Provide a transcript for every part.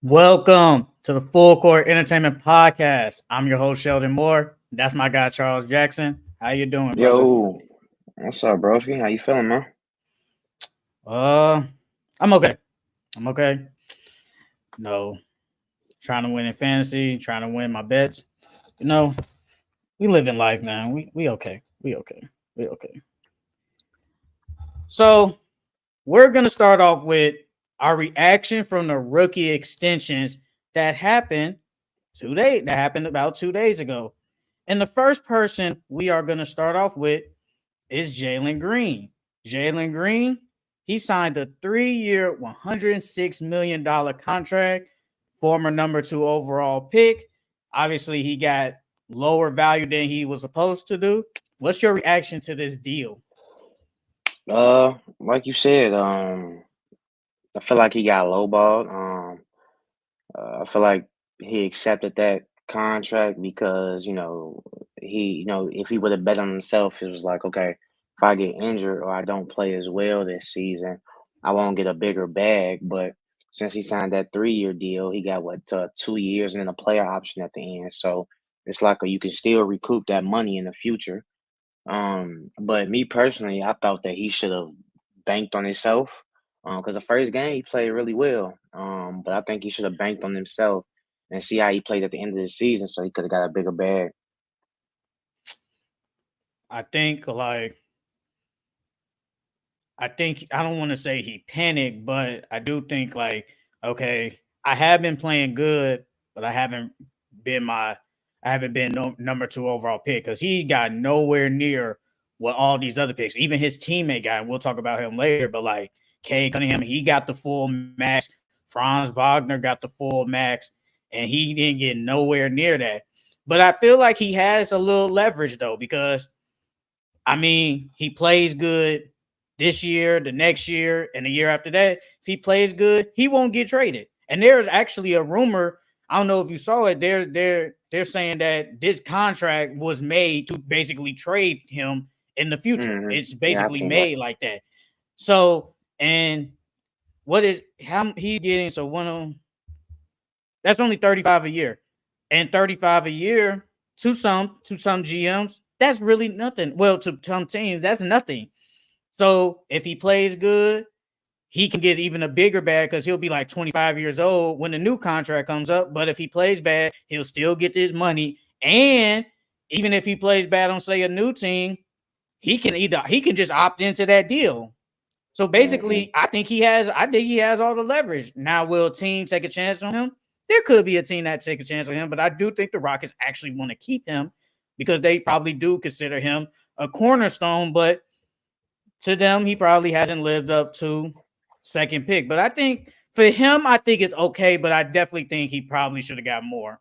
Welcome to the Full Court Entertainment Podcast. I'm your host Sheldon Moore. That's my guy Charles Jackson. How you doing, brother? Yo, what's up, broski? How you feeling, man? Uh, I'm okay. I'm okay. No, trying to win in fantasy, trying to win my bets. You know, we live in life, man. We okay. We okay. We okay. So we're gonna start off with our reaction from the rookie extensions that happened today. That happened about 2 days ago. And the first person we are gonna start off with is Jalen Green. Jalen Green, he signed a 3 year, $106 million contract, former number two overall pick. Obviously, he got lower value than he was supposed to do. What's your reaction to this deal? Like you said, I feel like he got lowballed. I feel like he accepted that contract because if he would have bet on himself, it was like, okay, if I get injured or I don't play as well this season, I won't get a bigger bag. But since he signed that 3 year deal, he got 2 years and then a player option at the end. So it's like you can still recoup that money in the future. But me personally, I thought that he should have banked on himself. Because the first game he played really well. But I think he should have banked on himself and see how he played at the end of the season, so he could have got a bigger bag. I think like I think I don't want to say he panicked, but I do think like, okay, I have been playing good, but been my I haven't been number two overall pick because he got nowhere near what all these other picks, even his teammate guy, and we'll talk about him later, but like Kay Cunningham, he got the full max. Franz Wagner got the full max, and he didn't get nowhere near that. But I feel like he has a little leverage though, because I mean, he plays good this year, the next year, and the year after that. If he plays good, he won't get traded. And there's actually a rumor. I don't know if you saw it. They're saying that this contract was made to basically trade him in the future. It's Yeah, I basically seen that. made like that. So, and what is how he getting? So one of that's only 35 a year, and 35 a year to some GMs, that's really nothing. Well, to some teams, that's nothing. So if he plays good, he can get even a bigger bag because he'll be like 25 years old when the new contract comes up. But if he plays bad, he'll still get his money. And even if he plays bad on, say, a new team, he can just opt into that deal. So hmm basically, I think he has all the leverage. Now, will a team take a chance on him? There could be a team that take a chance on him, but I do think the Rockets actually want to keep him because they probably do consider him a cornerstone. But to them, he probably hasn't lived up to second pick. But I think for him, I think it's okay. But I definitely think he probably should have got more.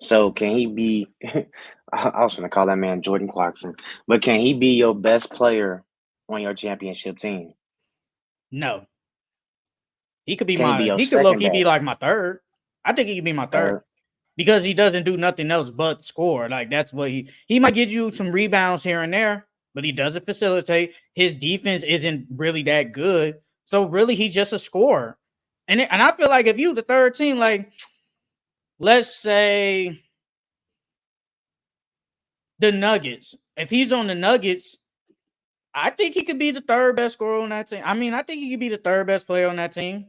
So can he be? I was gonna call that man Jordan Clarkson, but can he be your best player on your championship team? No, he could be Can he be my. your He could low second key be best? like my third. I think he could be my third Third? because he doesn't do nothing else but score. Like that's what he might get you some rebounds here and there, but he doesn't facilitate. His defense isn't really that good, so really he's just a scorer. And I feel like if you the third team, like let's say the Nuggets, if he's on the Nuggets, I think he could be the third best scorer on that team. I mean, I think he could be the third best player on that team.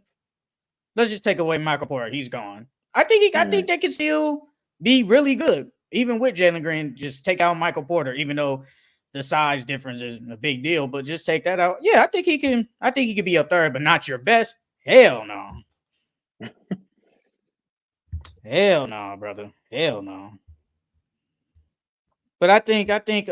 Let's just take away Michael Porter. He's gone. I Mm-hmm. think they can still be really good, even with Jalen Green. Just take out Michael Porter, even though the size difference is a big deal. But just take that out. Yeah, I think he can. I think he could be a third, but not your best. Hell no. Hell no, brother. Hell no. But I think it's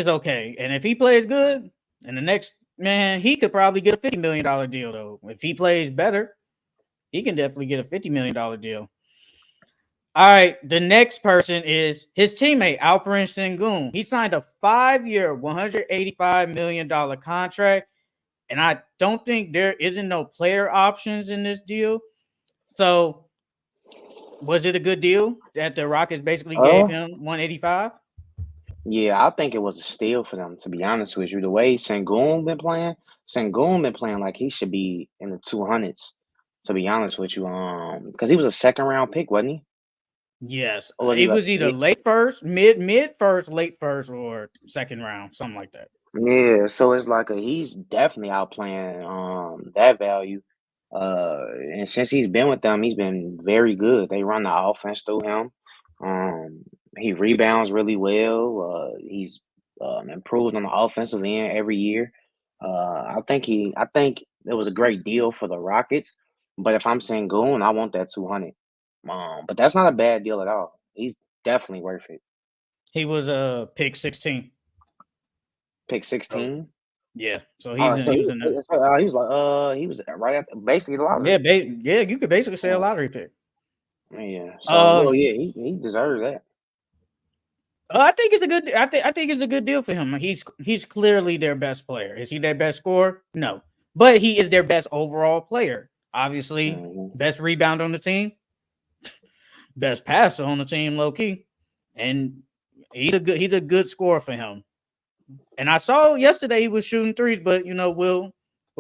okay. And if he plays good, and the next man, he could probably get a $50 million deal though. If he plays better, he can definitely get a $50 million deal. All right, the next person is his teammate Alperen Sengun. He signed a 5 year, $185 million contract, and I don't think there isn't no player options in this deal. So, was it a good deal that the Rockets basically gave Uh, him 185? yeah, I think it was a steal for them, to be honest with you. The way Sengun been playing like he should be in the 200s. To be honest with you, because he was a second round pick, wasn't he? Yes, Or was he it like was either late first, mid first, late first, or second round, something like that. yeah, so it's like he's definitely outplaying that value. And since he's been with them, he's been very good. They run the offense through him. Um, he rebounds really well. He's improved on the offensive end every year. I think it was a great deal for the Rockets. But if I'm saying Goon, I want that 200. But that's not a bad deal at all. He's definitely worth it. He was a pick 16. Pick So 16. yeah, so All right, so he was in the he was like, he was right at basically the yeah, lottery. yeah. You could basically say a Yeah, lottery pick. yeah. So, Uh, well, yeah, he deserves that. I think it's a good. I think it's a good deal for him. He's clearly their best player. Is he their best scorer? No, but he is their best overall player. Obviously, Hmm. best rebound on the team, best passer on the team, low key, and he's a good scorer for him. And I saw yesterday he was shooting threes, but we'll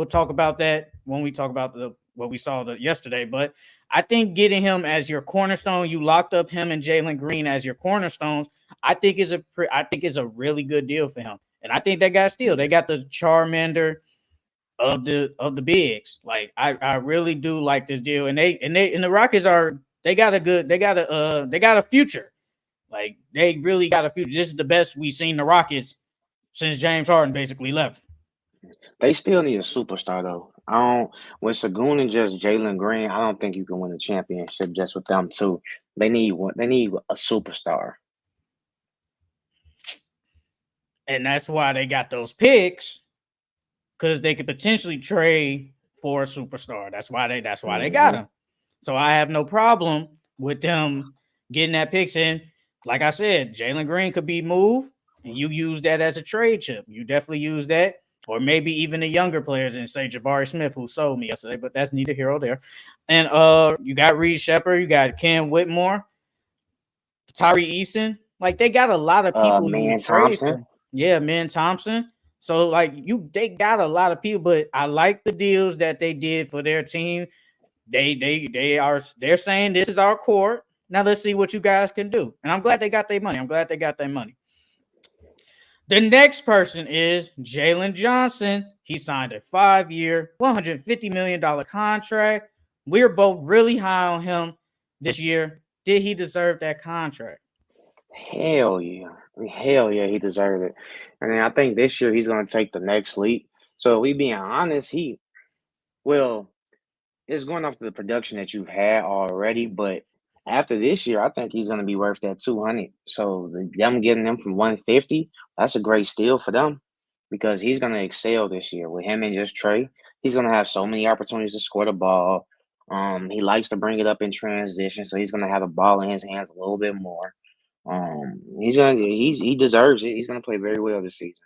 talk about that when we talk about the what we saw yesterday. But I think getting him as your cornerstone, you locked up him and Jalen Green as your cornerstones. I think is a really good deal for him. And I think they got still they got the Charmander of the bigs. Like I really do like this deal. And the Rockets are they got a future. Like they really got a future. This is the best we've seen the Rockets since James Harden basically left. They still need a superstar though. I don't with Sagoon and just Jalen Green. I don't think you can win a championship just with them too. They need one. They need a superstar. And that's why they got those picks because they could potentially trade for a superstar. That's why they got Hmm. him. So I have no problem with them getting that picks in. Like I said, Jalen Green could be moved, and you use that as a trade chip. You definitely use that, or maybe even the younger players and say Jabari Smith, who sold me yesterday, but that's neither here or there. And you got Reed Shepard, you got Ken Whitmore, Tyree Eason. Like they got a lot of people you would Man trade Thompson. for. Yeah, man, Thompson. So like they got a lot of people, but I like the deals that they did for their team. They're saying this is our core. Now let's see what you guys can do. And I'm glad they got their money. I'm glad they got their money. The next person is Jalen Johnson. He signed a 5-year, $150 million contract. We're both really high on him this year. Did he deserve that contract? Hell yeah. Hell yeah, he deserved it. And then I think this year he's gonna take the next leap. So if we being honest, well, it's going off the production that you've had already, but after this year, I think he's gonna be worth that 200. So them getting them from 150, that's a great steal for them because he's gonna excel this year with him and just Trey. He's gonna have so many opportunities to score the ball. He likes to bring it up in transition, so he's gonna have the ball in his hands a little bit more. He deserves it. He's gonna play very well this season.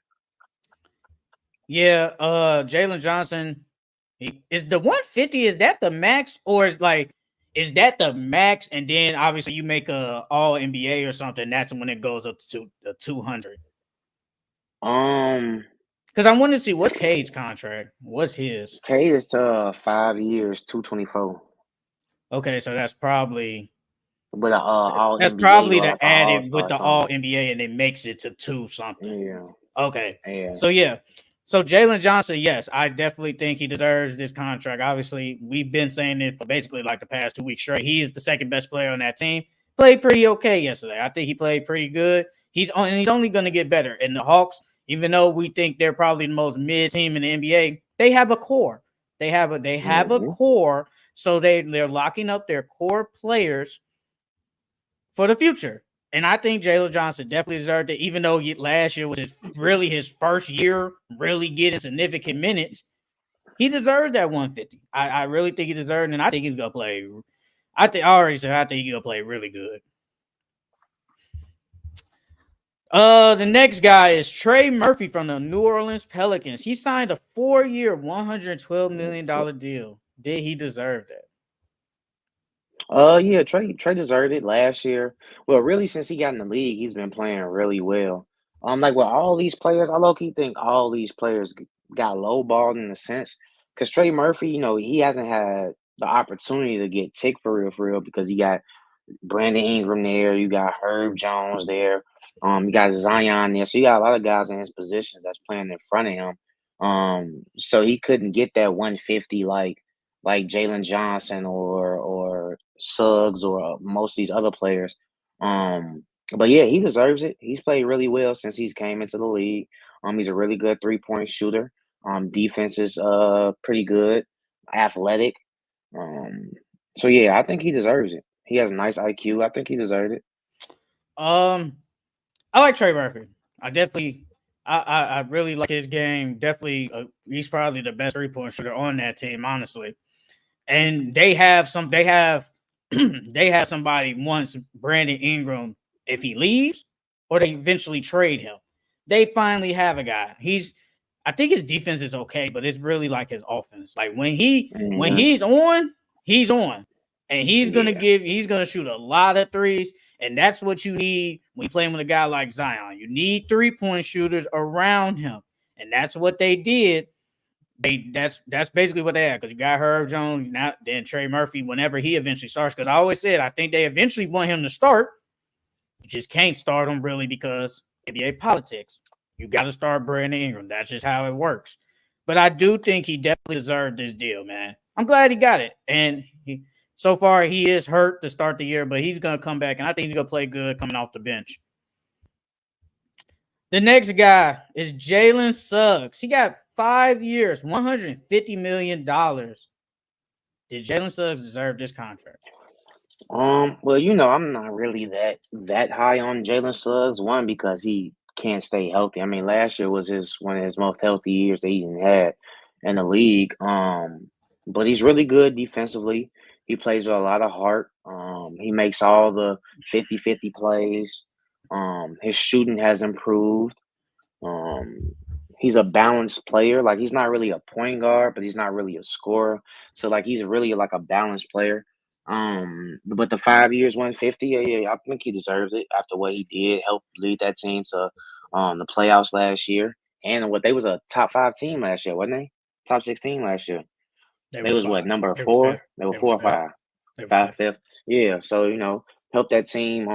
Yeah, Jalen Johnson is the 150. Is that the max, or is that the max? And then obviously you make a All NBA or something. That's when it goes up to the 200. Um, Because I wanted to see what's Cade's contract. What's his? K is to 5 years, 224. Okay, so With a all that's NBA probably or the like a all added with star the All something. NBA, and it makes it to two something. Yeah, Okay. yeah. So yeah. So Jalen Johnson, yes, I definitely think he deserves this contract. Obviously, we've been saying it for basically like the past 2 weeks straight. He's the second best player on that team. Played pretty okay yesterday. I think he played pretty good. He's only going to get better. And the Hawks, even though we think they're probably the most mid team in the NBA, they have a core. They have a Hmm. core. So they're locking up their core players for the future. And I think Jalen Johnson definitely deserved it, even though last year was really his first year really getting significant minutes. He deserves that 150. I really think he deserves it, and I think he's gonna play. I already said I think he's gonna play really good. The next guy is Trey Murphy from the New Orleans Pelicans. He signed a 4-year, $112 million deal. Did he deserve that? Yeah, Trey deserved it last year. Well, really, since he got in the league, he's been playing really well. Like with all these players, I low key think all these players got lowballed in a sense. Because Trey Murphy, he hasn't had the opportunity to get tick for real, because you got Brandon Ingram there, you got Herb Jones there, you got Zion there, so you got a lot of guys in his positions that's playing in front of him. So he couldn't get that 150 like Jalen Johnson or Suggs or most of these other players. But yeah, he deserves it. He's played really well since he's came into the league. He's a really good 3-point shooter. Defense is pretty good, athletic. Um, so yeah, I think he deserves it. He has a nice IQ. I think he deserved it. Um, I like Trey Murphy. I definitely, I really like his game. Definitely, he's probably the best 3-point shooter on that team, honestly. And they have some, they have, they have somebody once Brandon Ingram if he leaves, or they eventually trade him. They finally have a guy. I think his defense is okay, but it's really like his offense. Like when Hmm. he's on, and Yeah. he's gonna shoot a lot of threes. And that's what you need when you playing with a guy like Zion. You need 3-point shooters around him. And that's what they did. That's basically what they had, because you got Herb Jones, now then Trey Murphy, whenever he eventually starts. Because I always said I think they eventually want him to start. You just can't start him really because NBA politics. You got to start Brandon Ingram. That's just how it works. But I do think he definitely deserved this deal, man. I'm glad he got it. And so far, he is hurt to start the year, but he's going to come back, and I think he's going to play good coming off the bench. The next guy is Jalen Suggs. He got 5 years, $150 million. Did Jalen Suggs deserve this contract? Well, I'm not really that high on Jalen Suggs. One, because he can't stay healthy. I mean, last year was his one of his most healthy years that he had in the league. But he's really good defensively. He plays with a lot of heart. He makes all the 50-50 plays. His shooting has improved. Um, he's a balanced player. Like, he's not really a point guard, but he's not really a scorer. So like he's really like a balanced player. But the 5 years, 150, yeah, I think he deserves it after what he did, help lead that team to the playoffs last year. And what they was a top five team last year, wasn't they? Top 16 last year. They They were was what, five. number They were fifth. four? They were They were four or fifth. five. They were Five, fifth. fifth. Yeah. So, help that team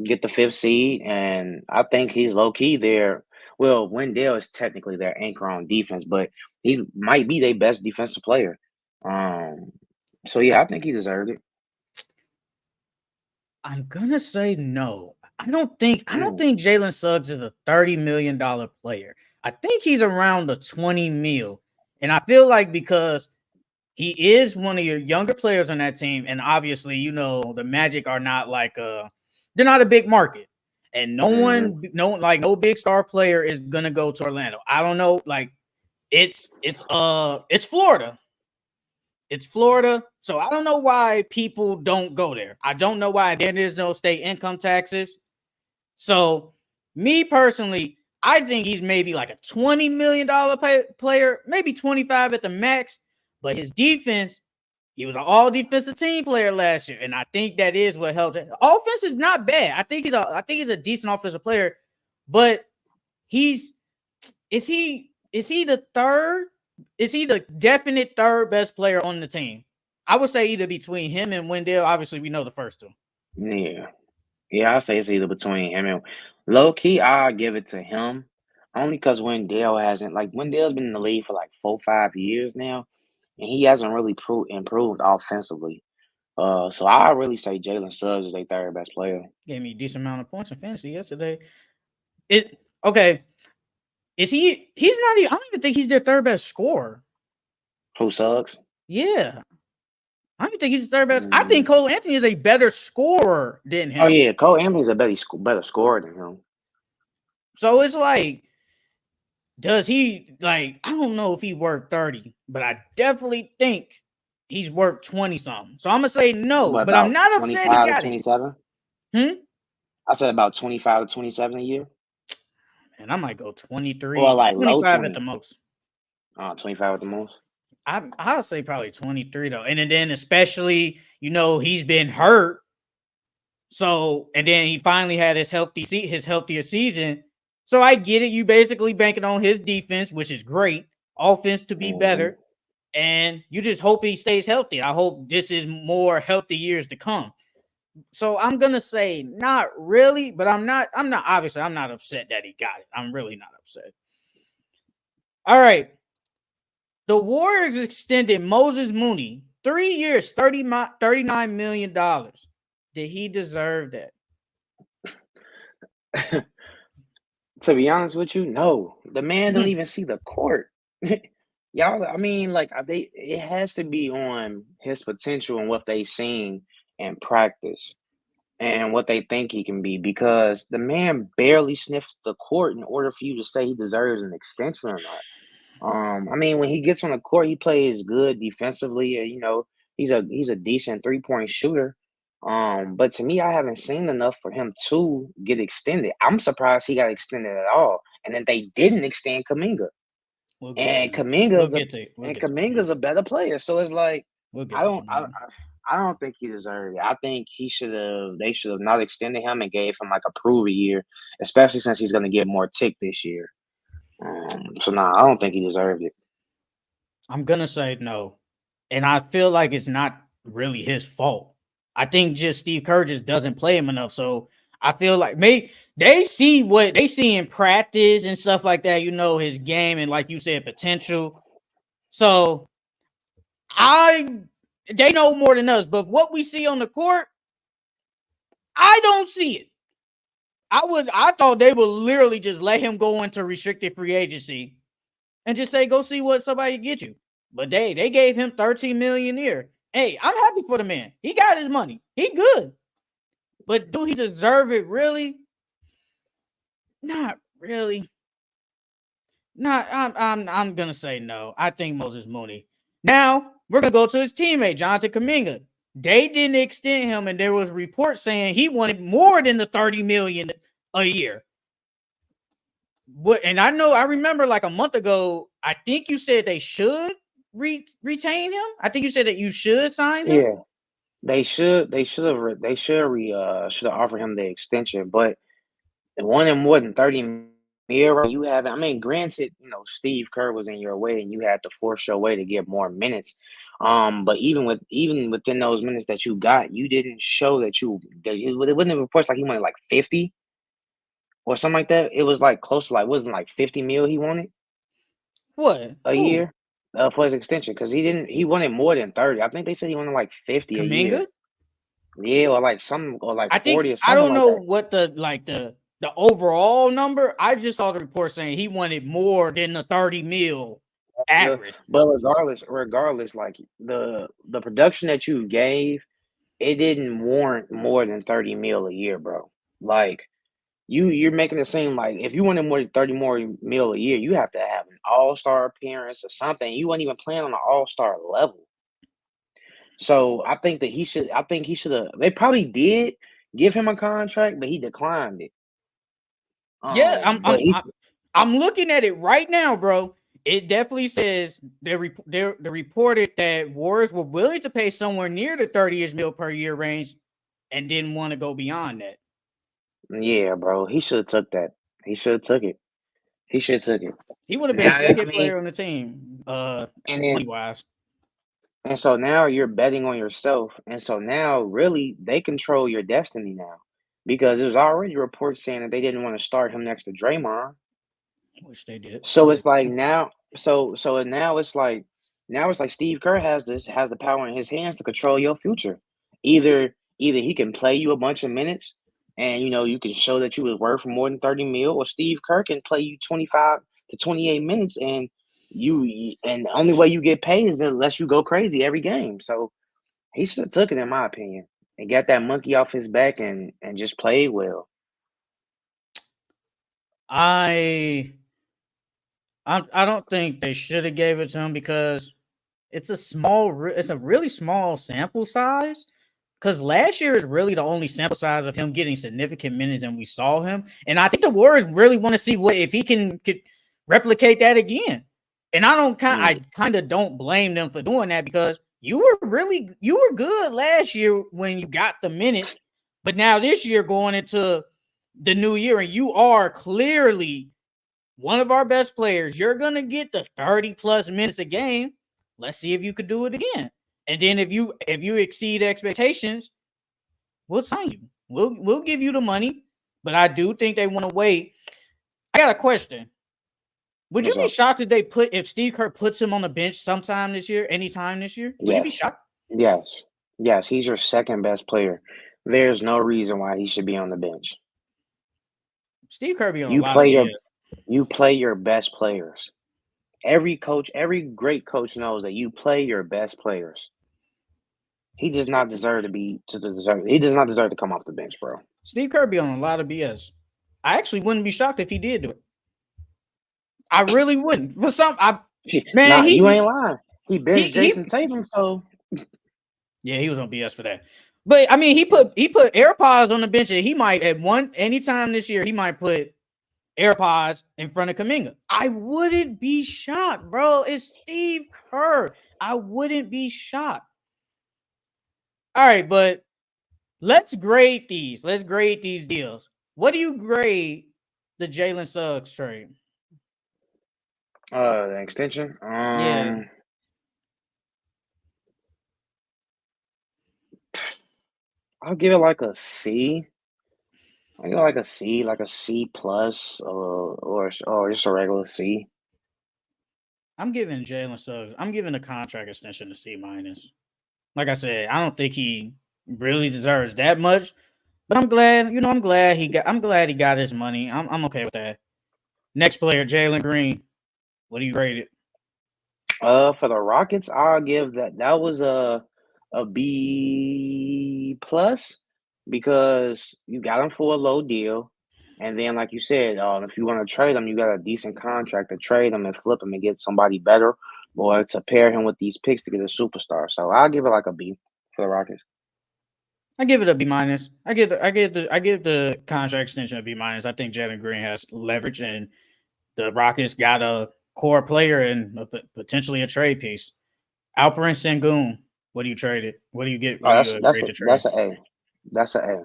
get the fifth seed, and I think he's low key there. Well, Wendell is technically their anchor on defense, but he might be their best defensive player. Um, so yeah, I think he deserved it. I'm gonna say no. I don't think Mm, Jalen Suggs is a $30 million player. I think he's around the 20 mil. And I feel like because he is one of your younger players on that team, and obviously, the Magic are not like they're not a big market. And no mm-hmm, one, no big star player is gonna go to Orlando. I don't know, like it's Florida. It's Florida. So I don't know why people don't go there. I don't know why there is no state income taxes. So, me personally, I think he's maybe like a $20 million player, maybe 25 at the max. But his defense, he was an all defensive team player last year. And I think that is what helped. Offense is not bad. I think he's a decent offensive player, but he's is he the third? Is he the definite third best player on the team? I would say either between him and Wendell. Obviously, we know the first two. yeah, yeah. I say it's either between him and low key. I give it to him only because Wendell's been in the league for like 4, 5 years now, and he hasn't really improved offensively. So I really say Jalen Suggs is their third best player. Gave me a decent amount of points in fantasy yesterday. It okay. Is he? He's not even. I don't even think he's their third best scorer. Who Suggs? Yeah, I don't even think he's the third best. I think Mm. Cole Anthony is a better scorer than Oh him. yeah, Cole Anthony's a better scorer than him. So it's like, does he like? I don't know if he worth 30, but I definitely think he's worth 20 something. So I'm gonna say no, What but I'm about not upset he 25 to got it. 27? Hmm. I said about 25 to 27 a year. And I might go Or 23, like low 25 at the 20. most. 25 at the most. I'll say probably 23 though. And then especially, he's been hurt. So, and then he finally had his healthier season. So I get it. You basically banking on his defense, which is great, offense to be Hmm. better. and you just hope he stays healthy. I hope this is more healthy years to come. So I'm gonna say not really, but I'm not upset that he got it. I'm really not upset. All right. The Warriors extended Moses Mooney 3 years, $39 million. Did he deserve that? To be honest with you, no. The man don't even see the court. Y'all, I mean, like it has to be on his potential and what they seen in practice and what they think he can be because the man barely sniffs the court in order for you to say he deserves an extension or not. I mean, when he gets on the court, he plays good defensively. You know, he's a decent 3-point shooter. But to me, I haven't seen enough for him to get extended. I'm surprised he got extended at all, and then they didn't extend Kaminga. We'll get to And him. We'll Kaminga's a get to we'll and get to Kaminga's Kaminga. a better player. So it's like We'll get I to don't I Kaminga. I don't think he deserved it. I think they should have not extended him and gave him like a prove a year, especially since he's gonna get more tick this year. So nah, I don't think he deserved it. I'm gonna say no, and I feel like it's not really his fault. I think just Steve Kerr just doesn't play him enough. So I feel like maybe they see what they see in practice and stuff like that. You know his game and like you said potential. So I they know more than us, but what we see on the court, I don't see it. I thought they would literally just let him go into restricted free agency and just say, go see what somebody get you. But they gave him 13 million a year. Hey, I'm happy for the man. He got his money. He good. But do he deserve it really? Not really. Not I'm gonna say no. I think Moses Mooney. Now we're gonna go to his teammate, Jonathan Kaminga. They didn't extend him, and there was reports saying he wanted more than the 30 million a year. What? And I remember like a month ago, I think you said they should retain him. I think you said that you should sign him. Yeah, they should have offered him the extension, but wanting more than 30 mil, right? You have, I mean, granted, Steve Kerr was in your way and you had to force your way to get more minutes. But even within those minutes that you got, you didn't show that it wasn't reports like he wanted like 50 or something like that. It was like close to like wasn't like 50 mil he wanted What? a Who? year for his extension because he wanted more than 30. I think they said he wanted like 50 a Kaminga? year. Yeah, or like some or like I think 40 or I something don't like know that. what the overall number. I just saw the report saying he wanted more than the 30 mil But average. but regardless, like the production that you gave, it didn't warrant more than 30 mil a year, bro. Like you're making it seem like if you wanted more than 30 more mil a year, you have to have an all-star appearance or something. You weren't even playing on an all-star level. So I think he should have they probably did give him a contract, but he declined it. Yeah, But he I'm looking at it right now, bro. It definitely says they reported that Warriors were willing to pay somewhere near the 30ish mil per year range and didn't want to go beyond that. yeah, bro, he should have took that. He should have took it. He should have took it. He would have been the Now, I second mean, player on the team, and then money wise. and so now you're betting on yourself, and so now really they control your destiny now, because there's already reports saying that they didn't want to start him next to Draymond. Which they did. So it's like now, so now it's like Steve Kerr has the power in his hands to control your future. Either he can play you a bunch of minutes, and you can show that you was worth more than 30 mil, or Steve Kerr can play you 25 to 28 minutes, and and the only way you get paid is unless you go crazy every game. So he should have took it, in my opinion, and got that monkey off his back and just played well. I I don't think they should have gave it to him because it's a really small sample size. Because last year is really the only sample size of him getting significant minutes, and we saw him. And I think the Warriors really want to see what if he could replicate that again. And I Mm, kind of don't blame them for doing that because you were good last year when you got the minutes, but now this year going into the new year, and you are clearly one of our best players. You're gonna get the 30 plus minutes a game. Let's see if you could do it again. And then if you exceed expectations, we'll sign you. We'll give you the money. But I do think they want to wait. I got a question. Would you What's be up? shocked if Steve Kerr puts him on the bench sometime this year, anytime this year? Would you be Yes. shocked? Yes. Yes. He's your second best player. There's no reason why he should be on the bench. Steve Kerr be on a You lot of play your BS. you play your best players. Every coach, every great coach knows that you play your best players. He does not deserve to be to deserve. He does not deserve to come off the bench, bro. Steve Kerr be on a lot of BS. I actually wouldn't be shocked if he did do it. I really wouldn't. For some, man, Nah, you ain't lying. He he benched he Jason Tatum, so yeah, he was on BS for that. But I mean, he put AirPods on the bench, and he might anytime this year he might put AirPods in front of Kaminga. I wouldn't be shocked, bro. It's Steve Kerr. I wouldn't be shocked. All right, but let's grade these. Let's grade these deals. What do you grade the Jalen Suggs trade? the extension. Yeah, I'll give it like a C. I give it like a C, like a C plus, or just a regular C. I'm giving Jalen Suggs. I'm giving the contract extension a C minus. Like I said, I don't think he really deserves that much, but I'm glad. I'm glad he got. I'm glad he got his money. I'm okay with that. Next player, Jalen Green. What do you rate it? For the Rockets, I'll give that was a B plus because you got him for a low deal, and then like you said, if you want to trade him, you got a decent contract to trade him and flip him and get somebody better, or to pair him with these picks to get a superstar. So I'll give it like a B for the Rockets. I give it a B minus. I give the contract extension a B minus. I think Jalen Green has leverage, and the Rockets got a core player and potentially a trade piece. Alperen Sengun. What do you trade it? What do you get? What Oh, do you grade the trade? that's a A. That's a A.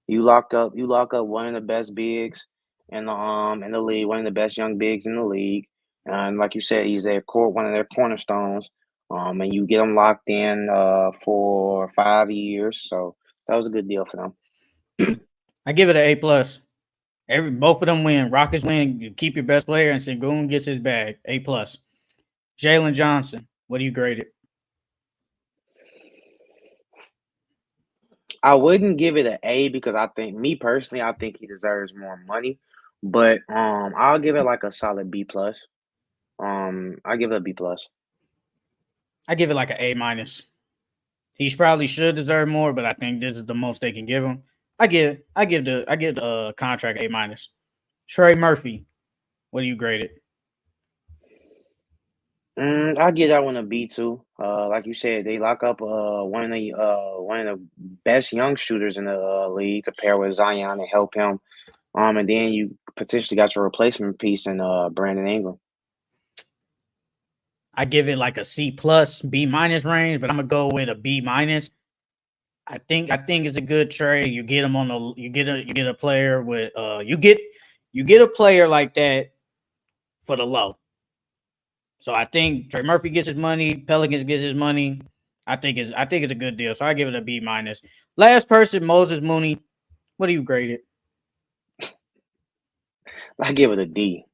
You lock up one of the best bigs in the league, one of the best young bigs in the league. And like you said, he's one of their cornerstones. And you get him locked in for 5 years. So that was a good deal for them. I give it an A plus. Both of them win. Rockets win. You keep your best player, and Sengun gets his bag. A plus. Jalen Johnson. What do you grade it? I wouldn't give it an A because me personally, I think he deserves more money. But I'll give it like a solid B plus. I give it a B plus. I give it like an A minus. He probably should deserve more, but I think this is the most they can give him. I give the contract A minus. Trey Murphy. What do you grade it? I'll give that one a B too. Like you said, they lock up one of the best young shooters in the league to pair with Zion and help him. And then you potentially got your replacement piece in Brandon Ingram. I give it like a C plus, B minus range, but I'm gonna go with a B minus. I think it's a good trade. You get him on the you get a player with you get a player like that for the low. So I think Trey Murphy gets his money, Pelicans gets his money. I think it's a good deal. So I give it a B minus. Last person, Moses Mooney. What do you grade it? I give it a D.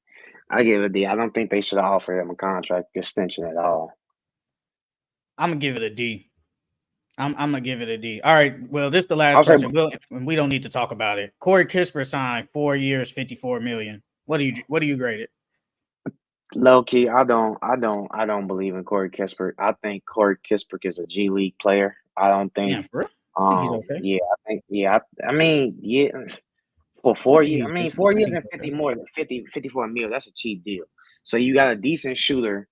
I give it a D. I don't think they should have offered him a contract extension at all. I'm gonna give it a D. I'm gonna give it a D. All right. Well, this is the last I'll say person. We don't need to talk about it. Corey Kispert signed 4 years, $54 million. What do you grade it? low key. I don't believe in Corey Kispert. I think Corey Kispert is a G League player. I don't Yeah, think. for real. I think he's okay. Yeah, I think. Yeah, I mean, yeah. For I four think years, he's I mean, decent. 4 years I think and he's 50 okay. more than 54 mil, that's a cheap deal. So you got a decent shooter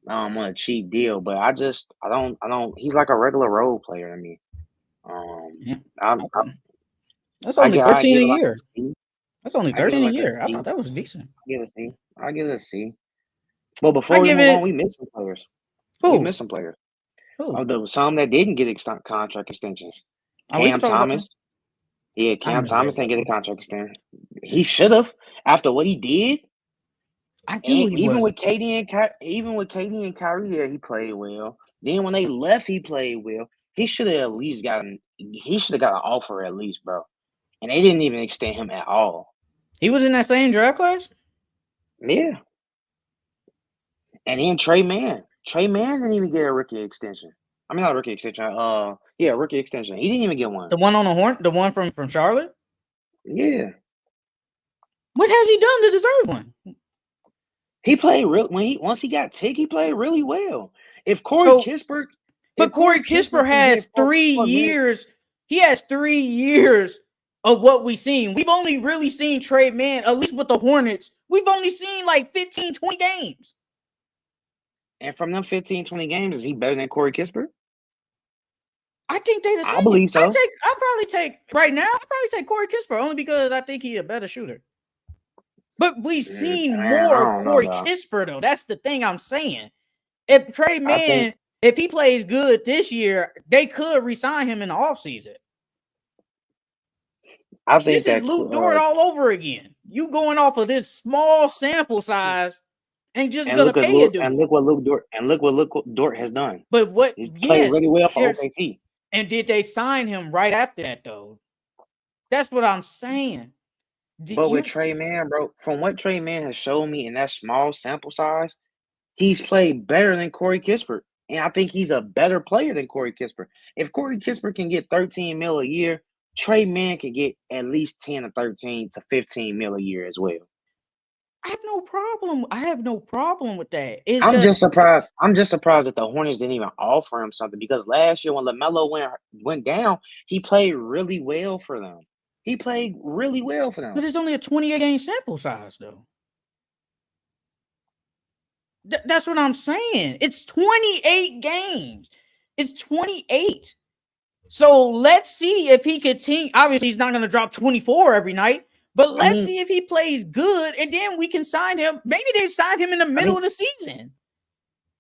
on a cheap deal, but I don't he's like a regular role player to me. Um Yeah. I Okay. That's I only get I 13 give a it like a year. C. That's only I give it 13 a like a year. I C. thought that was decent. I give it a C. I give it a C. But I before we give move on, it we missed some players. We who? missed some players. Who? There was some that didn't get contract extensions. Oh, we can Cam talk about them. Thomas. Yeah, I'm Cam not worried Thomas didn't about get a them. contract extension. He should have after what he did. I knew he Even with wasn't. KD and Kyrie, yeah, he played well. Then when they left, he played well. He should have at least gotten. He should have got an offer at least, bro. And they didn't even extend him at all. He was in that same draft class? Yeah. And then Trey Man. Trey Man didn't even get a rookie extension. I mean, not a rookie extension. Yeah, rookie extension. He didn't even get one. The one on the horn, the one from Charlotte? Yeah. What has he done to deserve one? He played once he got tick, he played really well. If Corey So, Kispert, but Corey Kispert can has get 3 4 million, years. He has 3 years of what we've seen. We've only really seen Trey Man, at least with the Hornets, we've only seen like 15, 20 games. and from them 15, 20 games, is he better than Corey Kispert? I think they the same. I believe so. I'll probably take right now. I'll probably take Corey Kispert only because I think he's a better shooter. But we've seen more of Corey Kispert, though. That's the thing I'm saying. If Trey Man, if he plays good this year, they could re-sign him in the offseason. I think this is Luke Dort all over again. You going off of this small sample size and just gonna pay a dude. And look what Luke Dort has done. But what he's played really well for OKC. And did they sign him right after that though? That's what I'm saying. But with Trey Man, bro, from what Trey Man has shown me in that small sample size, he's played better than Corey Kispert. And I think he's a better player than Corey Kispert. If Corey Kispert can get 13 mil a year, Trey Man can get at least 10 to 13 to 15 mil a year as well. I have no problem with that. I'm just surprised that the Hornets didn't even offer him something, because last year when LaMelo went down, he played really well for them. But it's only a 28-game sample size, though. That's what I'm saying. It's 28 games. It's 28. So let's see if he continues. Obviously, he's not going to drop 24 every night, but let's see if he plays good, and then we can sign him. Maybe they signed him in the middle of the season.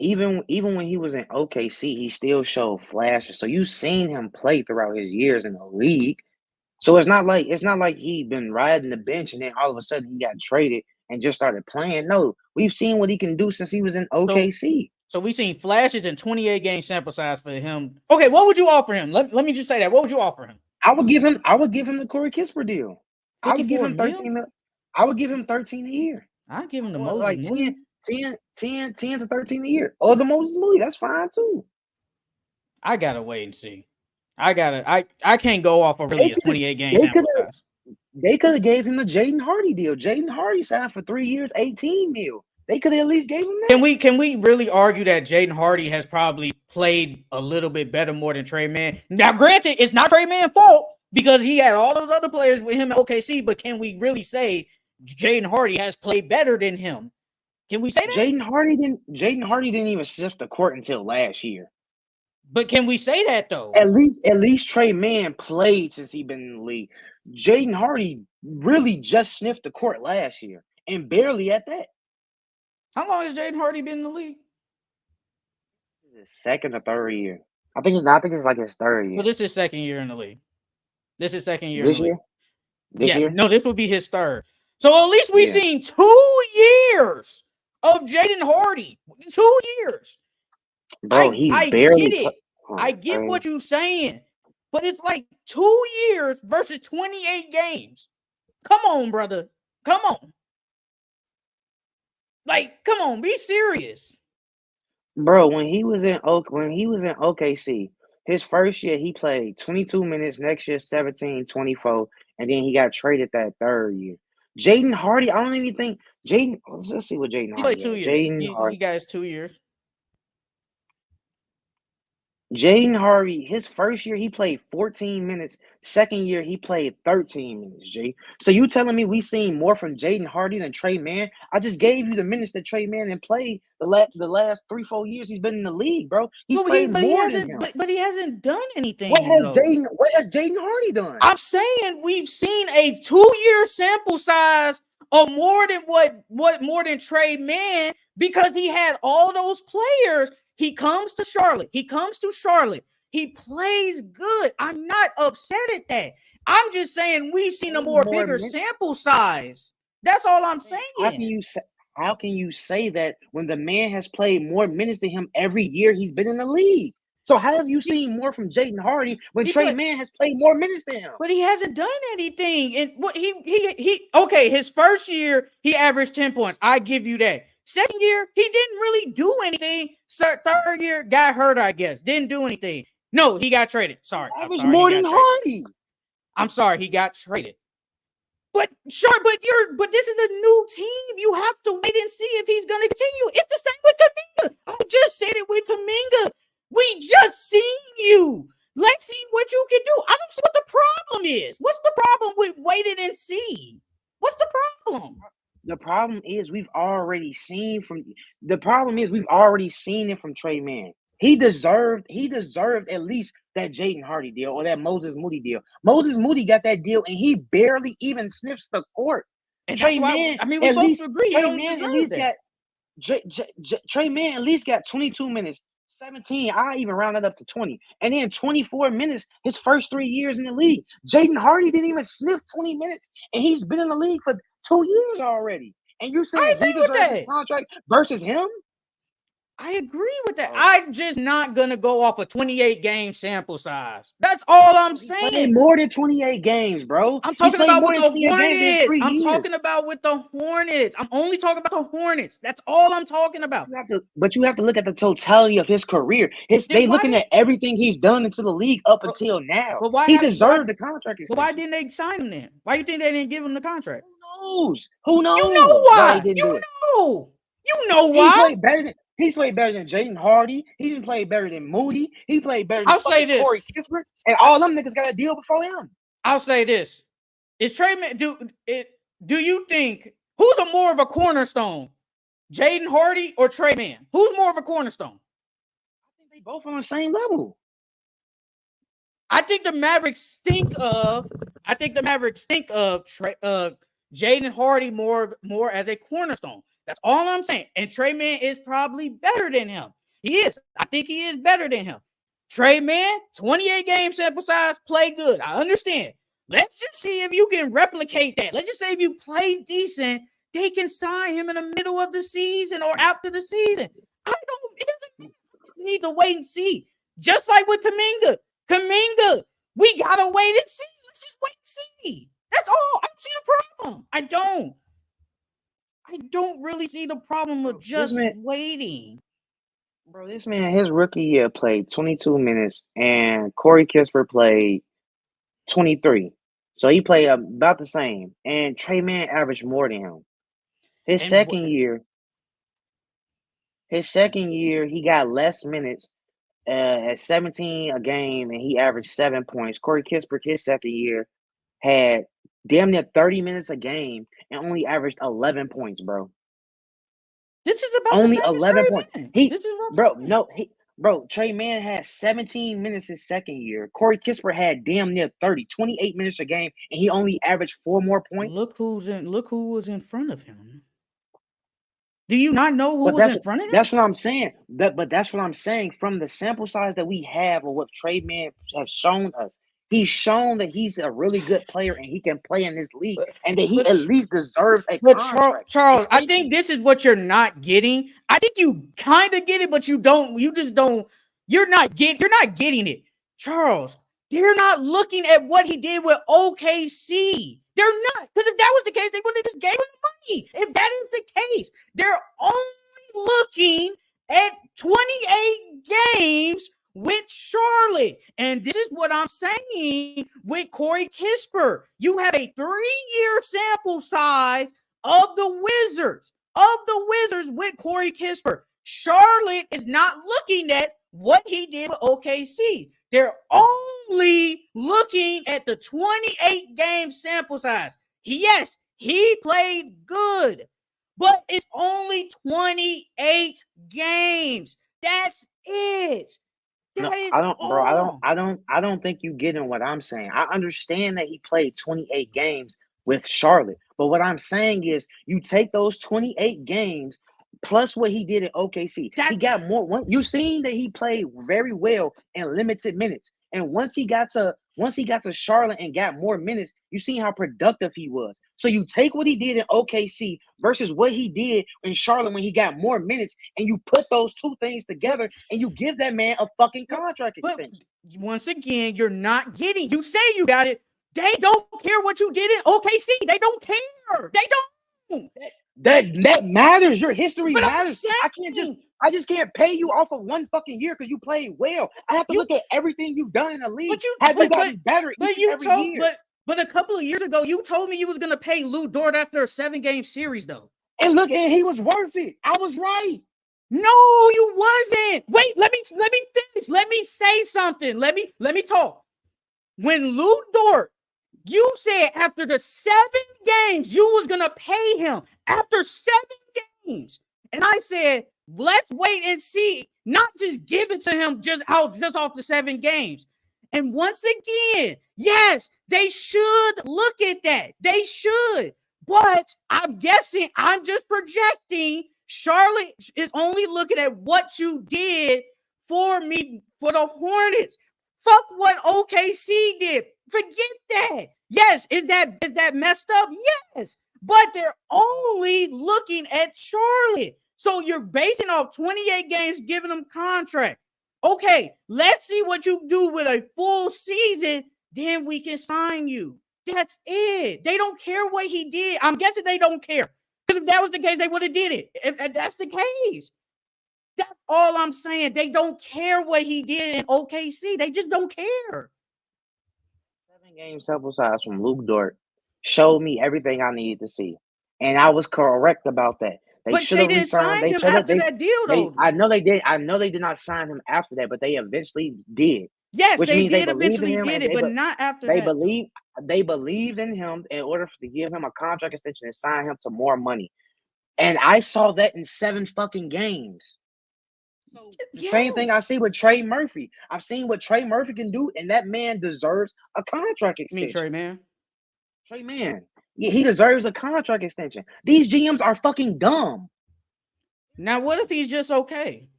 Even when he was in OKC, he still showed flashes. So you've seen him play throughout his years in the league. So it's not like he's been riding the bench and then all of a sudden he got traded and just started playing. No, we've seen what he can do since he was in OKC. So we've seen flashes in 28-game sample size for him. Okay, what would you offer him? Let me just say that. What would you offer him? I would give him the Corey Kispert deal. I would give him 13 mil. I would give him 13 a year. I'd give him the Moses Moody. 10 to 13 a year. Or the Moses Moody. That's fine too. I gotta wait and see. I can't go off of really a 28-game sample size. They could have gave him a Jaden Hardy deal. Jaden Hardy signed for 3 years, 18 mil. They could have at least gave him that. Can we really argue that Jaden Hardy has probably played a little bit better more than Trey Man? Now, granted, it's not Trey Man's fault because he had all those other players with him at OKC, but can we really say Jaden Hardy has played better than him? Can we say that? Jaden Hardy didn't even sniff the court until last year. But can we say that though? At least Trey Man played since he been in the league. Jaden Hardy really just sniffed the court last year, and barely at that. How long has Jaden Hardy been in the league? His second or third year. I think it's like his third year. Well, this is second year in the league. This is second year this in the year? League. This year? No, this will be his third. So at least we've seen 2 years of Jaden Hardy. 2 years. Bro, I get it. I get what you're saying. But it's like 2 years versus 28 games. Come on, brother. Come on. Like, come on, be serious. Bro, when he was in OKC, his first year he played 22 minutes, next year 17, 24, and then he got traded that third year. Jaden Hardy, I don't even think Jaden. Let's see what Jaden Hardy. He played 2 years. He got his 2 years. Jaden Hardy, his first year he played 14 minutes. Second year he played 13 minutes. Jay, so you telling me we seen more from Jaden Hardy than Trey Man? I just gave you the minutes that Trey Man and played the last 3-4 years he's been in the league, bro. He's played more than him. But he hasn't done anything. What has Jaden Hardy done? I'm saying we've seen a 2-year sample size of more than Trey Man because he had all those players. He comes to Charlotte. He plays good. I'm not upset at that. I'm just saying we've seen a bigger sample size. That's all I'm saying. How How can you say that when the man has played more minutes than him every year he's been in the league? So how have you He, seen more from Jaden Hardy when he Trey played. Mann has played more minutes than him? But he hasn't done anything. And what he okay, his first year he averaged 10 points. I give you that. Second year, he didn't really do anything. Third year, got hurt, I guess. Didn't do anything. No, he got traded. He Sorry. I'm averaged sorry he more than got traded. Hardy. I'm sorry he got traded. But sure, but this is a new team. You have to wait and see if he's gonna continue. It's the same with Kaminga. I just said it with Kaminga. We just seen you. Let's see what you can do. I don't see what the problem is. What's the problem with waiting and see? What's the problem? The problem is we've already seen it from Trey Mann. He deserved at least that Jaden Hardy deal or that Moses Moody deal. Moses Moody got that deal and he barely even sniffs the court. And Trey that's why Mann we at both least agree he Trey don't Mann at deserve least that. got Trey Mann at least got 22 minutes, 17. I even rounded up to 20. And then 24 minutes his first 3 years in the league. Jaden Hardy didn't even sniff 20 minutes, and he's been in the league for 2 years already. And you're I saying he agree with deserves his that. contract versus him? I agree with that. Oh, I'm just not gonna go off a 28 game sample size. That's all I'm he played saying. more than 28 games, bro. I'm He's talking played about more with than the 28 games in his Hornets. 3 I'm years. talking about with the Hornets. I'm only talking about the Hornets. That's all I'm talking about. But you have to look at the totality of his career. Then They looking at everything he's done into the league up but, until now. but why He have why deserved the contract but why extension. didn't they sign him then? Why you think they didn't give him the contract? Who knows? Who You know knows why he why. didn't do it? Know. You know He's why. played better than Jaden Hardy. He didn't play better than Moody. He played better than I'll say fucking this. Corey Kispert. And all them niggas got a deal before him. I'll say this. Is Trey Man do you think who's more of a cornerstone? Jaden Hardy or Trey Mann? Who's more of a cornerstone? I think they both on the same level. I think the Mavericks stink of Jaden Hardy more as a cornerstone. That's all I'm saying. And Trey Mann is probably better than him. He is. I think he is better than him. Trey Mann, 28 game sample size, play good. I understand. Let's just see if you can replicate that. Let's just say if you play decent, they can sign him in the middle of the season or after the season. It doesn't need to wait and see. Just like with Kaminga, we gotta wait and see. Let's just wait and see. That's all. I don't see the problem. I don't really see the problem with just waiting. Bro, this man, his rookie year played 22 minutes, and Corey Kispert played 23. So he played about the same. And Trey Mann averaged more than him. His second year, he got less minutes at 17 a game, and he averaged 7 points. Corey Kispert, his second year, had damn near 30 minutes a game and only averaged 11 points, bro. This is about only the same 11 points. Bro, Trey Mann had 17 minutes his second year. Corey Kispert had damn near 30, 28 minutes a game, and he only averaged 4 more points. Look who was in front of him. Do you not know who was in front of him? That's what I'm saying. But that's what I'm saying. From the sample size that we have of what Trey Mann has shown us, he's shown that he's a really good player and he can play in this league, and that he at least deserves a contract. Charles, I think this is what you're not getting. I think you kind of get it, but you don't. You just don't. You're not getting it, Charles. They're not looking at what he did with OKC. They're not, because if that was the case, they would have just gave him money. If that is the case, they're only looking at 28 games with Charlotte. And this is what I'm saying with Corey Kispert. You have a 3-year sample size of the Wizards with Corey Kispert. Charlotte is not looking at what he did with OKC. They're only looking at the 28 game sample size. Yes, he played good, but it's only 28 games. That's it. I don't think you getting what I'm saying. I understand that he played 28 games with Charlotte, but what I'm saying is you take those 28 games plus what he did in OKC. He got more. You seen that he played very well in limited minutes, and once he got to Once he got to Charlotte and got more minutes, you seen how productive he was. So you take what he did in OKC versus what he did in Charlotte when he got more minutes, and you put those two things together, and you give that man a fucking contract extension. Once again, you're not getting. You say you got it. They don't care what you did in OKC. They don't care. They don't. That matters. Your history But matters. I just can't pay you off of one fucking year because you played well. I have to look at everything you've done in the league. Have you gotten better each and every year? But a couple of years ago, you told me you was gonna pay Lou Dort after a 7-game series, though. And look, and he was worth it. I was right. No, you wasn't. Wait, let me finish. Let me say something. Let me talk. When Lou Dort, you said after the 7 games, you was gonna pay him after 7 games. And I said, let's wait and see, not just give it to him just off the 7 games. And once again, yes, they should look at that. They should. But I'm guessing, I'm just projecting, Charlotte is only looking at what you did for me, for the Hornets. Fuck what OKC did. Forget that. Yes, is that messed up? Yes. But they're only looking at Charlotte. So you're basing off 28 games, giving them contract. Okay, let's see what you do with a full season. Then we can sign you. That's it. They don't care what he did. I'm guessing they don't care. Because if that was the case, they would have did it. If that's the case. That's all I'm saying. They don't care what he did in OKC. They just don't care. 7-game sample size from Luke Dort showed me everything I needed to see. And I was correct about that. They should have re-signed him after that deal, though. I know they did. I know they did not sign him after that, but they eventually did. Yes, they did eventually did it, but not after that. They believed in him in order to give him a contract extension and sign him to more money. And I saw that in 7 fucking games. So the same thing I see with Trey Murphy. I've seen what Trey Murphy can do, and that man deserves a contract extension. Trey Man. Yeah, he deserves a contract extension. These GMs are fucking dumb. Now, what if he's just okay?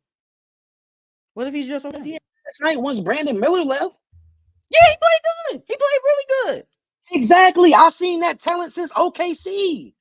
What if he's just okay? Yeah, last night once Brandon Miller left. Yeah, he played good. He played really good. Exactly. I've seen that talent since OKC.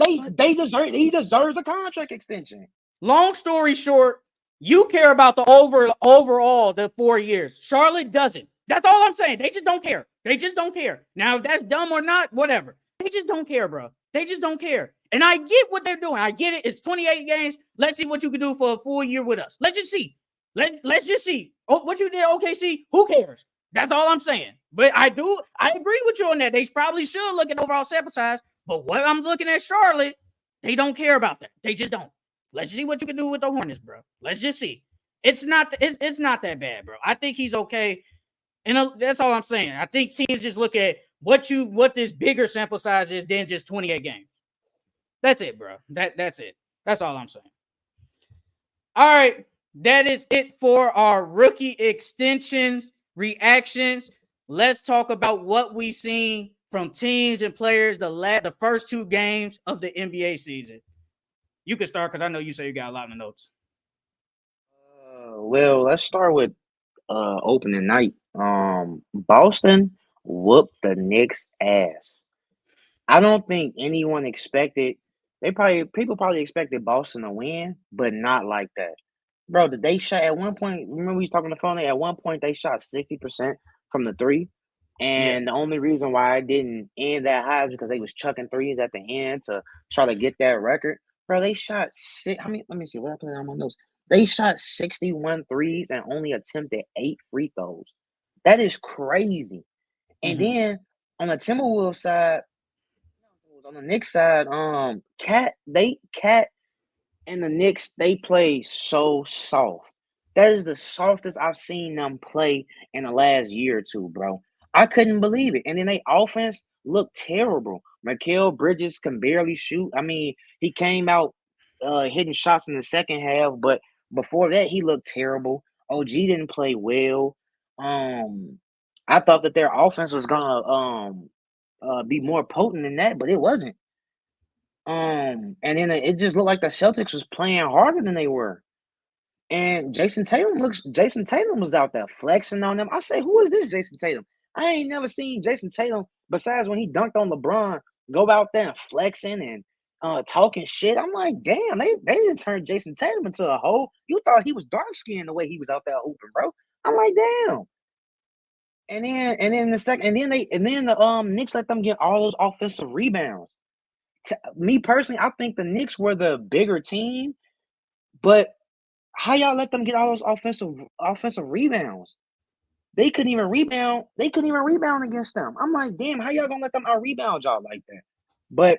He deserves a contract extension. Long story short, you care about the overall the 4 years. Charlotte doesn't. That's all I'm saying. They just don't care. They just don't care. Now, if that's dumb or not, whatever. They just don't care, bro. They just don't care. And I get what they're doing. I get it. It's 28 games. Let's see what you can do for a full year with us. Let's just see. Let's just see. Oh, what you did, OKC, who cares? That's all I'm saying. But I agree with you on that. They probably should look at overall sample size. But what I'm looking at Charlotte, they don't care about that. They just don't. Let's see what you can do with the Hornets, bro. Let's just see. It's not that bad, bro. I think he's okay. And that's all I'm saying. I think teams just look at what this bigger sample size is than just 28 games. That's it, bro. That's it. That's all I'm saying. All right. That is it for our rookie extensions reactions. Let's talk about what we've seen from teams and players the first 2 games of the NBA season. You can start because I know you say you got a lot of notes. Well, let's start with opening night. Boston whooped the Knicks' ass. I don't think anyone expected. People probably expected Boston to win, but not like that. Bro, they shot at one point. Remember we was talking on the phone? At one point, they shot 60% from the 3. And the only reason why I didn't end that high is because they was chucking threes at the end to try to get that record. Bro, they shot let me see what I put on my notes. They shot 61 threes and only attempted 8 free throws. That is crazy. And then on the Timberwolves side, on the Knicks side, Cat and the Knicks, they play so soft. That is the softest I've seen them play in the last year or 2, bro. I couldn't believe it. And then their offense looked terrible. Mikal Bridges can barely shoot. I mean, he came out hitting shots in the second half, but before that, he looked terrible. OG didn't play well. I thought that their offense was gonna be more potent than that, but it wasn't. And then it just looked like the Celtics was playing harder than they were. And Jason Tatum was out there flexing on them. I say, who is this Jason Tatum? I ain't never seen Jason Tatum besides when he dunked on LeBron go out there and flexing and talking shit. I'm like, damn, they didn't turn Jason Tatum into a hoe. You thought he was dark skinned the way he was out there hooping, bro. I'm like, damn. And then the second and then the Knicks let them get all those offensive rebounds. Me personally, I think the Knicks were the bigger team, but how y'all let them get all those offensive rebounds? They couldn't even rebound. They couldn't even rebound against them. I'm like, damn, how y'all gonna let them out rebound y'all like that? But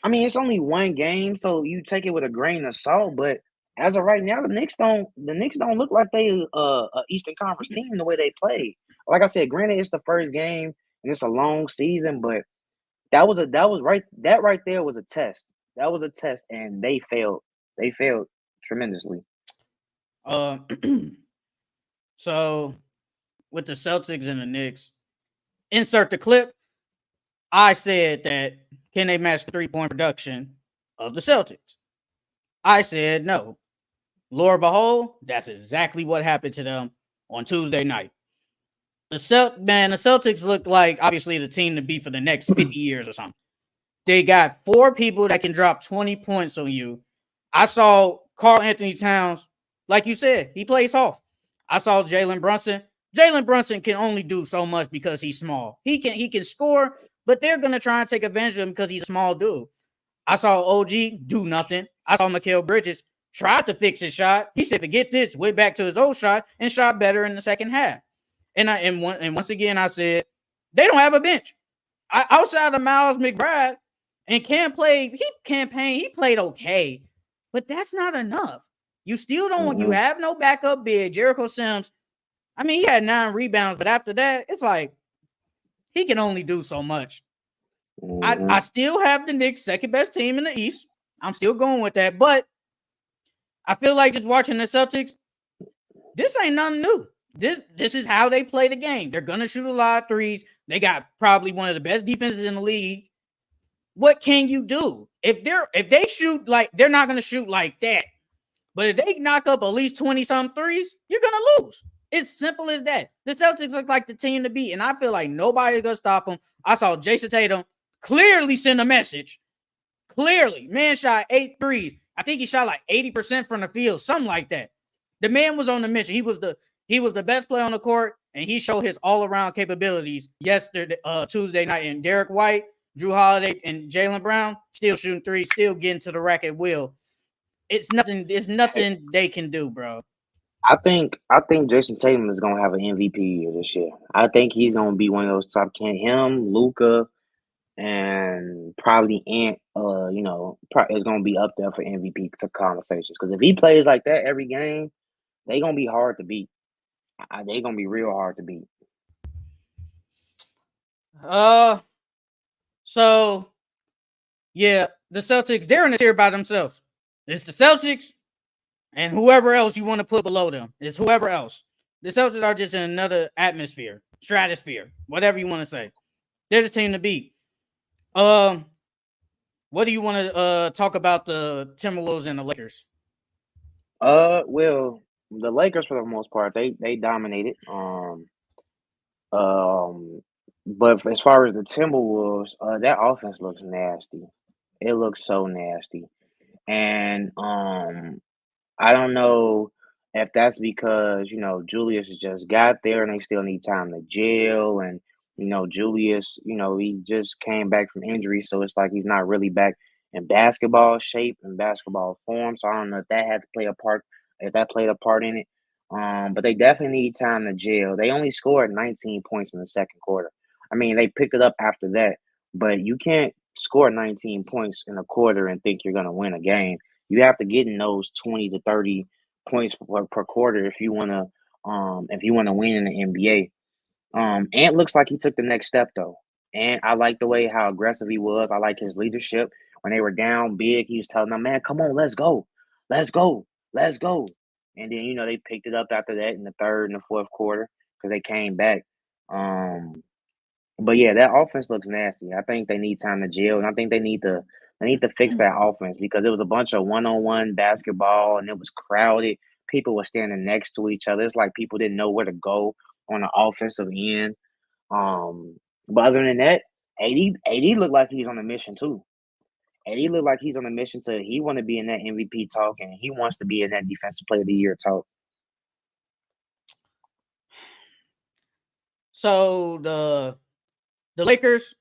I mean, it's only one game, so you take it with a grain of salt. But as of right now, the Knicks don't look like they a Eastern Conference team the way they play. Like I said, granted, it's the first game and it's a long season, but that right there was a test. That was a test, and they failed. They failed tremendously. Uh, so with the Celtics and the Knicks, insert the clip. I said that can they match the 3-point production of the Celtics? I said no. Lo and behold, that's exactly what happened to them on Tuesday night. The Celtics look like obviously the team to beat for the next 50 years or something. They got 4 people that can drop 20 points on you. I saw Karl Anthony Towns, like you said, he plays off. I saw Jalen Brunson. Jalen Brunson can only do so much because he's small. He can score, but they're gonna try and take advantage of him because he's a small dude. I saw OG do nothing. I saw Mikal Bridges tried to fix his shot. He said, "Forget this," went back to his old shot and shot better in the second half. And once again, I said they don't have a bench. Outside of Miles McBride and he played okay, but that's not enough. You still don't. You Hmm. have no backup big. Jericho Sims. I mean, he had 9 rebounds, but after that, it's like he can only do so much. I Hmm. still have the Knicks second best team in the East. I'm still going with that, but I feel like just watching the Celtics, this ain't nothing new. This is how they play the game. They're gonna shoot a lot of threes. They got probably one of the best defenses in the league. What can you do? If they shoot like they're not gonna shoot like that, but if they knock up at least 20 some threes, you're gonna lose. It's simple as that. The Celtics look like the team to beat, and I feel like nobody's gonna stop them. I saw Jason Tatum clearly send a message. Clearly, man shot 8 threes. I think he shot like 80% from the field, something like that. The man was on the mission. He was the best player on the court, and he showed his all around capabilities yesterday, Tuesday night. And Derek White, Drew Holiday, and Jalen Brown still shooting threes, still getting to the rack at will. It's nothing. It's nothing they can do, bro. I think Jason Tatum is gonna have an MVP year this year. I think he's gonna be one of those top can him, Luca, and probably Ant. Is gonna be up there for MVP to conversations. Because if he plays like that every game, they gonna be hard to beat. They gonna be real hard to beat. Uh, so yeah, the Celtics, they're in a tier by themselves. It's the Celtics and whoever else you want to put below them. It's whoever else. The Celtics are just in another atmosphere, stratosphere, whatever you want to say. They're the team to beat. Um, what do you want to talk about the Timberwolves and the Lakers? Well, the Lakers for the most part they dominated. Um, but as far as the Timberwolves, that offense looks nasty. It looks so nasty, and I don't know if that's because, Julius just got there and they still need time to gel. And, Julius, he just came back from injury. So it's like he's not really back in basketball shape and basketball form. So I don't know if that had to play a part, if that played a part in it. But they definitely need time to gel. They only scored 19 points in the second quarter. I mean, they picked it up after that, but you can't score 19 points in a quarter and think you're going to win a game. You have to get in those 20 to 30 points per quarter if you want to win in the NBA. Ant looks like he took the next step though. And I like the way how aggressive he was. I like his leadership. When they were down big, he was telling them, "Man, come on, let's go. Let's go. Let's go." And then, they picked it up after that in the third and the fourth quarter because they came back. Um but yeah, that offense looks nasty. I think they need time to gel, and I think they need to fix that offense because it was a bunch of one-on-one basketball, and it was crowded. People were standing next to each other. It's like people didn't know where to go on the offensive end. But other than that, AD looked like he's on a mission too. AD looked like he's on a mission to he want to be in that MVP talk and he wants to be in that Defensive Player of the Year talk. So the Lakers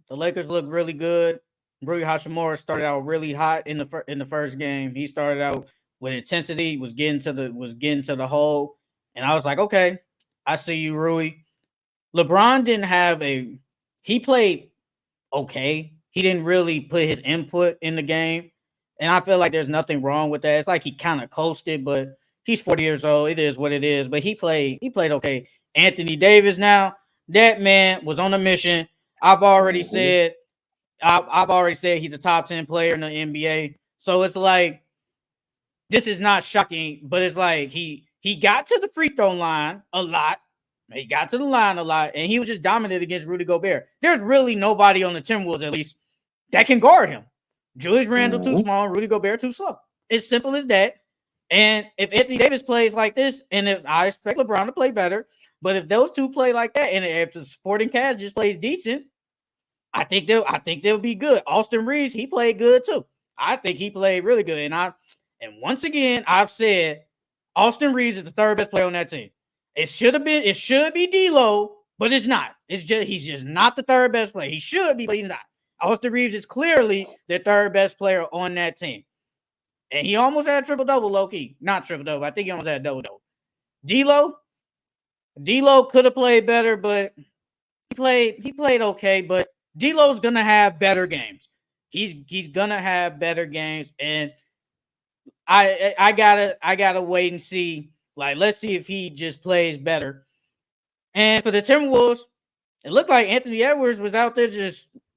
look really good. Rui Hachimura started out really hot in the first game. He started out with intensity, was getting to the hole, and I was like, okay, I see you, Rui. LeBron didn't have he played okay. He didn't really put his input in the game, and I feel like there's nothing wrong with that. It's like he kind of coasted, but he's 40 years old. It is what it is. But he played okay. Anthony Davis now, that man was on a mission. I've already said he's a top 10 player in the NBA. So it's like this is not shocking, but it's like he got to the free throw line a lot. He got to the line a lot, and he was just dominant against Rudy Gobert. There's really nobody on the Timberwolves, at least, that can guard him. Julius Randle too small, Rudy Gobert too slow. It's simple as that. And if Anthony Davis plays like this, and if I expect LeBron to play better, but if those two play like that, and if the supporting cast just plays decent, I think they'll be good. Austin Reeves, he played good too. I think he played really good. And once again, I've said Austin Reeves is the third best player on that team. It should be D'Lo, but it's not. He's just not the third best player. He should be, but he's not. Austin Reeves is clearly the third best player on that team. And he almost had a triple-double, low-key. Not triple-double. I think he almost had a double-double. D'Lo could have played better, but he played okay, but D'Lo's gonna have better games. He's gonna have better games, and I gotta wait and see. Like, let's see if he just plays better. And for the Timberwolves, it looked like Anthony Edwards was out there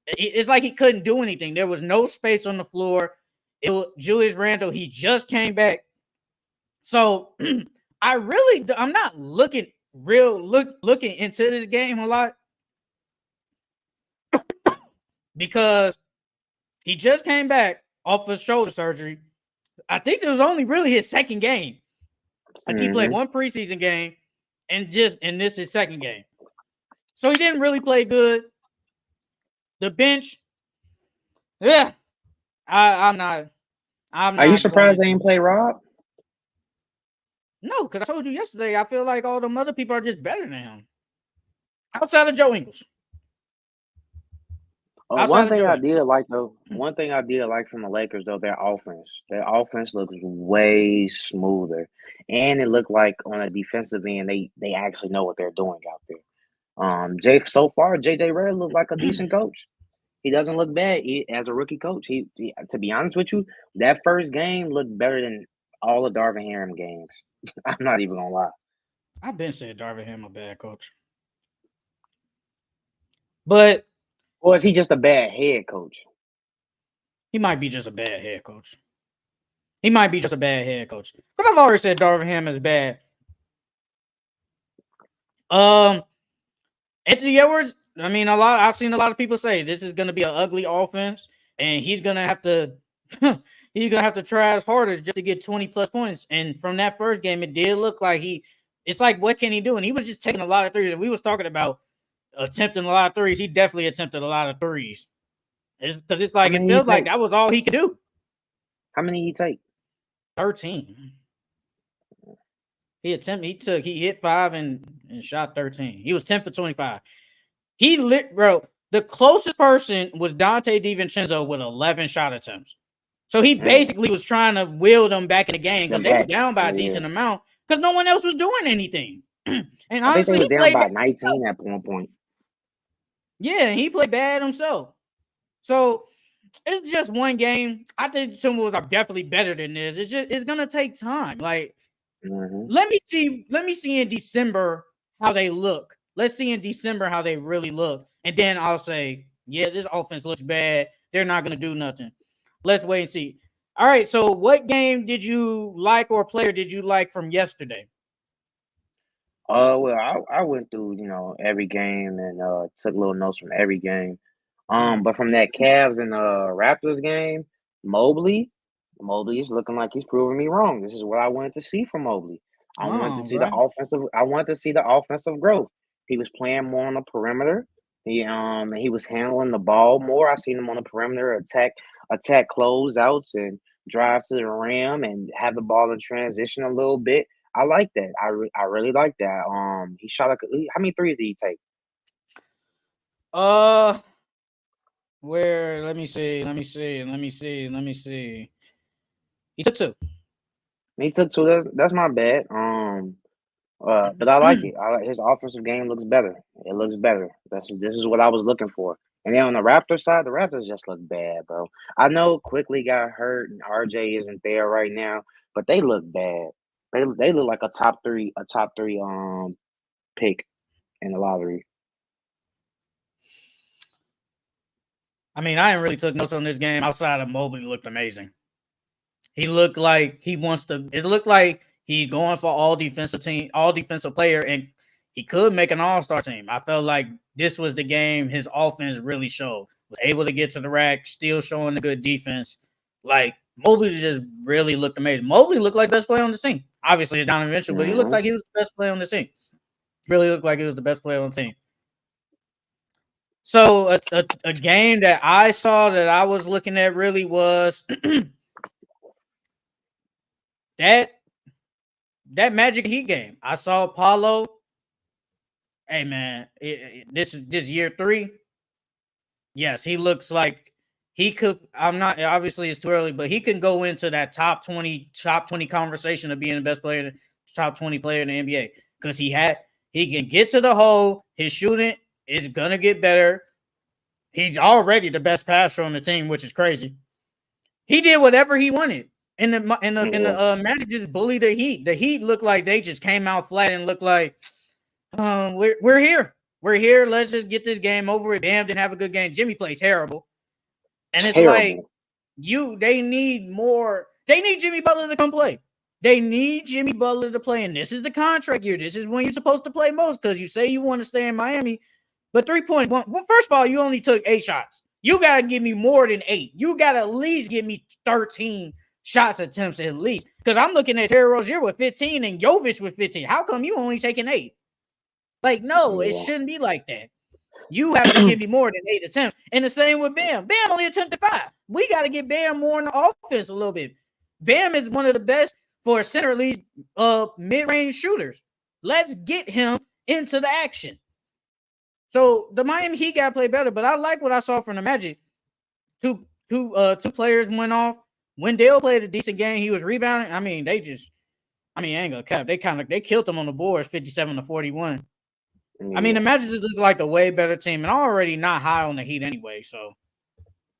it's like he couldn't do anything. There was no space on the floor. It was Julius Randle. He just came back. So I'm not looking into this game a lot because he just came back off of shoulder surgery. I think it was only really his second game. Like he played one preseason game and this is his second game. So he didn't really play good. The bench, yeah. I'm not. Are you surprised they didn't play Rob? No, because I told you yesterday, I feel like all them other people are just better than him. Outside of Joe Ingles. One thing I did like from the Lakers though, their offense. Their offense looks way smoother, and it looked like on a defensive end they actually know what they're doing out there. So far, JJ Redick looked like a decent coach. He doesn't look bad as a rookie coach. He, to be honest with you, that first game looked better than all of Darvin Ham games. I'm not even gonna lie. I've been saying Darvin Ham a bad coach, but or is he just a bad head coach? He might be just a bad head coach. But I've already said Darvin Ham is bad. Anthony Edwards, I mean, I've seen a lot of people say this is going to be an ugly offense, and he's going to have to try as hard as just to get 20 plus points. And from that first game, it did look like it's like, what can he do? And he was just taking a lot of threes. And we was talking about attempting a lot of threes. He definitely attempted a lot of threes. Because it feels like that was all he could do. How many he take? 13. He hit 5 and shot 13. He was 10 for 25. The closest person was Dante DiVincenzo with 11 shot attempts. So he basically was trying to will them back in the game because they were down by a decent amount because no one else was doing anything. And honestly, they were down by 19 at one point. Yeah, he played bad himself. So it's just one game. I think the Timberwolves are definitely better than this. It's gonna take time. Like, let me see in December how they look. Let's see in December how they really look, and then I'll say, yeah, this offense looks bad. They're not gonna do nothing. Let's wait and see. All right. So, what game did you like, or player did you like from yesterday? Well, I went through every game and took little notes from every game. But from that Cavs and Raptors game, Mobley is looking like he's proving me wrong. This is what I wanted to see from Mobley. I wanted to see the offensive growth. He was playing more on the perimeter. He was handling the ball more. I seen him on the perimeter attack closeouts and drive to the rim and have the ball in transition a little bit. I like that. I really like that. He shot how many threes did he take? Uh, where? Let me see. Let me see. Let me see. Let me see. He took two. He took two. That's not bad. But I like it. His offensive game looks better. It looks better. This is what I was looking for. And then on the Raptors side, the Raptors just look bad, bro. I know Quickly got hurt and RJ isn't there right now, but they look bad. They look like a top three pick in the lottery. I mean, I ain't really took notes on this game outside of Mobley looked amazing. He looked like he wants to. It looked like he's going for all defensive player, and he could make an all-star team. I felt like this was the game his offense really showed. Was able to get to the rack, still showing the good defense. Like Mobley just really looked amazing. Mobley looked like the best player on the team. Obviously, it's Donovan Mitchell, but he looked Hmm. like he was the best player on the team. Really looked like he was the best player on the team. So a game that I saw that I was looking at really was that Magic Heat game. I saw Paulo. Hey man, this year 3. Yes, he looks like he could. I'm not obviously it's too early, but he can go into that top 20 conversation of being the best player, top 20 player in the NBA because he can get to the hole. His shooting is gonna get better. He's already the best passer on the team, which is crazy. He did whatever he wanted. And Yeah, the Magic just bullied the Heat. The Heat looked like they just came out flat and looked like we're here. We're here. Let's just get this game over with. Bam didn't have a good game. Jimmy plays terrible. And it's like terrible. they need more. They need Jimmy Butler to come play. They need Jimmy Butler to play. And this is the contract year. This is when you're supposed to play most because you say you want to stay in Miami. But 3 points. Well, first of all, you only took 8 shots. You got to give me more than 8. You got to at least give me 13 shots attempts at least. Because I'm looking at Terry Rozier with 15 and Jovic with 15. How come you only taking 8? Like, no, it Yeah. shouldn't be like that. You have to give me more than 8 attempts. And the same with Bam. Bam only attempted 5. We got to get Bam more in the offense a little bit. Bam is one of the best for a center league mid-range shooters. Let's get him into the action. So the Miami Heat got to play better, but I like what I saw from the Magic. Two players went off. Wendell played a decent game. He was rebounding. I mean, I ain't gonna cap. They killed them on the boards, 57-41. I mean, the Yeah. Magic just look like the way better team, and I'm already not high on the Heat anyway. So I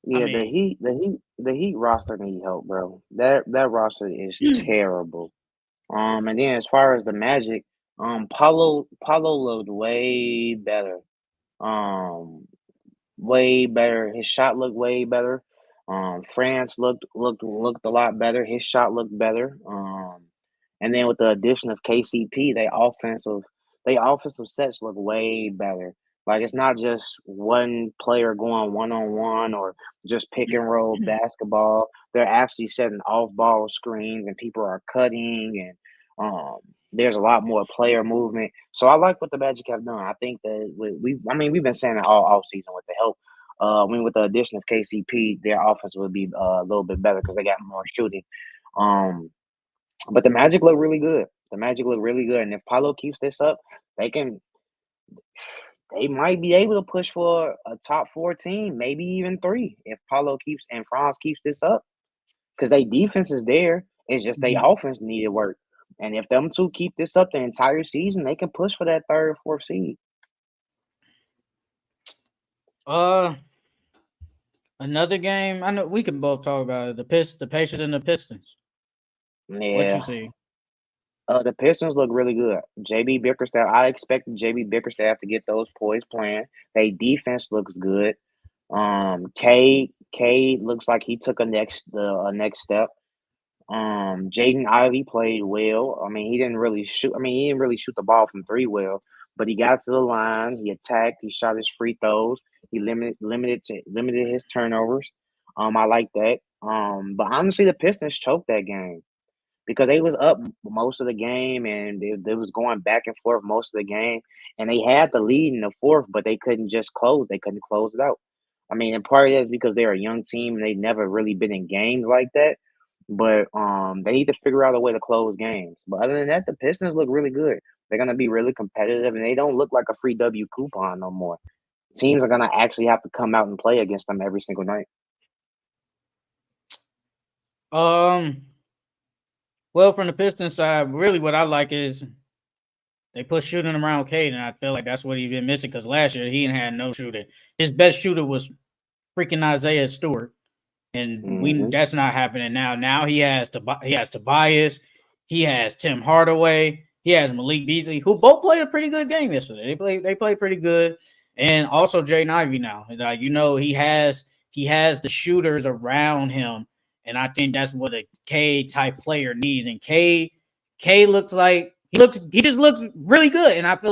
Yeah, the mean, Heat, the Heat, the Heat roster need help, bro. That roster is terrible. And then as far as the Magic, Paulo looked way better. Um, way better. His shot looked way better. France looked a lot better. His shot looked better. And then with the addition of KCP, they offensive sets look way better. Like it's not just one player going one on one or just pick and roll basketball. They're actually setting off ball screens and people are cutting and there's a lot more player movement. So I like what the Magic have done. I think that I mean we've been saying it all off season with the help. I mean with the addition of KCP, their offense would be a little bit better because they got more shooting. Um, but the Magic look really good. The Magic look really good, and if Paolo keeps this up, they can. They might be able to push for a top 14, maybe even 3, if Paolo keeps and Franz keeps this up. Because they defense is there. It's just they mhm. offense needed work. And if them two keep this up the entire season, they can push for that third, fourth seed. uh, another game. I know we can both talk about it. The Pacers and the Pistons. What you Yeah. see? The Pistons look really good. JB Bickerstaff, I expected JB Bickerstaff to get those poise playing. They defense looks good. K looks like he took a next step. Jaden Ivey played well. I mean, he didn't really shoot. I mean, he didn't really shoot the ball from 3 well, but he got to the line. He attacked. He shot his free throws. He limited his turnovers. I like that. But honestly, the Pistons choked that game. because they was up most of the game and they was going back and forth most of the game, and they had the lead in the fourth, but they couldn't just close. They couldn't close it out. I mean, and part of that is because they're a young team and they've never really been in games like that. But they need to figure out a way to close games. But other than that, the Pistons look really good. They're gonna be really competitive, and they don't look like a free W coupon no more. Teams are gonna actually have to come out and play against them every single night. Um, well, from the Pistons side, really what I like is they put shooting around Cade, and I feel like that's what he's been missing because last year he had no shooting. His best shooter was freaking Isaiah Stewart, and Hmm. that's not happening now. Now he has Tobias, he has Tim Hardaway, he has Malik Beasley, who both played a pretty good game yesterday. They played pretty good, and also Jaden Ivey now. He has the shooters around him, and I think that's what a K type player needs. And K looks like he just looks really good, and I feel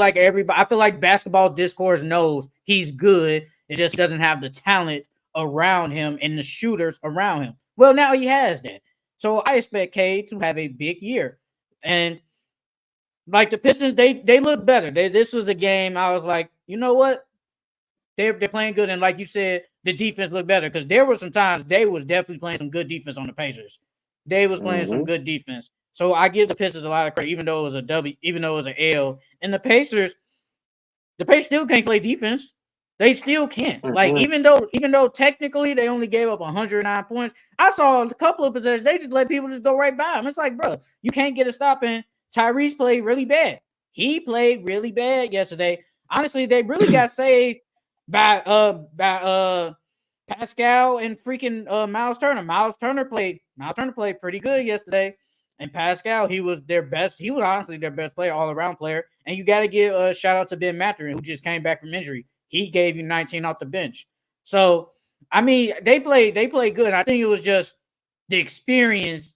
like basketball discourse knows he's good. It just doesn't have the talent around him and the shooters around him. Well, now he has that. So I expect Cade to have a big year. And like the Pistons, they look better. This was a game I was like, you know what? They're playing good. And like you said, the defense looked better because there were some times they was definitely playing some good defense on the Pacers. They was playing some Hmm. good defense. So I give the Pistons a lot of credit, even though it was a W, even though it was an L. And the Pacers still can't play defense. They still can't. Like Hmm. even though technically they only gave up 109 points, I saw a couple of possessions. They just let people just go right by them. It's like, bro, you can't get a stop in. Tyrese played really bad. He played really bad yesterday. Honestly, they really got saved by Pascal and freaking Miles Turner. Miles Turner played pretty good yesterday. And Pascal, he was their best. He was honestly their best player, all around player. And you got to give a shout out to Ben Mathurin, who just came back from injury. He gave you 19 off the bench. So I mean, they played good. I think it was just the experience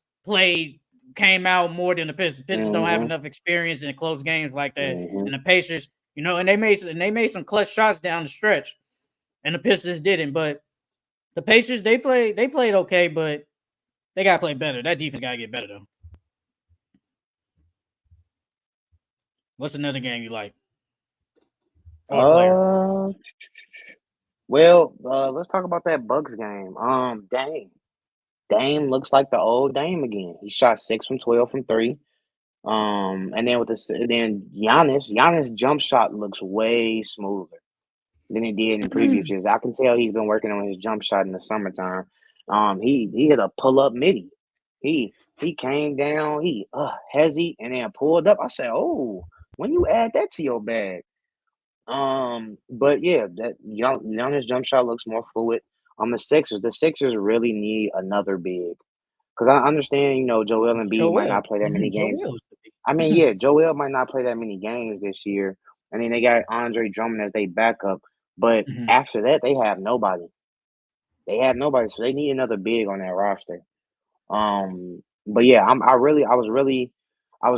came out more than the Pistons. The Pistons don't have Hmm. enough experience in close games like that. Hmm. And the Pacers, and they made some clutch shots down the stretch. And the Pistons didn't. But the Pacers, they played okay, but they gotta play better. That defense gotta get better though. What's another game you like or a player? Uh, well, let's talk about that Bucks game. Dame looks like the old Dame again. He shot 6 from 12 from three. And then Giannis jump shot looks way smoother than it did in previous years. I can tell he's been working on his jump shot in the summertime. He hit a pull up midi. He came down, he hezzy and then pulled up. I said, oh, when you add that to your bag. But yeah, that Giannis jump shot looks more fluid. The Sixers really need another big. Because I understand, Joel Embiid might Joel. not play that many games. Joel's I the mean, yeah, Joel might not play that many games this year. I mean, they got Andre Drummond as they backup, but big. after that, they have nobody. They have nobody, so they need another big on that roster. But yeah, I was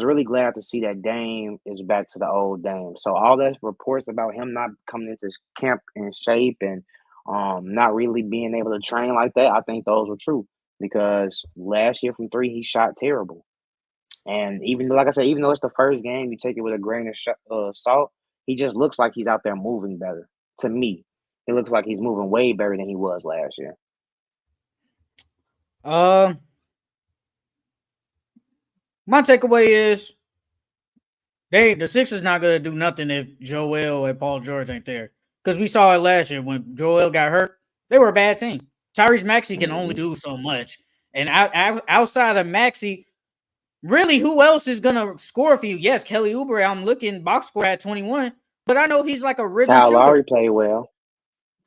really glad to see that Dame is back to the old Dame. So all those reports about him not coming into camp in shape and not really being able to train like that, I think those were true because last year from three he shot terrible. And even though, like I said, even though it's the first game, you take it with a grain of salt. He just looks like he's out there moving better. To me, he looks like he's moving way better than he was last year. Um, my takeaway is the Sixers not gonna do nothing if Joel and Paul George ain't there. Because we saw it last year when Joel got hurt. They were a bad team. Tyrese Maxey can only Hmm. do so much, and outside of Maxey, really, who else is gonna score for you? Yes, Kelly Oubre. I'm looking box score at 21, but I know he's like a rhythm Kyle Lowry shooter. played well.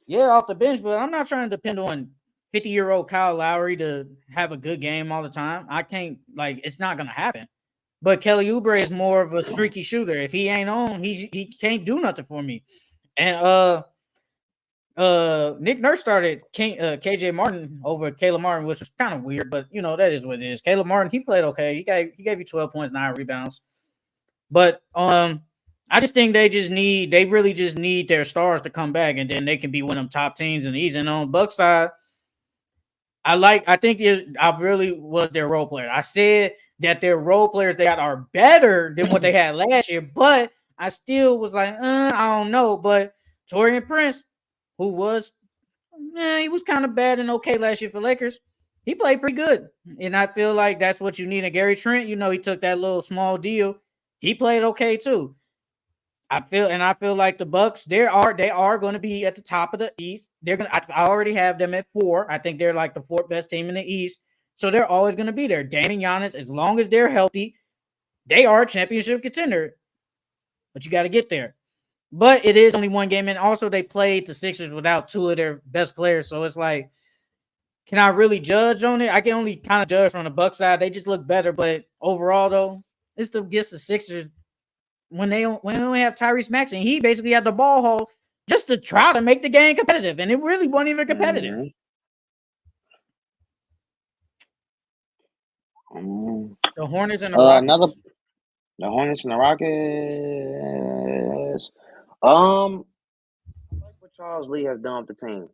Yeah, off the bench, but I'm not trying to depend on 50-year-old Kyle Lowry to have a good game all the time. I can't it's not gonna happen. But Kelly Oubre is more of a streaky shooter. If he ain't on, he can't do nothing for me. And Nick Nurse started KJ Martin over Caleb Martin, which was kind of weird, but that is what it is. Caleb Martin, he played okay. He gave you 12 points, 9 rebounds. But I just think they really just need their stars to come back, and then they can be one of them top teams in the East. And on Bucks side, I think I really was their role player. I said that their role players they got are better than what they had last year, but I still was like, I don't know. But Torian Prince, who was, he was kind of bad and okay last year for Lakers. He played pretty good, and I feel like that's what you need. And Gary Trent, he took that little small deal. He played okay too. I feel like the Bucks they are going to be at the top of the East. They're gonna I already have them at 4. I think they're like the fourth best team in the East. So they're always going to be there. Dame and Giannis, as long as they're healthy, they are a championship contender. But you got to get there. But it is only one game, and also they played the Sixers without two of their best players. So it's like, can I really judge on it? I can only kind of judge from the Bucks side. They just look better, but overall though, it's the against the Sixers when they only have Tyrese Maxey. He basically had the ball haul just to try to make the game competitive, and it really wasn't even competitive. Mm-hmm. Mm-hmm. The Hornets and the Rockets. The Hornets and the Rockets. I like what Charles Lee has done with the team.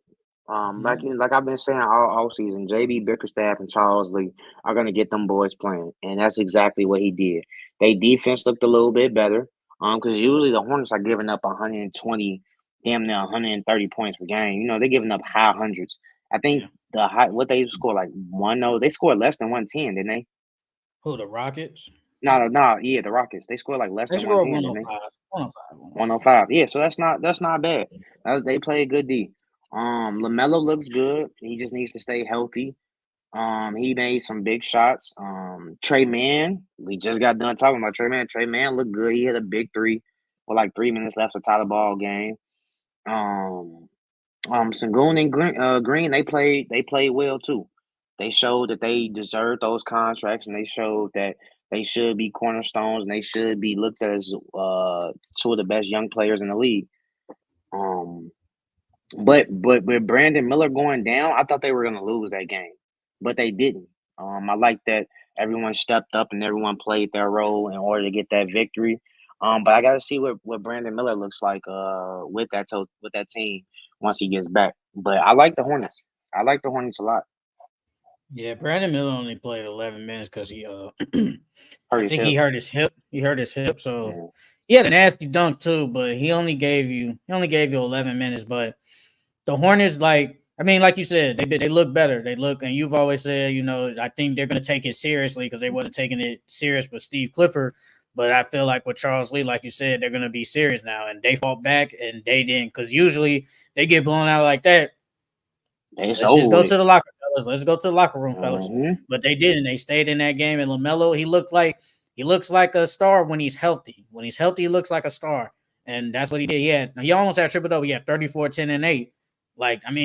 Like I've been saying all season, JB Bickerstaff and Charles Lee are gonna get them boys playing, and that's exactly what he did. They defense looked a little bit better. Because usually the Hornets are giving up 120, damn near 130 points per game. They're giving up high hundreds. I think the high what they scored like 1-0. They scored less than 110, didn't they? Who, the Rockets? No, yeah, the Rockets. They scored like less They than scored 110, didn't they? 105. 105. 105. Yeah, so that's not bad. They play a good D. LaMelo looks good. He just needs to stay healthy. He made some big shots. Trey Mann, we just got done talking about Trey Mann. Trey Mann looked good. He hit a big three with like 3 minutes left to tie the ball game. Sengun and Green, they played well too. They showed that they deserve those contracts, and they showed that they should be cornerstones, and they should be looked at as two of the best young players in the league. Um, but with Brandon Miller going down, I thought they were gonna lose that game, but they didn't. I like that everyone stepped up and everyone played their role in order to get that victory. But I got to see what Brandon Miller looks like with that team once he gets back. But I like the Hornets. I like the Hornets a lot. Yeah, Brandon Miller only played 11 minutes because he Hurt I his think he hip. hurt his hip. He hurt his hip, so Yeah. he had a nasty dunk too. But he only gave you 11 minutes. But the Hornets, like you said, they look better. They look, and you've always said, I think they're going to take it seriously because they wasn't taking it serious with Steve Clifford. But I feel like with Charles Lee, like you said, they're going to be serious now, and they fought back and they didn't because usually they get blown out like that. It's Let's just over go with. to the locker, fellas. Let's go to the locker room, fellas. Hmm. But they didn't. They stayed in that game. And LaMelo, he looks like a star when he's healthy. When he's healthy, he looks like a star. And that's what he did. He almost had triple double. He had 34, 10, and 8.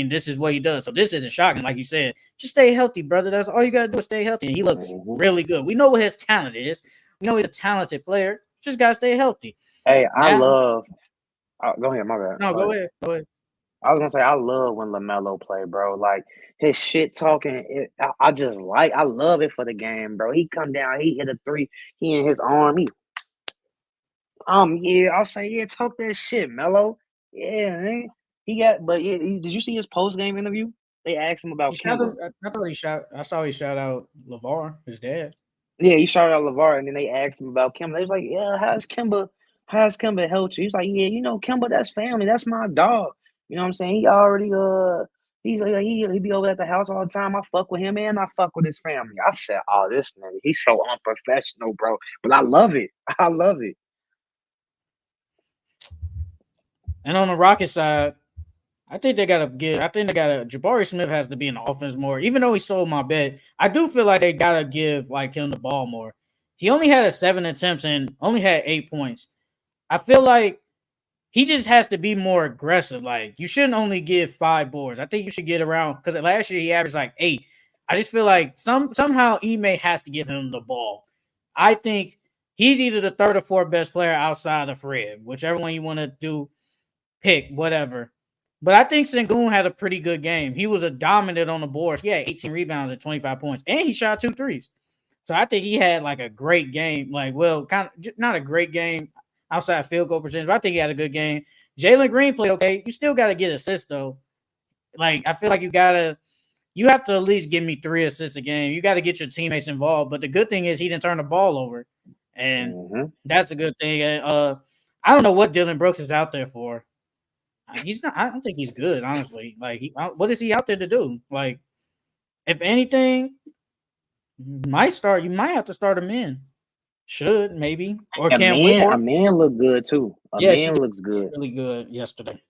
This is what he does. So this isn't shocking. Like you said, just stay healthy, brother. That's all you gotta do is stay healthy. And he looks Hmm. really good. We know what his talent is. We know he's a talented player. Just gotta stay healthy. Hey, I Now, love. Go ahead, my bad. no, Go go ahead. ahead. Go ahead. I was gonna say I love when LaMelo play, bro. Like his shit talking, I love it for the game, bro. He come down, he hit a three, he in his arm, yeah, I'll say, yeah, talk that shit, Melo. Yeah, man. But yeah, did you see his post game interview? They asked him He about shot Kimba. him. I thought he shot. I saw he shot out LeVar, his dad. Yeah, he shouted out LeVar, and then they asked him about Kimba. They was like, yeah, how's Kimba helped you? He's like, yeah, Kimba, that's family, that's my dog. You know what I'm saying? He already he's like he be over at the house all the time. I fuck with him and I fuck with his family. I said, oh, this nigga, he's so unprofessional, bro. But I love it. I love it. And on the Rocket side, I think they gotta give. I think they gotta. Jabari Smith has to be in the offense more. Even though he sold my bet, I do feel like they gotta give him the ball more. He only had 7 attempts and only had 8 points. I feel like he just has to be more aggressive. Like you shouldn't only give 5 boards. I think you should get around because last year he averaged like 8. I just feel like somehow Ime has to give him the ball. I think he's either the third or fourth best player outside of Fred, whichever one you want to do, pick whatever. But I think Sengun had a pretty good game. He was a dominant on the boards. He had 18 rebounds and 25 points, and he shot 2 threes. So I think he had like a great game. Kind of not a great game outside field goal percentage, but I think he had a good game. Jalen Green played okay. You still got to get assists though. Like I feel like you gotta. you have to at least give me 3 assists a game. You got to get your teammates involved. But the good thing is he didn't turn the ball over, and Mm-hmm. that's a good thing. And I don't know what Dylan Brooks is out there for. He's not. I don't think he's good, honestly. Like, what is he out there to do? Like, if anything, might start. You might have to start him in. Should maybe or Cam A Whitmore. man look good too. A Yes, he man did looks good. really good yesterday.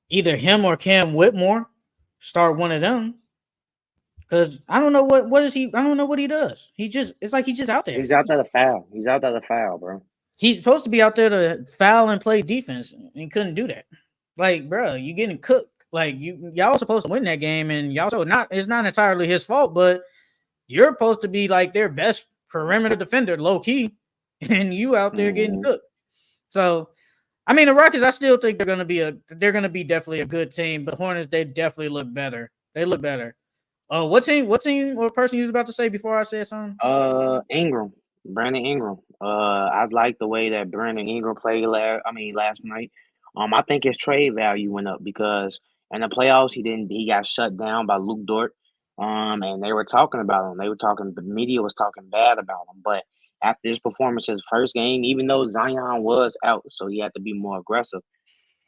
Either him or Cam Whitmore. Start one of them. Because I don't know what is he. I don't know what he does. He just it's like he's just out there. He's out there to foul. He's out there to foul, bro. He's supposed to be out there to foul and play defense, and couldn't do that. Like, bro, you getting cooked. Like y'all supposed to win that game, and y'all so not. It's not entirely his fault, but you're supposed to be like their best perimeter defender, low key, and you out there getting Mm-hmm. cooked. So, I mean, the Rockets, I still think they're gonna be definitely a good team, but Hornets, they definitely look better. They look better. Oh, what team? What team? What person you was about to say before I said something? Ingram, Brandon Ingram. I like the way that Brandon Ingram played last night. I think his trade value went up because in the playoffs he got shut down by Luke Dort. And they were talking about him. The media was talking bad about him. But after his performance, his first game, even though Zion was out, so he had to be more aggressive.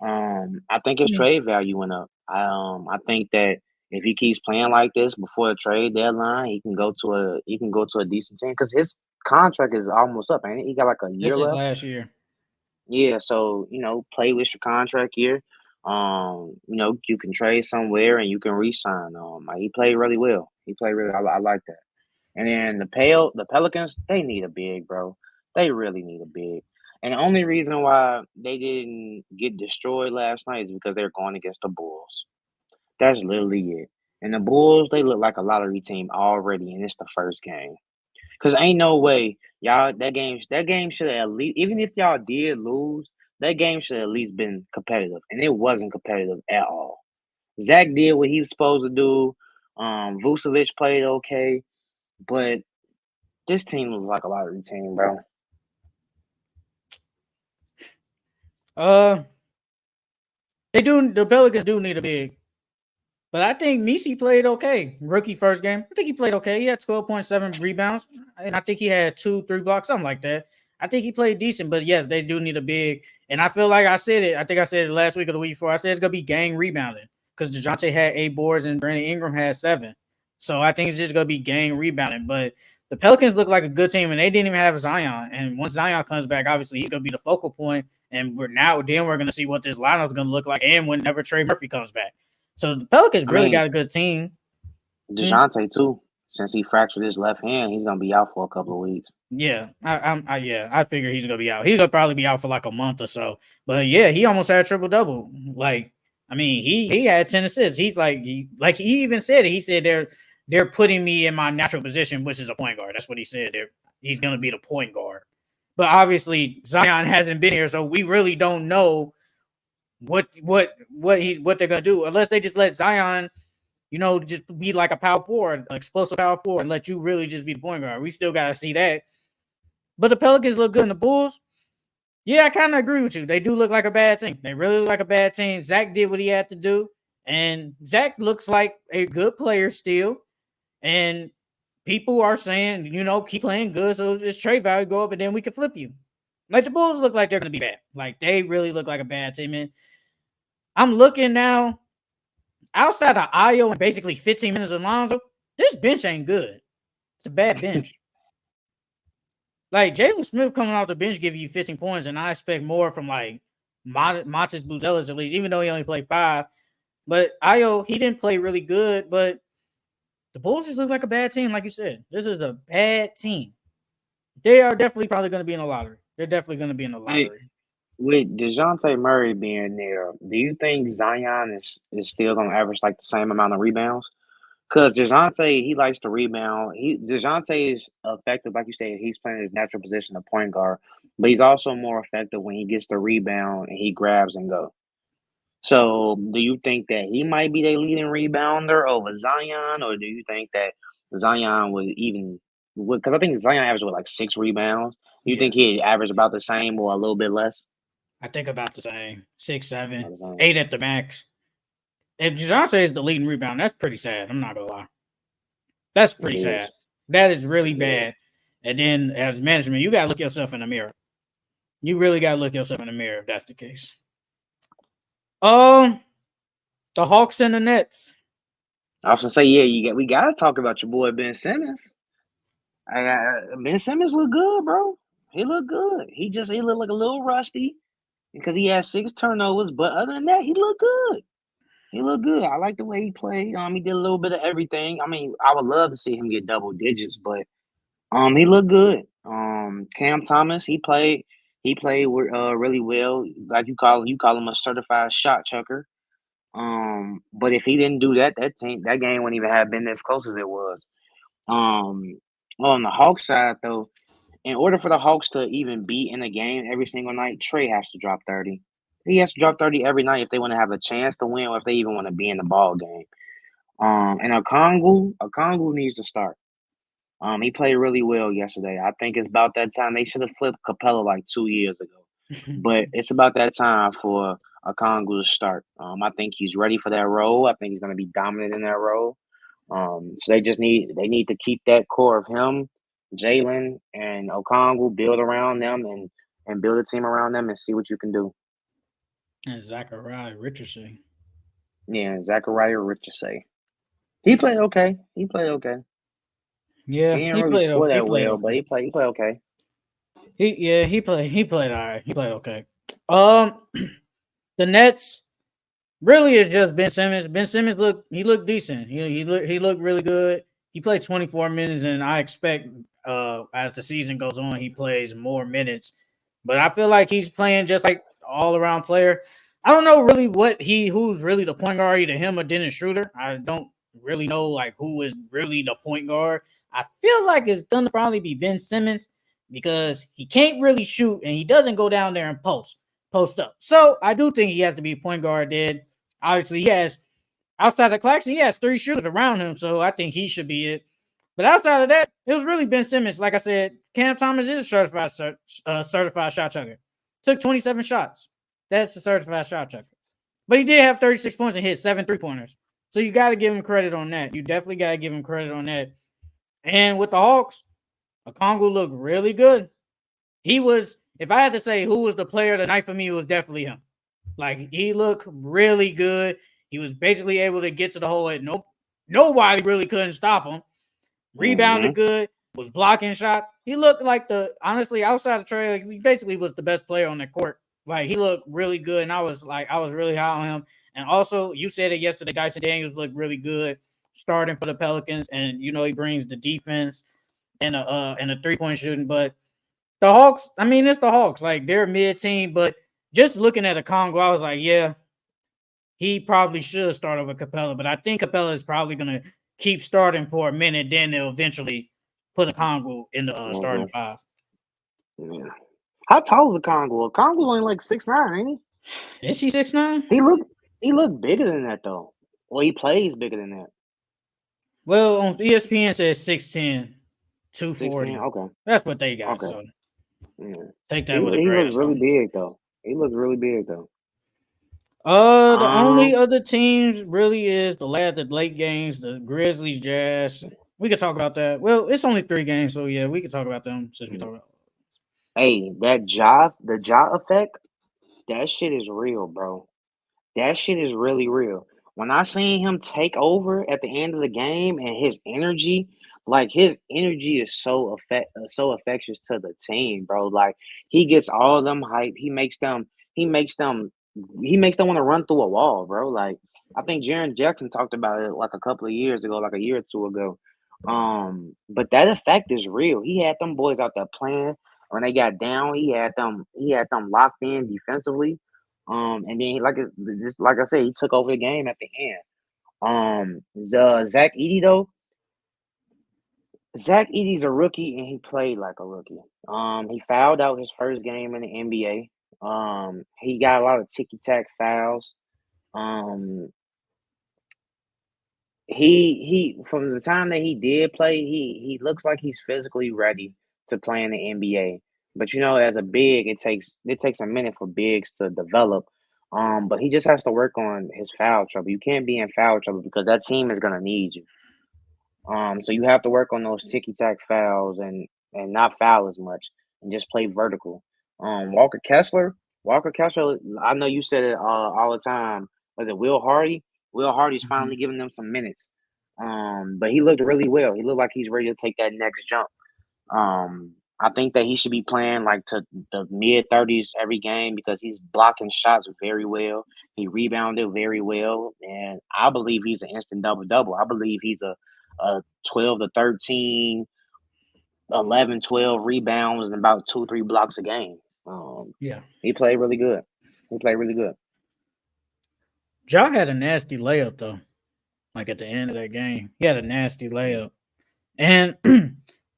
I think his trade value went up. I think that if he keeps playing like this before the trade deadline, he can go to a decent team because his contract is almost up, and he got like a year This is left. last year. Yeah, so play with your contract year. You can trade somewhere and you can re-sign. He played really well. He played really. I like that. And then the Pelicans, they need a big, bro. They really need a big. And the only reason why they didn't get destroyed last night is because they're going against the Bulls. That's literally it. And the Bulls, they look like a lottery team already, and it's the first game. Cause ain't no way y'all that game should have at least, even if y'all did lose, that game should have at least been competitive, and it wasn't competitive at all. Zach did what he was supposed to do. Vucevic played okay, but this team looks like a lottery team, bro. Uh, they do. The Pelicans do need a big, but I think Misi played okay. Rookie first game, I think he played okay. He had 12.7 rebounds, and I think he had 2, 3 blocks, something like that. I think he played decent, but yes, they do need a big. And I feel like I said it. I think I said it last week or the week before. I said it's gonna be gang rebounding because Dejounte had 8 boards and Brandon Ingram had 7. So I think it's just gonna be gang rebounding. But the Pelicans look like a good team, and they didn't even have Zion. And once Zion comes back, obviously he's gonna be the focal point. And we're gonna see what this lineup is gonna look like, and whenever Trey Murphy comes back. So the Pelicans I really mean, got a good team. Hmm? Dejounte too. Since he fractured his left hand, he's gonna be out for a couple of weeks. Yeah, I figure he's gonna be out. He's gonna probably be out for like a month or so. But yeah, he almost had a triple double. Like, I mean, he had 10 assists. He's like he even said it. He said they're putting me in my natural position, which is a point guard. That's what he said. He's gonna be the point guard. But obviously Zion hasn't been here, so we really don't know what they're gonna do unless they just let Zion, just be like a power forward, explosive power forward, and let you really just be the point guard. We still gotta see that. But the Pelicans look good in the Bulls. Yeah, I kind of agree with you. They do look like a bad team. They really look like a bad team. Zach did what he had to do, and Zach looks like a good player still. And people are saying, keep playing good so his trade value go up, and then we can flip you. Like the Bulls look like they're gonna be bad. Like they really look like a bad team. And I'm looking now outside of Io and basically 15 minutes of Lonzo. This bench ain't good. It's a bad bench. Like Jalen Smith coming off the bench give you 15 points, and I expect more from like Montes Buzelis at least, even though he only played 5. But Io, he didn't play really good, but the Bulls just look like a bad team, like you said. This is a bad team. They are definitely probably going to be in the lottery. They're definitely going to be in the Hey, lottery. with Dejounte Murray being there, do you think Zion is still gonna average like the same amount of rebounds? Because DeJounte, he likes to rebound. DeJounte is effective, like you said, he's playing his natural position of point guard, but he's also more effective when he gets the rebound and he grabs and go. So, do you think that he might be the leading rebounder over Zion, or do you think that Zion was even? Because I think Zion averaged like 6 rebounds. Do you Yeah, think he averaged about the same or a little bit less? I think about the same. 6, About 7, the same. 8 at the max. If DeJounte is the leading rebound, that's pretty sad. I'm not gonna lie. That's It pretty sad. is. That is really It is. bad. And then as management, you gotta look yourself in the mirror. You really gotta look yourself in the mirror if that's the case. Um, the Hawks and the Nets. I was gonna say, yeah, we gotta talk about your boy Ben Simmons. Ben Simmons look good, bro. He look good. He looked like a little rusty because he had 6 turnovers, but other than that, he looked good. He looked good. I like the way he played. He did a little bit of everything. I mean, I would love to see him get double digits, but he looked good. Cam Thomas, he played really well. Like you call him a certified shot chucker. But if he didn't do that, that game wouldn't even have been as close as it was. Um, on the Hawks side though, in order for the Hawks to even be in a game every single night, Trey has to drop 30. He has to drop 30 every night if they want to have a chance to win or if they even want to be in the ball game. And Okongwu needs to start. He played really well yesterday. I think it's about that time. They should have flipped Capella like 2 years ago. But it's about that time for Okongwu to start. I think he's ready for that role. I think he's going to be dominant in that role. So they need to keep that core of him, Jalen, and Okongwu, build around them and build a team around them and see what you can do. And Zachariah Richardson. Yeah, Zachariah Richardson. He played okay. He played okay. Yeah, He didn't really score he that played well, but okay. he played okay. He played all right. He played okay. Um, the Nets really is just Ben Simmons. Ben Simmons looked decent. He looked really good. He played 24 minutes, and I expect as the season goes on, he plays more minutes. But I feel like he's playing just like all around player. I don't know really who's really the point guard, either him or Dennis Schroeder. I don't really know like who is really the point guard. I feel like it's gonna probably be Ben Simmons because he can't really shoot and he doesn't go down there and post up. So I do think he has to be point guard. Then obviously he has outside of Claxton, he has 3 shooters around him, so I think he should be it. But outside of that, it was really Ben Simmons. Like I said, Cam Thomas is a certified shot chucker. Took 27 shots. That's a certified shot chucker. But he did have 36 points and hit 7 3-pointers. So you got to give him credit on that. You definitely got to give him credit on that. And with the Hawks, Okongwu looked really good. He was, if I had to say who was the player of the night for me, it was definitely him. Like he looked really good. He was basically able to get to the hole and nobody really couldn't stop him. Mm-hmm. Rebounded good, was blocking shots. He looked like honestly, outside of Trey, he basically was the best player on the court. Like he looked really good, and I was really high on him. And also, you said it yesterday, Dyson Daniels looked really good starting for the Pelicans, and he brings the defense and a 3-point shooting. But the Hawks, I mean, it's the Hawks. Like they're mid team, but just looking at the Congo, I was like, yeah, he probably should start over Capella, but I think Capella is probably going to keep starting for a minute. Then they'll eventually put a Congo in the starting Mm-hmm. five. Yeah. How tall is the Congo? Congo's only like 6'9", ain't Is he 6'9"? he? He looked bigger than that though. Well, he plays bigger than that. Well, on ESPN says 6'10", 6'10". 240. Okay. That's what they got. Okay. So Yeah. take He that with a he grain looks of really salt. big though. He looks really big though. The only Um. other teams really is the late games, the Grizzlies, Jazz. We could talk about that. Well, it's only 3 games, so yeah, we could talk about them since we talk about. Hey, the Ja effect, that shit is real, bro. That shit is really real. When I seen him take over at the end of the game and his energy is so infectious to the team, bro. Like he gets all of them hype. He makes them he makes them want to run through a wall, bro. Like I think Jaren Jackson talked about it like a couple of years ago, like a year or two ago. But that effect is real. He had them boys out there playing. When they got down, he had them locked in defensively. And then just like I said, he took over the game at the end. The Zach Edey though, Zach Edey's a rookie and he played like a rookie. He fouled out his first game in the NBA. He got a lot of ticky tack fouls. Um, he from the time that he did play, he looks like he's physically ready to play in the NBA. But as a big, it takes a minute for bigs to develop. But he just has to work on his foul trouble. You can't be in foul trouble because that team is gonna need you. So you have to work on those ticky tack fouls and not foul as much and just play vertical. Walker Kessler, Walker Kessler. I know you said it all the time. Was it Will Hardy? Will Hardy's finally Mhm. giving them some minutes. But he looked really well. He looked like he's ready to take that next jump. I think that he should be playing like to the mid 30s every game because he's blocking shots very well. He rebounded very well, and I believe he's an instant double double. I believe he's a 12 to 13, 11, 12 rebounds and about 2, 3 blocks a game. Um, Yeah. he played really good. He played really good. Ja had a nasty layup though. Like at the end of that game, he had a nasty layup, and I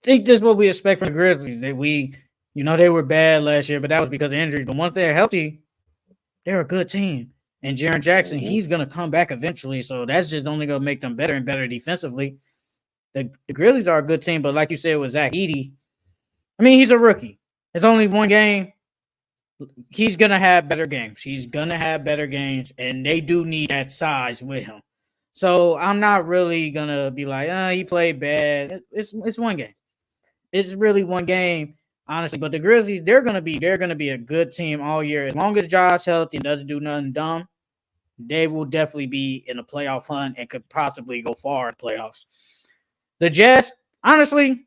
think this is what we expect from the Grizzlies. That they were bad last year, but that was because of injuries. But once they're healthy, they're a good team. And Jaren Jackson, Hmm. he's gonna come back eventually, so that's just only gonna make them better and better defensively. The Grizzlies are a good team, but like you said with Zach Edey, I mean he's a rookie. It's only one game. He's gonna have better games. He's gonna have better games, and they do need that size with him. So I'm not really gonna be like, he played bad. It's one game. It's really one game, honestly. But the Grizzlies, they're gonna be a good team all year. As long as Josh healthy and doesn't do nothing dumb, they will definitely be in a playoff hunt and could possibly go far in playoffs. The Jazz, honestly,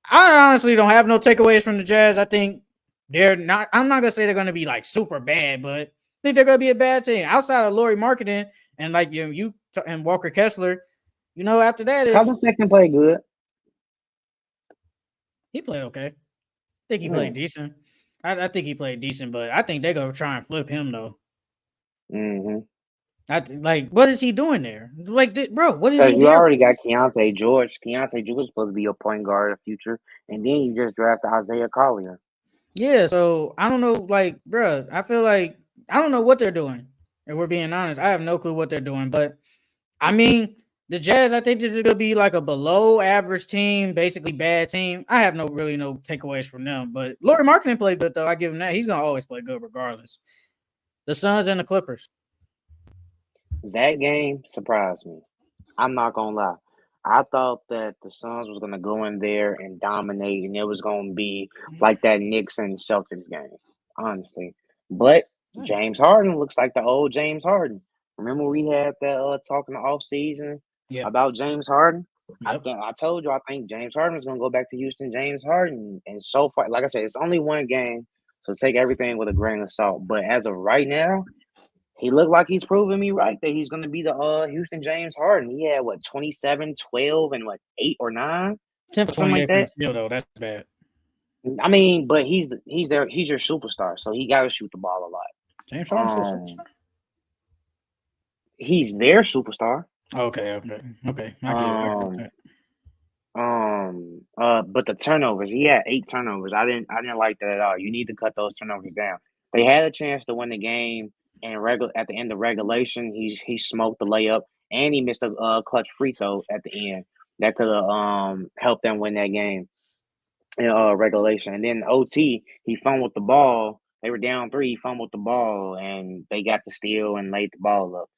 I honestly don't have no takeaways from the Jazz. I think they're not. I'm not gonna say they're gonna be like super bad, but I think they're gonna be a bad team outside of Laurie Marketing and like you and Walker Kessler. After that is Colin Sexton played good. he played okay. I think he played Mm. decent. I think he played decent, but I think they're gonna try and flip him though. Mm-hmm. Like, what is he doing there? Like, bro, what is Because he you there already for? got Keontae George. Keontae George is supposed to be a point guard in the future, and then you just drafted Isaiah Collier. Yeah, so I don't know, like, bro, I feel like I don't know what they're doing. If we're being honest, I have no clue what they're doing. But I mean, the Jazz, I think this is gonna be like a below average team, basically bad team. I have no takeaways from them. But Laurie Marketing played good though. I give him that. He's gonna always play good regardless. The Suns and the Clippers. That game surprised me. I'm not gonna lie. I thought that the Suns was gonna go in there and dominate, and it was gonna be like that Knicks and Celtics game, honestly. But Nice. James Harden looks like the old James Harden. Remember we had that talk in the off season Yeah. about James Harden? Yep. I told you I think James Harden is gonna go back to Houston. James Harden, and so far, like I said, it's only one game, so take everything with a grain of salt. But as of right now, he looked like he's proving me right that he's gonna be the Houston James Harden. He had what 27, 12, and what 8 or 9 10 for or something like 28 from the that. field though. That's bad. I mean, but he's there. He's your superstar, so he got to shoot the ball a James lot. Harden's still a superstar. He's their superstar. Okay. I get it. I get Um, that. but the turnovers, he had 8 turnovers. I didn't like that at all. You need to cut those turnovers down. They had a chance to win the game, and at the end of regulation, he smoked the layup, and he missed a clutch free throw at the end that could have helped them win that game in regulation. And then OT, he fumbled the ball. They were down 3, he fumbled the ball, and they got the steal and laid the ball up.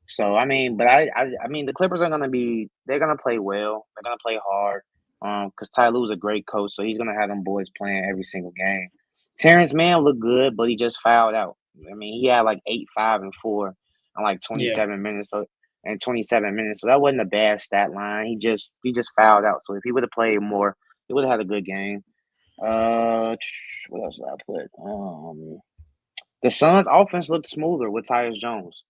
So I mean, but I mean, the Clippers are they're gonna play well. They're gonna play hard. Because Ty Lue's a great coach, so he's gonna have them boys playing every single game. Terrence Mann looked good, but he just fouled out. I mean, he had like 8, 5, and 4 in like Yeah. 27 minutes. So that wasn't a bad stat line. He just fouled out. So if he would have played more, he would have had a good game. What else did I put? The Suns' offense looked smoother with Tyus Jones.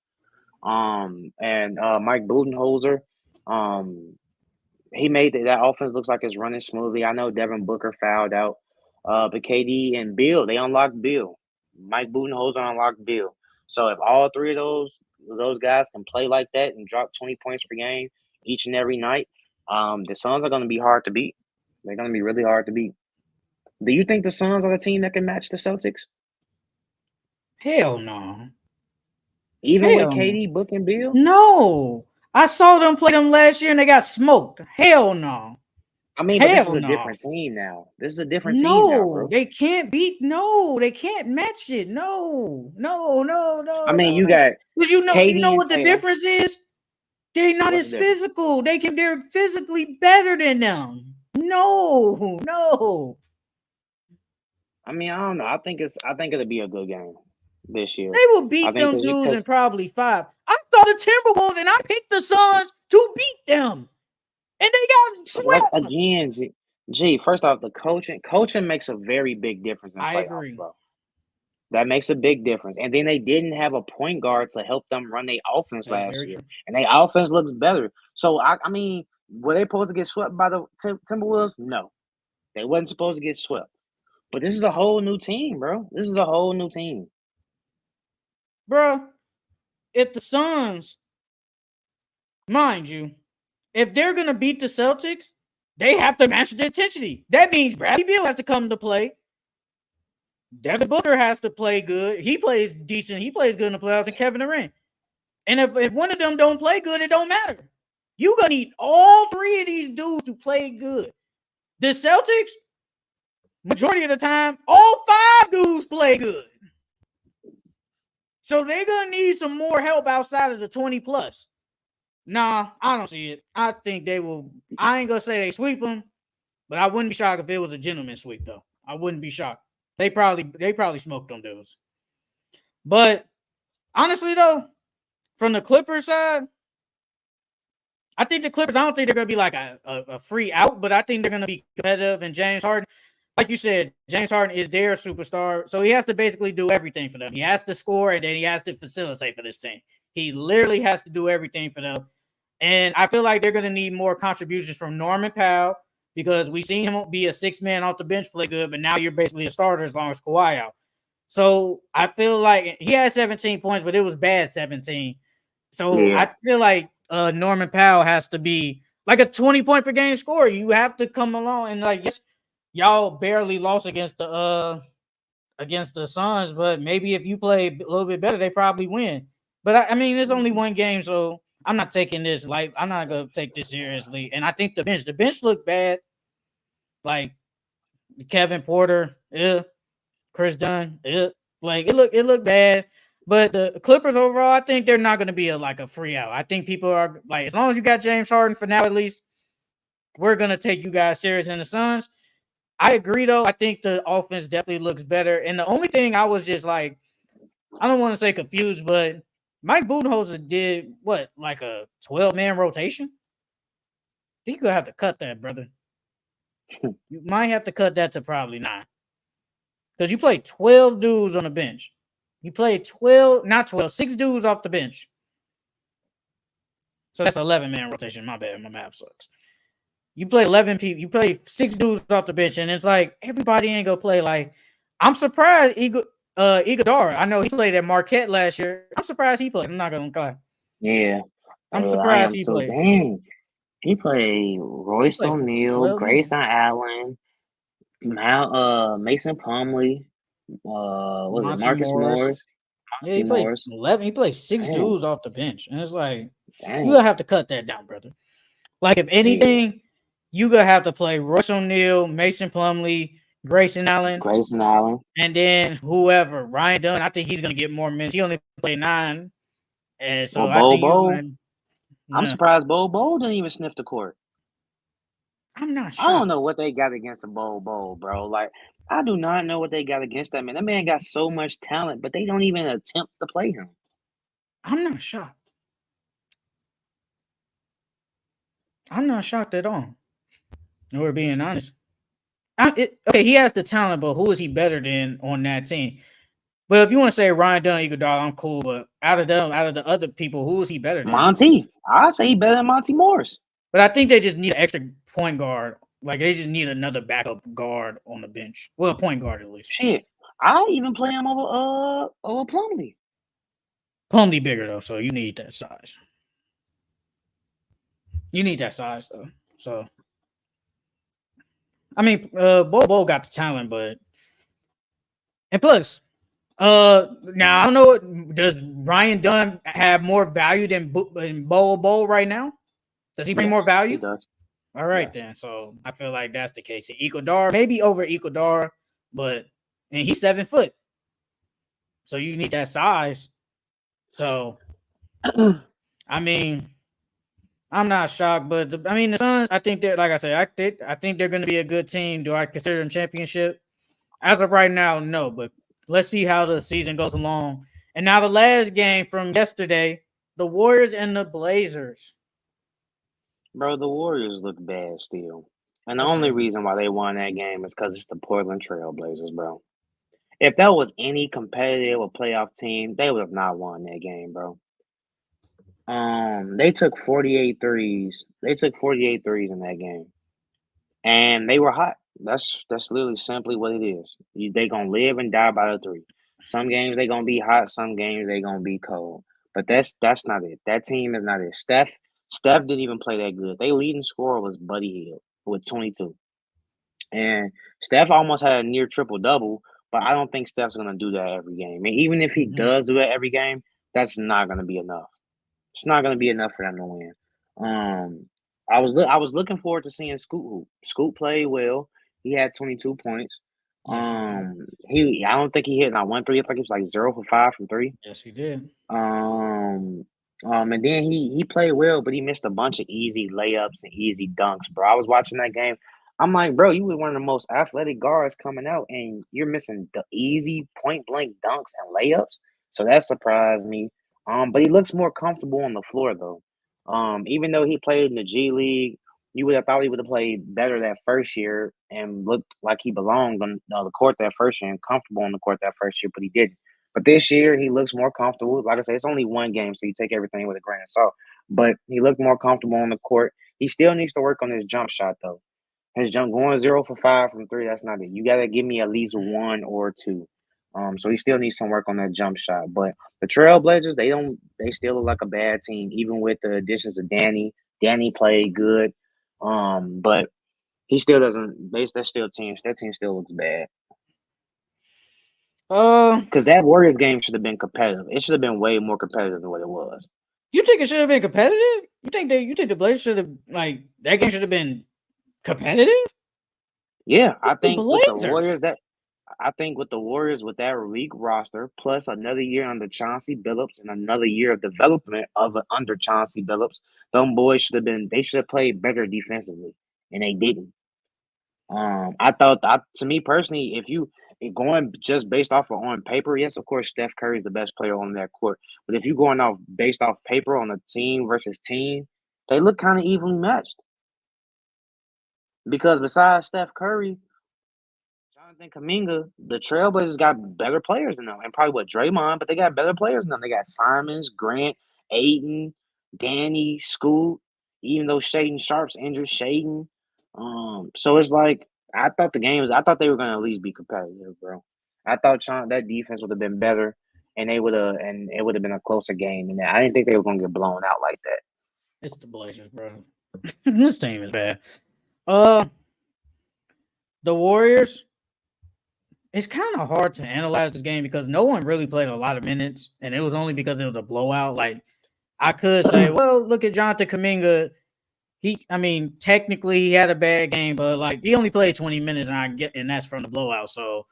And Mike Budenholzer, um, he made that offense looks like it's running smoothly. I know Devin Booker fouled out, but KD and Bill they unlocked Bill. Mike Budenholzer unlocked Bill. So if all three of those guys can play like that and drop 20 points per game each and every night, the Suns are going to be hard to beat. They're going to be really hard to beat. Do you think the Suns are the team that can match the Celtics, Hell no. even with Hell no. KD, Book, and Bill? No. I saw them play them last year and they got smoked. Hell no. I mean, but this is Hell a no. different team now. This is a different team now, No, bro. they can't beat. No, they can't match it. No, no, no, I no, mean, no, you no. got Because you know KD and what the Tatum. difference is? They're not What's as the difference? physical. They're physically better than them. No, no. I mean, I don't know. I think it'll be a good game this year. They will I beat think them dudes in because probably 5. I saw the Timberwolves and I picked the Suns to beat them. And they got like swept. again, first off, the coaching makes a very big difference in I playoffs, agree. bro. That makes a big difference. And then they didn't have a point guard to help them run their offense That's last very year, true. and their offense looks better. So I mean, were they supposed to get swept by the Timberwolves? No, they wasn't supposed to get swept. But this is a whole new team, bro. This is a whole new team. Bro, if the Suns, mind you, if they're going to beat the Celtics, they have to match the intensity. That means Bradley Beal has to come to play. Devin Booker has to play good. He plays decent. He plays good in the playoffs, and Kevin Durant. And if one of them don't play good, it don't matter. You gonna need all 3 of these dudes to play good. The Celtics, majority of the time, all 5 dudes play good. So they're gonna need some more help outside of the 20 plus. Nah, I don't see it. I think they will. I ain't gonna say they sweep them, but I wouldn't be shocked if it was a gentleman sweep, though. I wouldn't be shocked. They probably smoked them dudes. But honestly, though, from the Clippers side, I think the Clippers, I don't think they're going to be like a free out, but I think they're going to be competitive. And James Harden, like you said, James Harden is their superstar. So he has to basically do everything for them. He has to score and then he has to facilitate for this team. He literally has to do everything for them. And I feel like they're going to need more contributions from Norman Powell because we've seen him be a 6-man off the bench play good, but now you're basically a starter as long as Kawhi out. So I feel like he had 17 points, but it was bad 17. So Yeah. I feel like Norman Powell has to be like a 20-point per game scorer. You have to come along and like, yes, y'all barely lost against the Suns, but maybe if you play a little bit better, they probably win. But I mean, it's only one game, so I'm not taking this like I'm not gonna take this seriously. And I think the bench looked bad. Like Kevin Porter, Chris Dunn, like it looked bad. But the Clippers overall, I think they're not going to be a free out. I think people are like, as long as you got James Harden for now, at least we're going to take you guys serious. In the Suns, I agree though. I think the offense definitely looks better. And the only thing I was just like, I don't want to say confused, but Mike Budenholzer did what, like a 12-man rotation? I think you're gonna have to cut that, brother. You might have to cut that to probably 9. Because you played 12 dudes on the bench. You played 12, not 12, 6 dudes off the bench. So that's 11-man rotation. My bad. My math sucks. You play 11 people. You play 6 dudes off the bench, and it's like everybody ain't gonna play. Like I'm surprised Iguodala. I know he played at Marquette last year. I'm surprised he played. I'm not gonna lie. Yeah. I'm I surprised am he too. played. Dang. He played He Royce played for O'Neal, 12 games. Grayson Allen, Mason Plumlee, was it Monty Marcus Morris. Morris? Yeah, Monty he played Morris. 11. He played 6 Dang. dudes off the bench, and it's like you Dang. gonna have to cut that down, brother. Like if Yeah. anything, you gonna have to play Royce O'Neal, Mason Plumlee, Grayson Allen, Grayson Allen. and then whoever Ryan Dunn. I think he's gonna get more minutes. He only played 9, and so Well, I think you're Bo. gonna. I'm Nah, surprised Bo didn't even sniff the court. I'm not I don't shocked. know what they got against the Bo, bro. Like, I do not know what they got against that man. That man got so much talent, but they don't even attempt to play him. I'm not shocked. I'm not shocked at all. We're being honest. Okay, he has the talent, but who is he better than on that team? But if you want to say Ryan Dunn, Iguodala, I'm cool. But out of the other people, who is he better than? Monty. I say he better than Monty Morris. But I think they just need an extra point guard. Like they just need another backup guard on the bench. Well, a point guard at least. Shit. I even play him over Plumlee. Plumlee bigger though, so you need that size. You need that size though. So I mean, Bo got the talent, but and plus, now I don't know. Does Ryan Dunn have more value than Bo right now? Does he bring more He value? does. All right Yes. then. So I feel like that's the case. Iguodala maybe over Iguodala, but and he's 7 foot, so you need that size. So I mean, I'm not shocked, but I mean the Suns. I think they're like I said. I think they're going to be a good team. Do I consider them championship? As of right now, no. But let's see how the season goes along. And now the last game from yesterday, the Warriors and the Blazers. Bro, the Warriors look bad still. And the That's only crazy. reason why they won that game is because it's the Portland Trail Blazers, bro. If that was any competitive or playoff team, they would have not won that game, bro. They took 48 threes. They took 48 threes in that game. And they were hot. That's literally simply what it is. They gonna live and die by the three. Some games they gonna be hot, some games they gonna be cold. But that's not it. That team is not it. Steph didn't even play that good. Their leading scorer was Buddy Hield with 22. And Steph almost had a near triple double, but I don't think Steph's gonna do that every game. And even if he Mhm. does do that every game, that's not gonna be enough. It's not gonna be enough for them to win. Um, I was looking forward to seeing Scoot hoop. Scoot played well. He had 22 points. Yes, he did. He I don't think he hit not one three. I think it was like 0 for 5 from three. Yes, he did. Um, and then he played well, but he missed a bunch of easy layups and easy dunks, bro. I was watching that game. I'm like, bro, you were one of the most athletic guards coming out, and you're missing the easy point blank dunks and layups. So that surprised me. But he looks more comfortable on the floor though. Even though he played in the G League, you would have thought he would have played better that first year and looked like he belonged on the court that first year and comfortable on the court that first year, but he didn't. But this year he looks more comfortable. Like I said, it's only one game, so you take everything with a grain of salt. But he looked more comfortable on the court. He still needs to work on his jump shot though. His jump going 0 for 5 from three, that's not it. You gotta give me at least one or two. So he still needs some work on that jump shot. But the Trailblazers, they still look like a bad team, even with the additions of Danny. Danny played good. But he still doesn't that team still looks bad. Uh, Because that Warriors game should have been competitive. It should have been way more competitive than what it was. you think it should have been competitive? You think the Blazers should have like that game should have been competitive? Yeah, It's the Blazers. I think with the Warriors with that weak roster, plus another year under Chauncey Billups and another year of development under Chauncey Billups, them boys they should have played better defensively, and they didn't. To me personally, going just based off of on paper, yes, of course, Steph Curry is the best player on that court. But if you're going off based off paper on a team versus team, they look kind of evenly matched. Because besides Steph Curry, Jonathan Kaminga, the Trailblazers got better players than them, and probably what Draymond, but they got better players than them. They got Simons, Grant, Aiden, Danny, Scoot. Even though Shaden Sharp's injured, Shaden. So it's like I thought they were gonna at least be competitive, bro. I thought that defense would have been better, and it would have been a closer game. And I didn't think they were gonna get blown out like that. It's the Blazers, bro. This team is bad. Uh, the Warriors. It's kind of hard to analyze this game because no one really played a lot of minutes, and it was only because it was a blowout. Like I could say, well, look at Jonathan Kaminga. I mean, technically he had a bad game, but like he only played 20 minutes, and that's from the blowout. So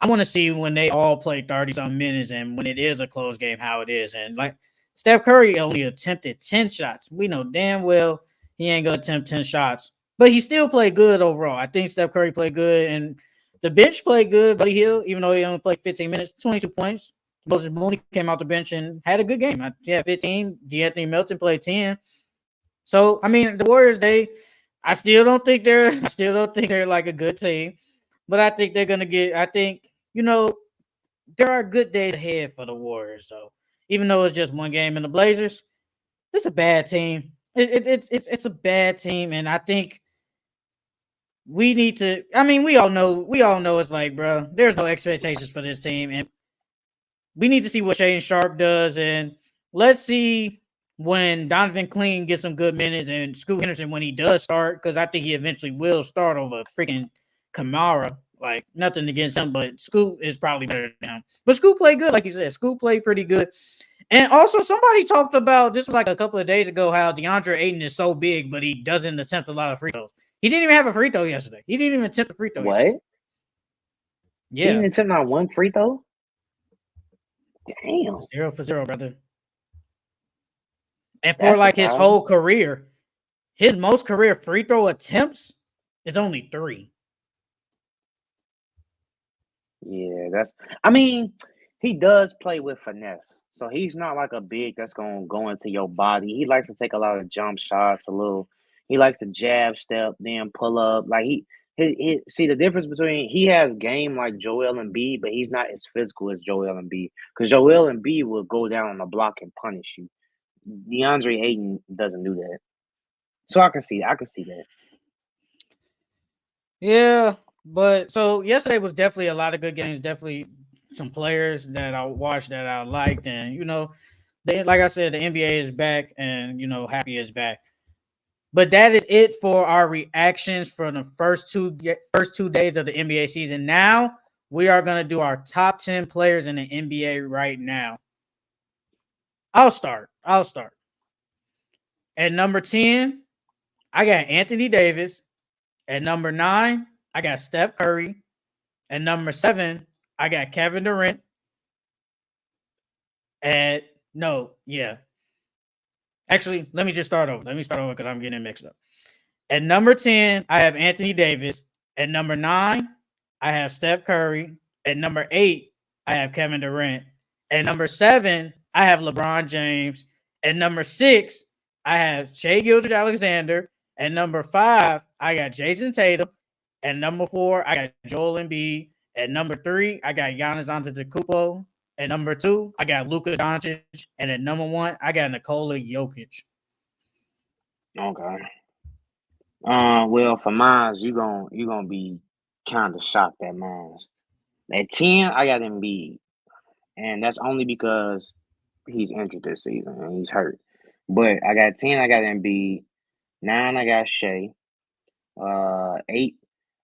I want to see when they all play 30 some minutes and when it is a close game, how it is. And like Steph Curry only attempted 10 shots. We know damn well he ain't gonna attempt 10 shots, but he still played good overall. I think Steph Curry played good, and the bench played good. Buddy Hill, even though he only played 15 minutes, 22 points. Moses Mooney came out the bench and had a good game. Yeah, 15. D'Anthony Melton played 10. So I mean, the Warriors, I still don't think they're like a good team, but I think they're gonna get. I think there are good days ahead for the Warriors, though. Even though it's just one game in the Blazers, it's a bad team. It's a bad team, and I think we need to. I mean, we all know it's like, bro, there's no expectations for this team, and we need to see what Shaden Sharp does, and let's see when Donovan Clean gets some good minutes and Scoot Henderson when he does start, because I think he eventually will start over freaking Kamara. Like nothing against him, but Scoot is probably better than him. But Scoot played good, like you said. Scoot played pretty good. And also, somebody talked about this was like a couple of days ago how DeAndre Ayton is so big, but he doesn't attempt a lot of free throws. He didn't even have a free throw yesterday. He didn't even attempt a free throw yesterday. What? He Yeah, didn't attempt not one free throw? Damn. 0 for 0, brother. And for That's like his surprising. whole career, his most career free throw attempts is only 3. Yeah, I mean, he does play with finesse. So he's not like a big that's gonna go into your body. He likes to take a lot of jump shots, he likes to jab step, then pull up. Like he see the difference between he has game like Joel Embiid, but he's not as physical as Joel Embiid. Because Joel Embiid will go down on the block and punish you. DeAndre Ayton doesn't do that. So I can see that. Yeah, but so yesterday was definitely a lot of good games. Definitely some players that I watched that I liked, and like I said, the NBA is back, and happy is back. But that is it for our reactions for the first 2 days of the NBA season. Now we are gonna do our top 10 players in the NBA right now. I'll start. At number 10, I got Anthony Davis. At number 9, I got Steph Curry. At number 7, I got Kevin Durant. Actually, let me just start over. Let me start over because I'm getting it mixed up. At number 10, I have Anthony Davis. At number 9, I have Steph Curry. At number 8, I have Kevin Durant. At number 7, I have LeBron James. At number 6, I have Shai Gilgeous-Alexander. At number 5, I got Jason Tatum. At number 4, I got Joel Embiid. At number 3, I got Giannis Antetokounmpo. At number 2, I got Luka Doncic. And at number 1, I got Nikola Jokic. Okay. Well, for mine, you gonna be kind of shocked at mine. At 10, I got Embiid, and that's only because he's injured this season and he's hurt. But I got 10, I got Embiid. 9, I got Shea. 8,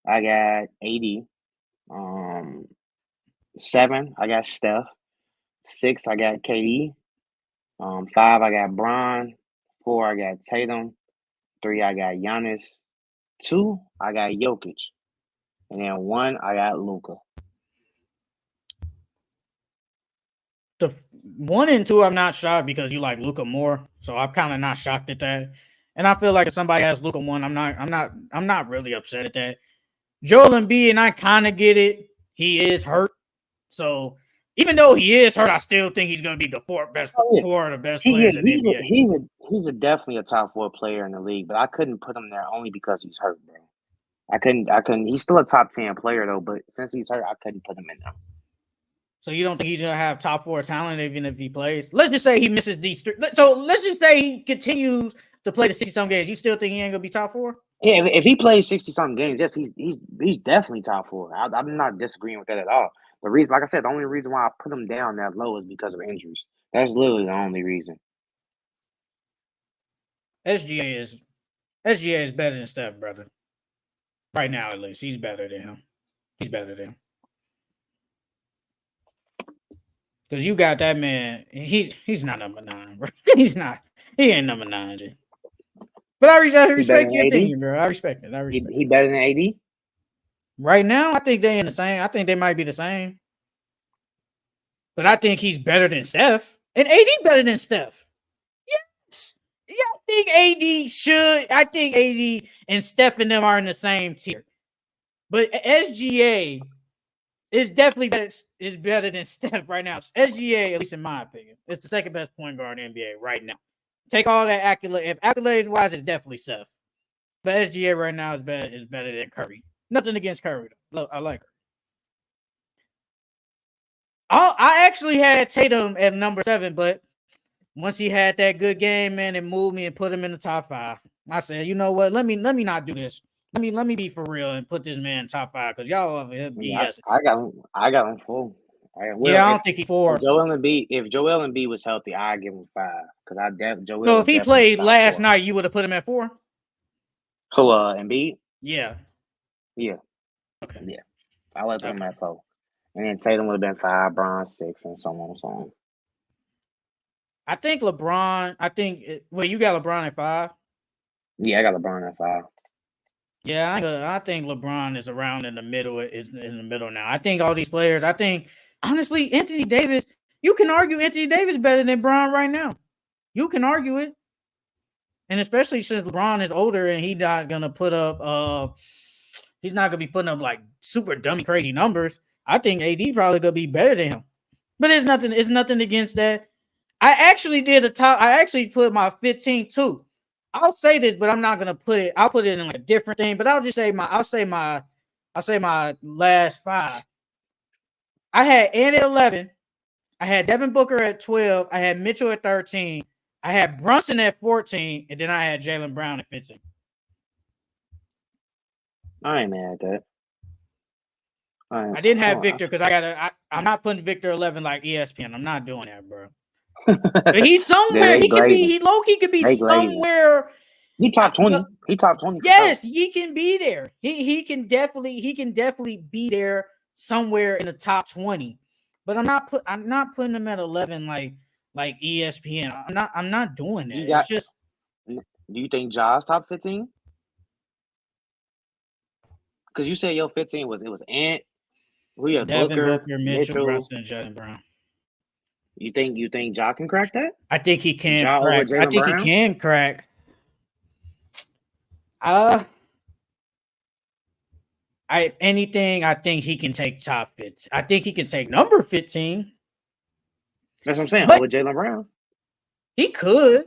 I got AD. 7, I got Steph. 6, I got KD. 5, I got Bron. 4, I got Tatum. 3, I got Giannis. 2, I got Jokic. And then 1, I got Luka. The 1 and 2, I'm not shocked because you like Luka more, so I'm kind of not shocked at that. And I feel like if somebody has Luka 1, I'm not really upset at that. Joel Embiid, and I kind of get it. He is hurt, so even though he is hurt, I still think he's going to be the four of the best players in the NBA. He's definitely a top 4 player in the league, but I couldn't put him there only because he's hurt, bro. I couldn't. He's still a top 10 player though, but since he's hurt, I couldn't put him in there. So you don't think he's gonna have top 4 talent even if he plays? Let's just say he misses these 3. So let's just say he continues to play the 60-some games. You still think he ain't gonna be top 4? Yeah, if he plays 60-something games, yes, he's definitely top 4. I'm not disagreeing with that at all. The reason, like I said, the only reason why I put him down that low is because of injuries. That's literally the only reason. SGA is better than Steph, brother. Right now, at least, he's better than him. Because you got that man. He's not number 9, bro. He's not. He ain't number 9, G. But I respect your opinion, bro. I respect it. He better than AD? Right now, I think they in the same. I think they might be the same. But I think he's better than Steph. And AD better than Steph. Yes. Yeah, I think AD and Steph and them are in the same tier. But SGA is definitely better than Steph right now. SGA, at least in my opinion, is the second best point guard in the NBA right now. Take all that accolade. If accolades wise, it's definitely Steph. But SGA right now is better than Curry. Nothing against Curry though. Look, I like her. I actually had Tatum at number 7, but once he had that good game, man, it moved me and put him in the top 5. I said, you know what? Let me not do this. Let me be for real and put this man in top 5 because y'all over here BS. I got him full. I don't think he 4. If Joel Embiid was healthy, I'd give him 5 because Joel. So if he played last night, you would have put him at 4. Who Embiid? Yeah. Okay. Yeah, I would put him at 4, and then Tatum would have been 5, Bron 6, and so on and so on. I think LeBron. Well, you got LeBron at 5. Yeah, I got LeBron at 5. Yeah, I think LeBron is around in the middle. Is in the middle now. I think all these players. I think honestly, Anthony Davis. You can argue Anthony Davis better than Bron right now. You can argue it, and especially since LeBron is older and he's not gonna put up. He's not gonna be putting up like super dummy crazy numbers. I think AD probably gonna be better than him. But it's nothing. It's nothing against that. I actually did a top. I actually put my 15 too. I'll say this, but I'm not gonna put it. I'll put it in like a different thing. But I'll just say my. I'll say my last 5. I had Ant at 11. I had Devin Booker at 12. I had Mitchell at 13. I had Brunson at 14, and then I had Jaylen Brown at 15. I ain't mad at that. I didn't have Victor because I'm not putting Victor 11 like ESPN. I'm not doing that, bro. But he's somewhere. He could be. He low key could be somewhere. He top 20. He top 20. Yes, he can be there. He can definitely be there somewhere in the top 20. But I'm not putting him at 11 like ESPN. I'm not doing that. It's just. Do you think Ja's top 15? Because you said your 15 was Ant. Who you had? Devin Booker, Mitchell, Brunson, and Jaylen Brown. You think Ja can crack that? I think he can crack. I think he can crack. If anything, I think he can take top 15. I think he can take number 15. That's what I'm saying. Over Jaylen Brown. He could.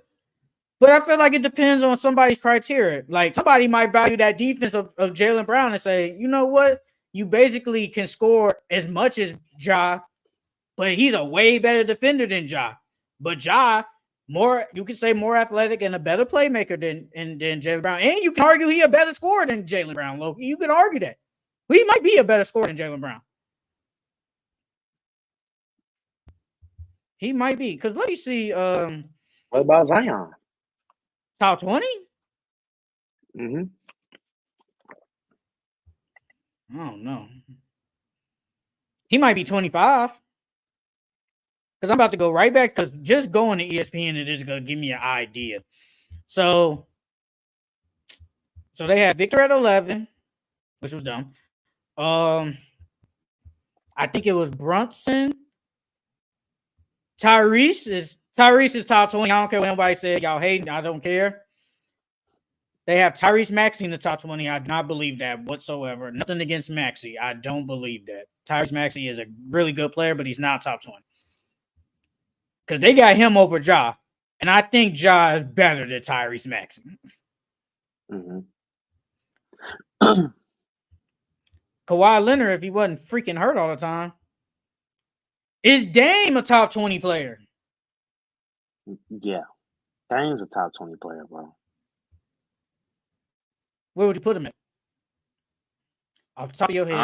But I feel like it depends on somebody's criteria. Like somebody might value that defense of Jaylen Brown and say, you know what? You basically can score as much as Ja, but he's a way better defender than Ja. But Ja, you can say more athletic and a better playmaker than Jaylen Brown. And you can argue he a better scorer than Jaylen Brown, Loki. You can argue that. He might be a better scorer than Jaylen Brown. He might be. Because let me see. What about Zion? Top 20? Mm-hmm. I don't know. He might be 25. Because I'm about to go right back. Because just going to ESPN is just going to give me an idea. So they had Victor at 11, which was dumb. I think it was Brunson. Tyrese is top 20. I don't care what anybody said. Y'all hating. I don't care. They have Tyrese Maxey in the top 20. I do not believe that whatsoever. Nothing against Maxey. I don't believe that. Tyrese Maxey is a really good player, but he's not top 20. Because they got him over Ja. And I think Ja is better than Tyrese Maxey. Mm-hmm. Kawhi Leonard, if he wasn't freaking hurt all the time. Is Dame a top 20 player? Yeah. Dame's a top 20 player, bro. Where would you put him at? Off the top of your head,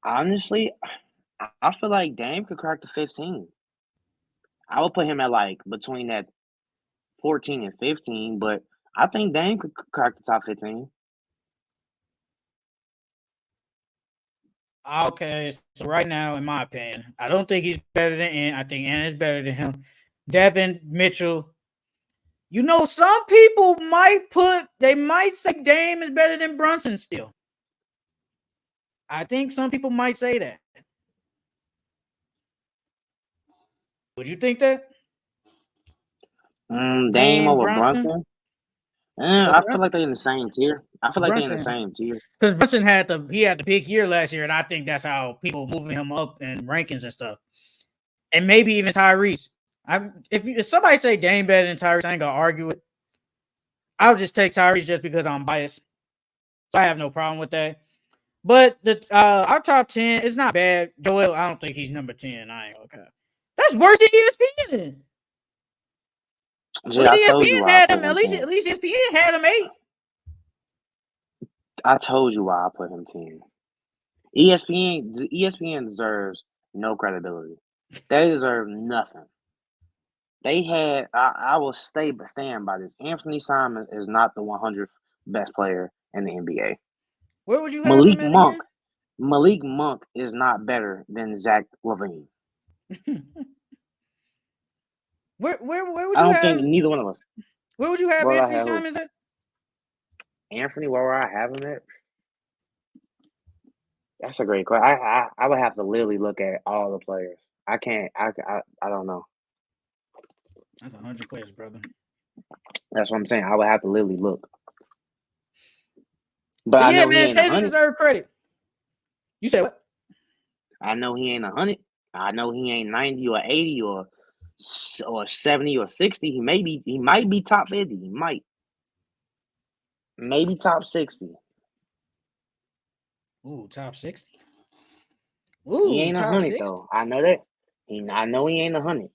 honestly, I feel like Dame could crack the 15. I would put him at like between that 14 and 15, but I think Dame could crack the top 15. Okay, so right now, in my opinion, I don't think he's better than Ant. I think Ant is better than him. Devin, Mitchell. You know, some people might say Dame is better than Brunson still. I think some people might say that. Would you think that? Dame over Brunson? I feel like they're in the same tier. Because Brunson had the big year last year, and I think that's how people moving him up in rankings and stuff. And maybe even Tyrese. If somebody say Dame better than Tyrese, I ain't gonna argue it. I'll just take Tyrese just because I'm biased. So I have no problem with that. But our top 10 is not bad. Joel, I don't think he's number 10. I ain't okay. That's worse than ESPN. ESPN had him at least ESPN had him 8. I told you why I put him 10. ESPN deserves no credibility. They deserve nothing. They had I will stand by this. Anthony Simons is not the 100th best player in the NBA. Where would you have Malik Monk? Malik Monk is not better than Zach LaVine. Where would I you don't think have neither one of us. where would you have Where would I Anthony have who? Simons at? Anthony, where would I have him at? That's a great question. I would have to literally look at all the players. I can't. I don't know. That's 100 players, brother. That's what I'm saying. I would have to literally look. But But I yeah, know he man, ain't a Tatum hundred. deserves credit. You said what? I know he ain't 100. I know he ain't 90 or 80 or 70 or 60. He might be top 50. He might. Maybe top 60. Ooh, top 60. He Ooh, ain't a top 100 60. though. I know that. I know he ain't a 100.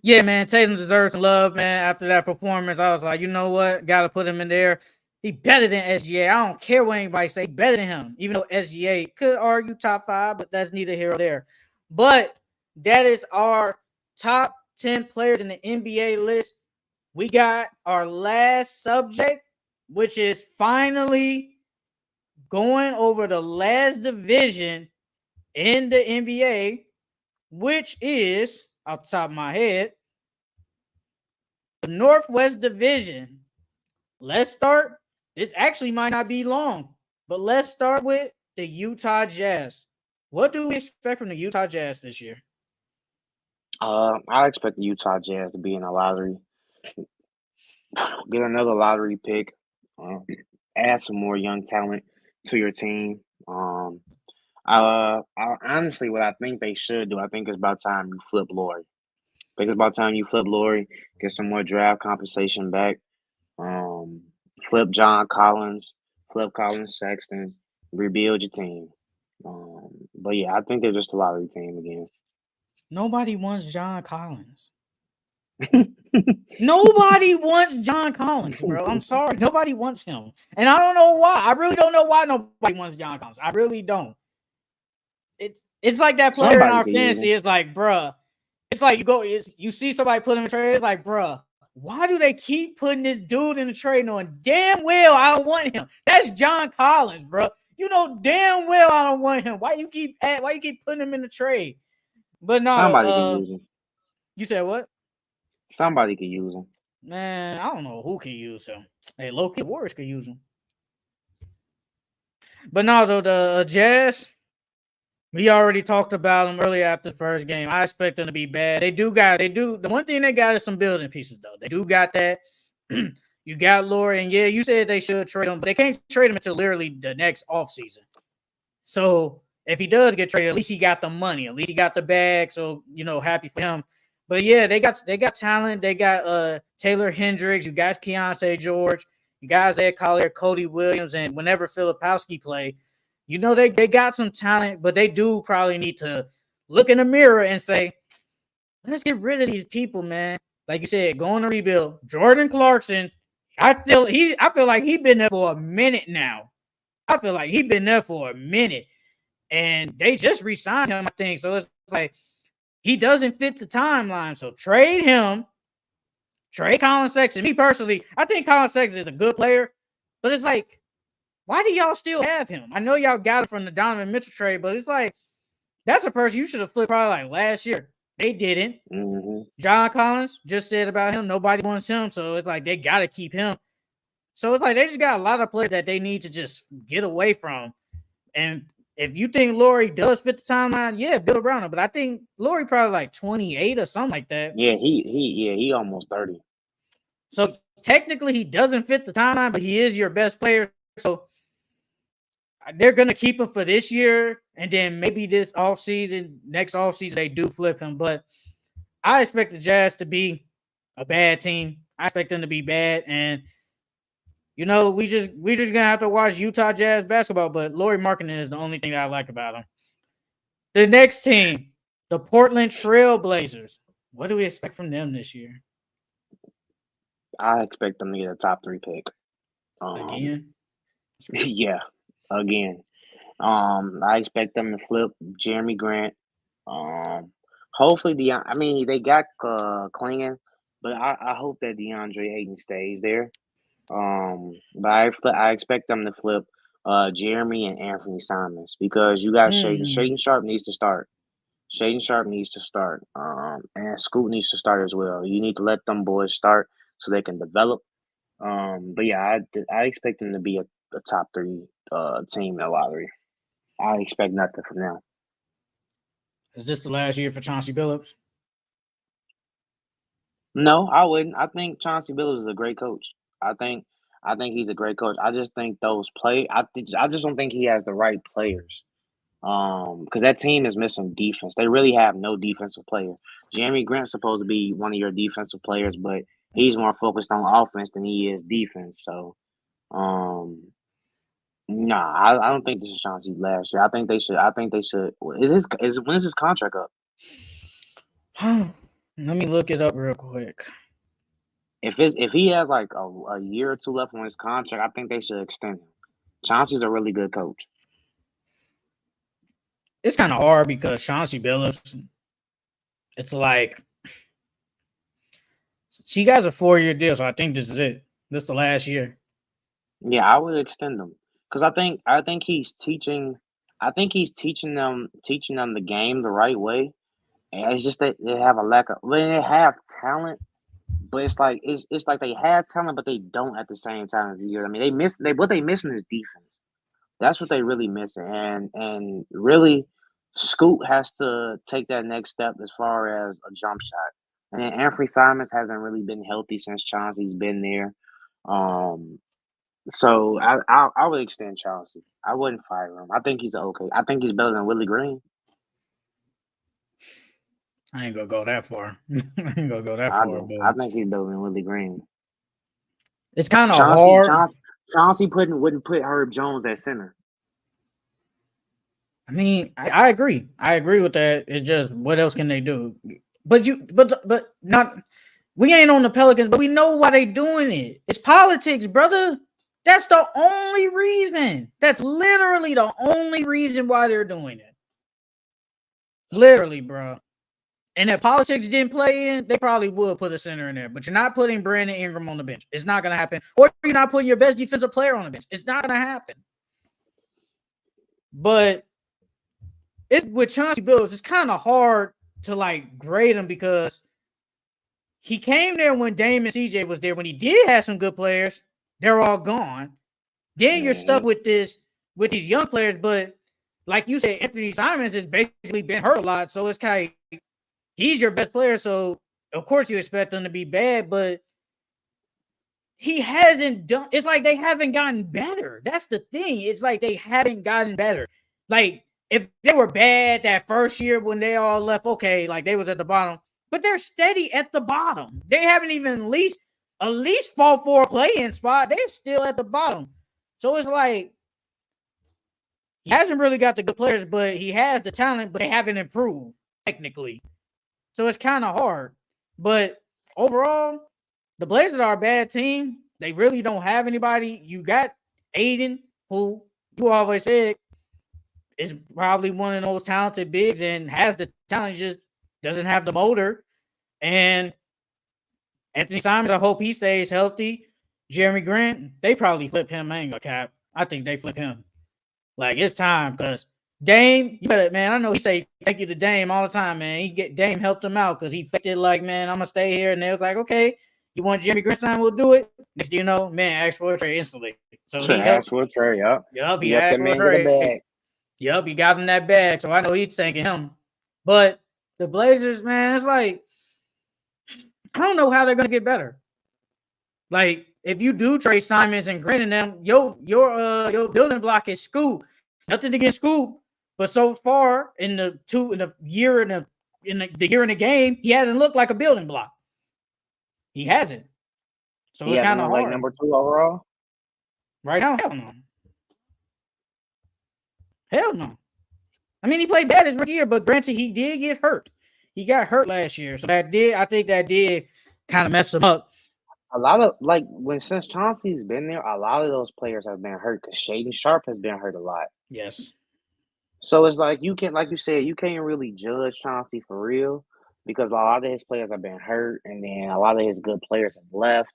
Yeah, man, Tatum deserves some love, man. After that performance, I was like, you know what? Got to put him in there. He better than SGA. I don't care what anybody say. Better than him. Even though SGA could argue top 5, but that's neither here or there. But that is our top 10 players in the NBA list. We got our last subject, which is finally going over the last division in the NBA, which is, off the top of my head, the Northwest Division. Let's start. This actually might not be long, but let's start with the Utah Jazz. What do we expect from the Utah Jazz this year? I expect the Utah Jazz to be in a lottery. Get another lottery pick. Um, add some more young talent to your team. Honestly, what I think they should do, I think it's about time you flip Lori. I think it's about time you flip Lori, get some more draft compensation back. Um, Flip John Collins, flip Collins Sexton, rebuild your team. But yeah, I think they're just a lottery team again. Nobody wants John Collins. Nobody wants John Collins, bro. I'm sorry. Nobody wants him. And I don't know why. I really don't know why nobody wants John Collins. I really don't. It's like that player in Somebody our could use fantasy. him. It's like, bruh. It's like you see somebody put him in trade. It's like, bruh, why do they keep putting this dude in the trade knowing damn well I don't want him? That's John Collins, bro. You know damn well I don't want him. Why you keep putting him in the trade? But no, Somebody could use him. you said what? Somebody could use him. Man, I don't know who could use him. Hey, low-key Warriors could use him. But no, though, the Jazz, we already talked about them earlier after the first game. I expect them to be bad. They do. The one thing they got is some building pieces, though. They do got that. You got Laurie, and yeah, you said they should trade him, but they can't trade him until literally the next offseason. So if he does get traded, at least he got the money. At least he got the bag. So, happy for him. But yeah, they got talent. They got Taylor Hendricks. You got Keontae George. You got Isaiah Collier, Cody Williams, and whenever Filipowski play, they got some talent, but they do probably need to look in the mirror and say, let's get rid of these people, man. Like you said, going to rebuild. Jordan Clarkson, I feel like he's been there for a minute now. I feel like he's been there for a minute. And they just re-signed him, I think. So it's like he doesn't fit the timeline. So trade him. Trade Colin Sexton. Me personally, I think Colin Sexton is a good player, but it's like, why do y'all still have him? I know y'all got him from the Donovan Mitchell trade, but it's like that's a person you should have flipped probably like last year. They didn't. Mm-hmm. John Collins just said about him, nobody wants him, so it's like they got to keep him. So it's like they just got a lot of players that they need to just get away from. And if you think Laurie does fit the timeline, yeah, build around him. But I think Laurie probably like 28 or something like that. Yeah, he almost 30. So technically he doesn't fit the timeline, but he is your best player. So they're gonna keep him for this year, and then maybe next offseason, they do flip him. But I expect the Jazz to be a bad team. I expect them to be bad, and we just gonna have to watch Utah Jazz basketball. But Lauri Markkanen is the only thing that I like about him. The next team, the Portland Trail Blazers. What do we expect from them this year? I expect them to get a top 3 pick. Again? Yeah, again. I expect them to flip Jeremy Grant. Hopefully they got Klingon, but I hope that DeAndre Ayton stays there. But I expect them to flip Jeremy and Anthony Simons because you got Shaden. Shaden Sharp needs to start. Shaden Sharp needs to start, and Scoot needs to start as well. You need to let them boys start so they can develop. But yeah, I expect them to be a top three team in the lottery. I expect nothing from them. Is this the last year for Chauncey Billups? No, I wouldn't. I think Chauncey Billups is a great coach. I think I think he's a great coach. I just think I just don't think he has the right players. Because that team is missing defense. They really have no defensive player. Jeremy Grant's supposed to be one of your defensive players, but he's more focused on offense than he is defense. So, um, nah, I don't think this is Chauncey last year. I think they should. I think they should. When is his contract up? Let me look it up real quick. If he has like a year or two left on his contract, I think they should extend him. Chauncey's a really good coach. It's kind of hard because Chauncey Billups, it's like she got a 4-year deal, so I think this is it. This is the last year. Yeah, I would extend him because I think he's teaching. I think he's teaching them the game the right way. And it's just that they have a lack of. Well, they have talent, but it's like they have talent, but they don't at the same time. If you get what I mean, what they missing is defense. That's what they really missing, and really, Scoot has to take that next step as far as a jump shot. And Anthony Simons hasn't really been healthy since Chauncey's been there. Um, so I would extend Chauncey. I wouldn't fire him. I think he's okay. I think he's better than Willie Green. I ain't gonna go that far. I ain't gonna go that I far, do. I but think he's better than Willie Green. it's kind of Chauncey hard. Chauncey Chauncey wouldn't put Herb Jones at center. I mean, I agree. I agree with that. It's just what else can they do? But not. We ain't on the Pelicans, but we know why they doing it. It's politics, brother. That's the only reason. That's literally the only reason why they're doing it. Literally, bro. And if politics didn't play in, they probably would put a center in there. But you're not putting Brandon Ingram on the bench. It's not going to happen. Or you're not putting your best defensive player on the bench. It's not going to happen. But it's with Chauncey Billups, it's kind of hard to like grade him because he came there when Dame and CJ was there. When he did have some good players, they're all gone. Then you're stuck with these young players. But like you said, Anthony Simons has basically been hurt a lot. So it's kind of he's your best player. So of course you expect him to be bad, but he hasn't done. It's like they haven't gotten better. That's the thing. It's like they haven't gotten better. Like if they were bad that first year when they all left, okay, like they was at the bottom, but they're steady at the bottom. They haven't even at least fought for a play-in spot. They're still at the bottom. So it's like he hasn't really got the good players, but he has the talent, but they haven't improved technically. So it's kind of hard. But overall, the Blazers are a bad team. They really don't have anybody. You got Aiden, who you always said is probably one of those talented bigs and has the talent, just doesn't have the motor. And Anthony Simons, I hope he stays healthy. Jeremy Grant, they probably flip him. I ain't gonna cap. I think they flip him. Like it's time because Dame, you better, man. I know he say thank you to Dame all the time, man. Dame helped him out because he faked it like, man, I'm gonna stay here. And they was like, okay, you want Jeremy Grant sign? We'll do it. Next thing you know, man, asked for a trade instantly. So he helped. Ask for a trade, yup. Yup, He he helped asked that for a man get a trade. bag. Yup, he got him that bag. So I know he's thanking him. But the Blazers, man, it's like I don't know how they're gonna get better. Like if you do trade Simons and Grant and them, your building block is Scoop. Nothing against Scoop, but so far in the year the year in the game, he hasn't looked like a building block. He hasn't. So He it's hasn't kind of looked like hard. number 2 overall. Right now, hell no. Hell no. I mean, he played bad his rookie year, but granted, he did get hurt. He got hurt last year. So I think that did kind of mess him up. A lot of since Chauncey's been there, a lot of those players have been hurt because Shaden Sharp has been hurt a lot. Yes. So it's like like you said, you can't really judge Chauncey for real because a lot of his players have been hurt, and then a lot of his good players have left.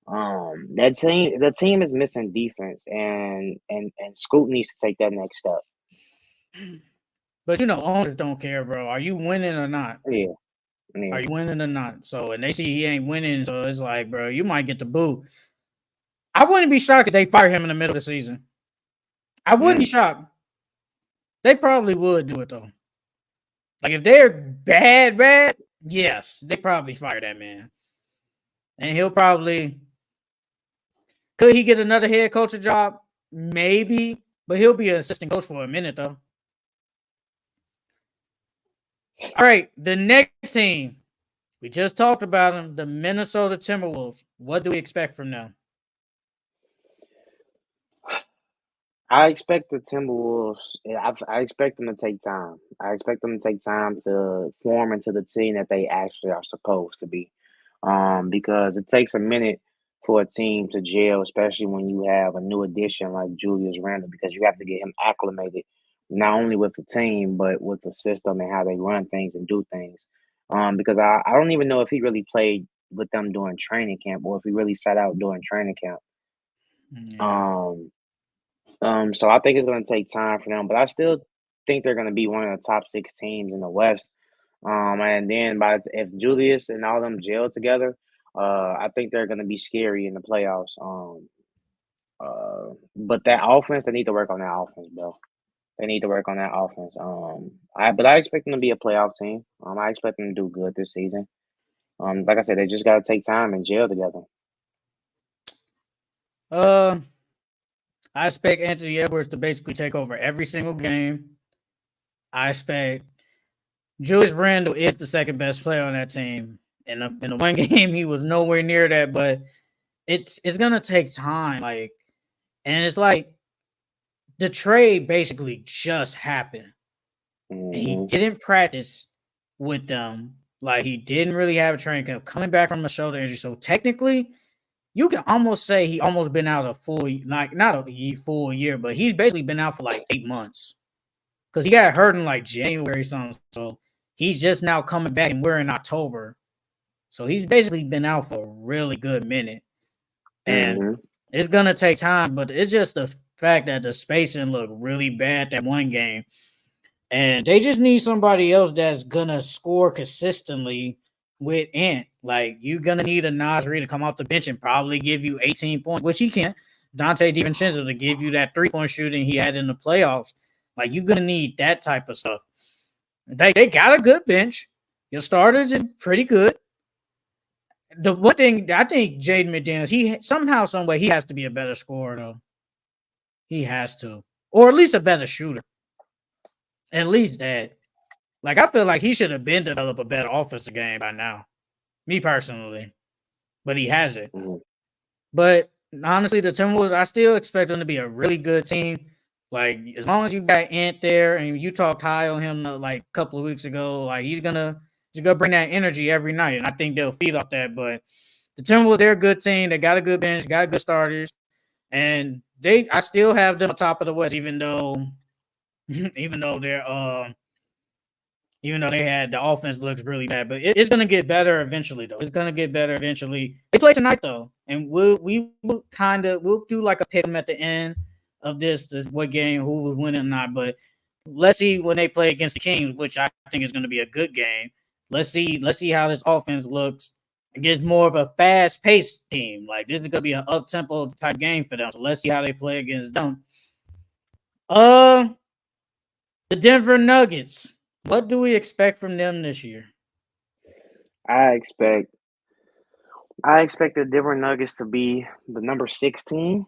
The team is missing defense, and Scoot needs to take that next step. But owners don't care, bro. Are you winning or not? Yeah, yeah. Are you winning or not? So, and they see he ain't winning, so it's like, bro, you might get the boot. I wouldn't be shocked if they fire him in the middle of the season. I wouldn't be Mm. shocked. They probably would do it though. Like if they're bad, yes, they probably fire that man, and he'll probably could he get another head coach job? Maybe, but he'll be an assistant coach for a minute though. All right, the next team we just talked about them, the Minnesota Timberwolves. What do we expect from them? I expect the Timberwolves. I expect them to take time. I expect them to take time to form into the team that they actually are supposed to be. Because it takes a minute for a team to gel, especially when you have a new addition like Julius Randle, because you have to get him acclimated not only with the team but with the system and how they run things and do things. Because I don't even know if he really played with them during training camp or if he really sat out during training camp. Yeah. Um, so I think it's going to take time for them, but I still think they're going to be one of the top 6 teams in the West. And then if Julius and all them gel together, I think they're going to be scary in the playoffs. But that offense, they need to work on that offense, bro. They need to work on that offense. But I expect them to be a playoff team. I expect them to do good this season. Like I said, they just got to take time and gel together. Uh, I expect Anthony Edwards to basically take over every single game. I expect Julius Randle is the second best player on that team. In the one game, he was nowhere near that, but it's gonna take time. Like, and it's like the trade basically just happened, and he Hmm. didn't practice with them. Like, he didn't really have a training camp coming back from a shoulder injury. So technically, you can almost say he almost been out a full, like not a full year, but he's basically been out for like 8 months because he got hurt in like January something. So he's just now coming back, and we're in October. So he's basically been out for a really good minute. And Hmm. it's gonna take time, but it's just the fact that the spacing looked really bad that one game. And they just need somebody else that's gonna score consistently with Ant. Like you're gonna need a Nasri to come off the bench and probably give you 18 points, which he can't. Dante DiVincenzo to give you that 3-point shooting he had in the playoffs. Like you're gonna need that type of stuff. They got a good bench. Your starters is pretty good. The one thing I think Jaden McDaniels, he somehow, some way, he has to be a better scorer though. He has to, or at least a better shooter. At least that. Like I feel like he should have been developed a better offensive game by now. Me personally, but he hasn't. Hmm. But honestly, the Timberwolves, I still expect them to be a really good team. Like as long as you got Ant there and you talked high on him like a couple of weeks ago, like he's gonna bring that energy every night, and I think they'll feed off that. But the Timberwolves, they're a good team. They got a good bench, got good starters, and I still have them on top of the West, even though even though they're even though they had the offense looks really bad, but it's gonna get better eventually. Though it's gonna get better eventually. They play tonight though, and we'll do like a pick 'em at the end of this what game who was winning or not. But let's see when they play against the Kings, which I think is going to be a good game. Let's see how this offense looks against more of a fast paced team. Like this is going to be an up tempo type game for them. So let's see how they play against them. Uh, the Denver Nuggets. What do we expect from them this year? I expect I expect the Denver Nuggets to be the number 16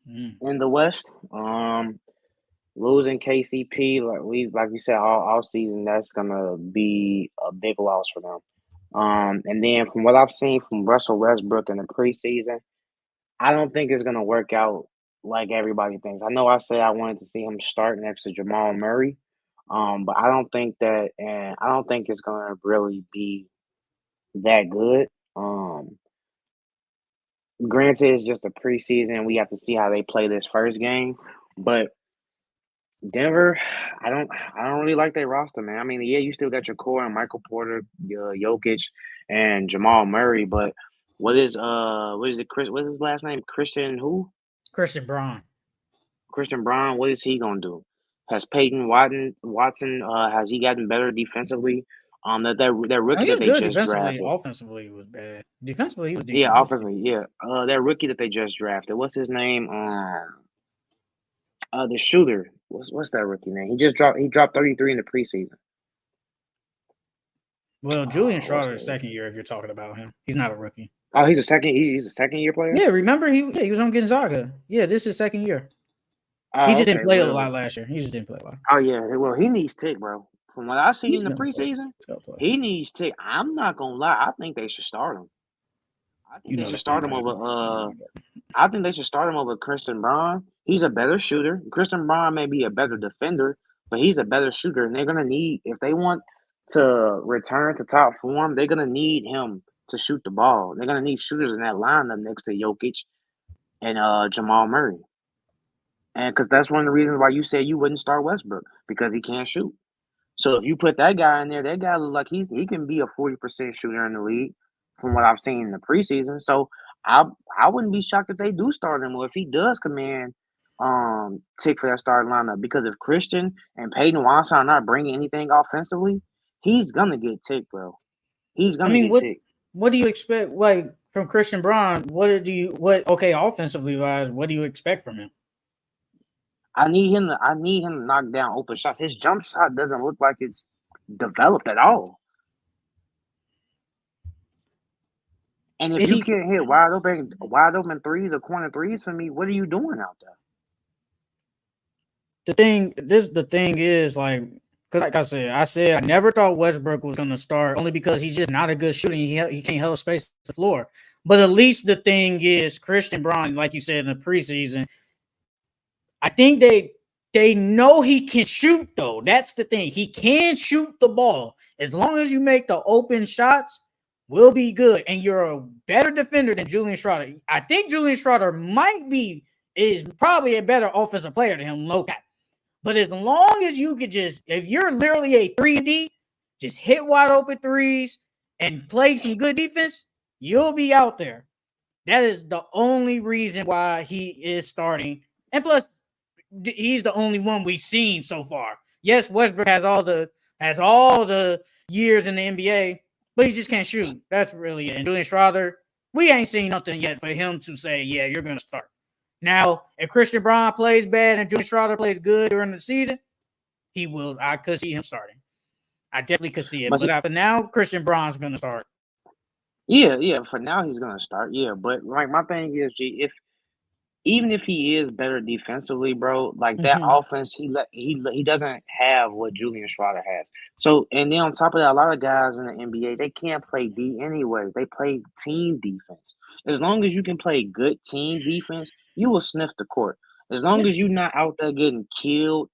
Mm. in the West. Losing KCP like we said all season, that's gonna be a big loss for them. And then from what I've seen from Russell Westbrook in the preseason, I don't think it's gonna work out like everybody thinks. I know I said I wanted to see him start next to Jamal Murray, but I don't think it's gonna really be that good. Granted, it's just a preseason. We have to see how they play this first game, but Denver, I don't really like their roster, man. I mean, yeah, you still got your core and Michael Porter, Jokic, and Jamal Murray, but what is his last name? Christian who? Christian Braun. Christian Brown. What is he gonna do? Has Peyton Watson has he gotten better defensively? That I rookie mean, he that was they good just defensively. drafted. Offensively, he was bad. Defensively, he was Yeah, decent. offensively, yeah. That rookie that they just drafted. What's his name? The shooter. What's that rookie name? He dropped 33 in the preseason. Well, Julian What's Schroeder's second year, if you're talking about him, he's not a rookie. Oh, he's a second year player? Yeah, remember he was on Gonzaga. Yeah, this is his second year. He Oh, just didn't okay. play a Well, lot last year. He just didn't play a lot. oh yeah. Well, he needs tick, bro. From what I seen He's in the gonna play. preseason, He's gonna play. he needs tick. I'm not gonna lie. I think they should start him. I think You they know should they start ain't him gonna over. happen. I think they should start him over Christian Braun. He's a better shooter. Christian Braun may be a better defender, but he's a better shooter. And they're gonna need if they want to return to top form, they're gonna need him to shoot the ball. They're gonna need shooters in that lineup next to Jokic and Jamal Murray. And because that's one of the reasons why you said you wouldn't start Westbrook because he can't shoot. So if you put that guy in there, that guy look like he can be a 40% shooter in the league from what I've seen in the preseason. So I I wouldn't be shocked if they do start him or if he does command tick for that starting lineup because if Christian and Peyton Watson are not bringing anything offensively, he's gonna get tick, bro. He's I gonna mean, get tick. what do you expect like from Christian Braun? Okay, offensively wise, what do you expect from him? I need him to knock down open shots. His jump shot doesn't look like it's developed at all. And if Is you he can't hit wide open threes or corner threes for me, what are you doing out there? the thing is like because like I said I never thought Westbrook was gonna start only because he's just not a good shooter. He can't hold space on the floor. But at least the thing is Christian Braun, like you said in the preseason, I think they know he can shoot though. That's the thing. He can shoot the ball. As long as you make the open shots, we'll be good. And you're a better defender than Julian Schroeder. I think Julian Schroeder is probably a better offensive player than him, low cap. But as long as you could if you're literally a 3D, just hit wide open threes and play some good defense, you'll be out there. That is the only reason why he is starting. And plus, he's the only one we've seen so far. Yes, Westbrook has all the years in the NBA, but he just can't shoot. That's really it. And Julian Schroeder, we ain't seen nothing yet for him to say, yeah, you're gonna start. Now, if Christian Braun plays bad and Julian Schroeder plays good during the season, he will. I could see him starting. I definitely could see it. But But for now, Christian Braun's gonna start. yeah, for now he's gonna start. Yeah, but like my thing is, G, if even if he is better defensively, bro, like that Mm-hmm. offense, he doesn't have what Julian Schroeder has. So, and then on top of that, a lot of guys in the NBA they can't play D anyways. They play team defense. As long as you can play good team defense, you will sniff the court. As long Yeah. as you're not out there getting killed,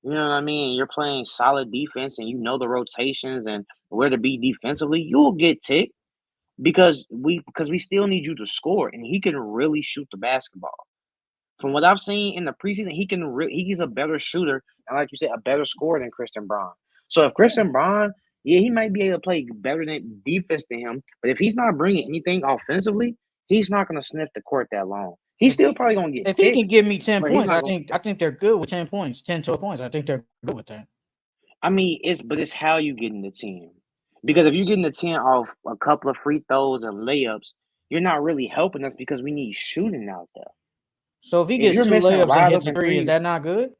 you know what I mean. And you're playing solid defense, and you know the rotations and where to be defensively. You'll get ticked because we still need you to score, and he can really shoot the basketball. From what I've seen in the preseason, he's a better shooter and like you said, a better scorer than Christian Braun. So if Yeah. Christian Braun, yeah, he might be able to play better than defense than him, but if he's not bringing anything offensively, he's not going to sniff the court that long. He's If still he probably going to get if he ticked, can give me 10 but he's points, not going. I think they're good with 10 points, 10 12 points. I think they're good with that. I mean, it's how you getting the 10. Because if you're getting the 10 off a couple of free throws and layups, you're not really helping us because we need shooting out there. So if he If gets you're two missing layups and wide hits a open three, is threes, that not good?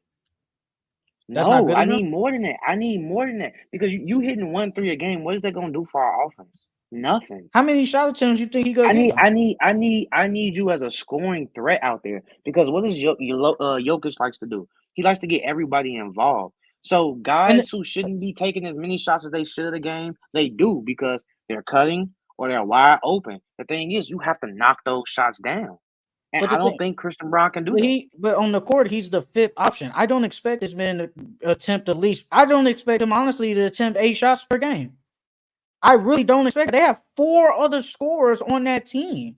That's not no, good I enough. need more than that. I need more than that because you hitting 1 3 a game. What is that going to do for our offense? Nothing. How many shot attempts you think he gonna I get need, though? I need, I need, I need you as a scoring threat out there because what does Jokic likes to do? He likes to get everybody involved. So And guys who shouldn't be taking as many shots as they should a game, they do because they're cutting or they're wide open. The thing is, you have to knock those shots down, and but I the don't thing, think Christian Brown can do that. but on the court, he's the fifth option. I don't expect this man to attempt at least. I don't expect him honestly to attempt 8 shots per game. I really don't expect it. They have 4 other scorers on that team.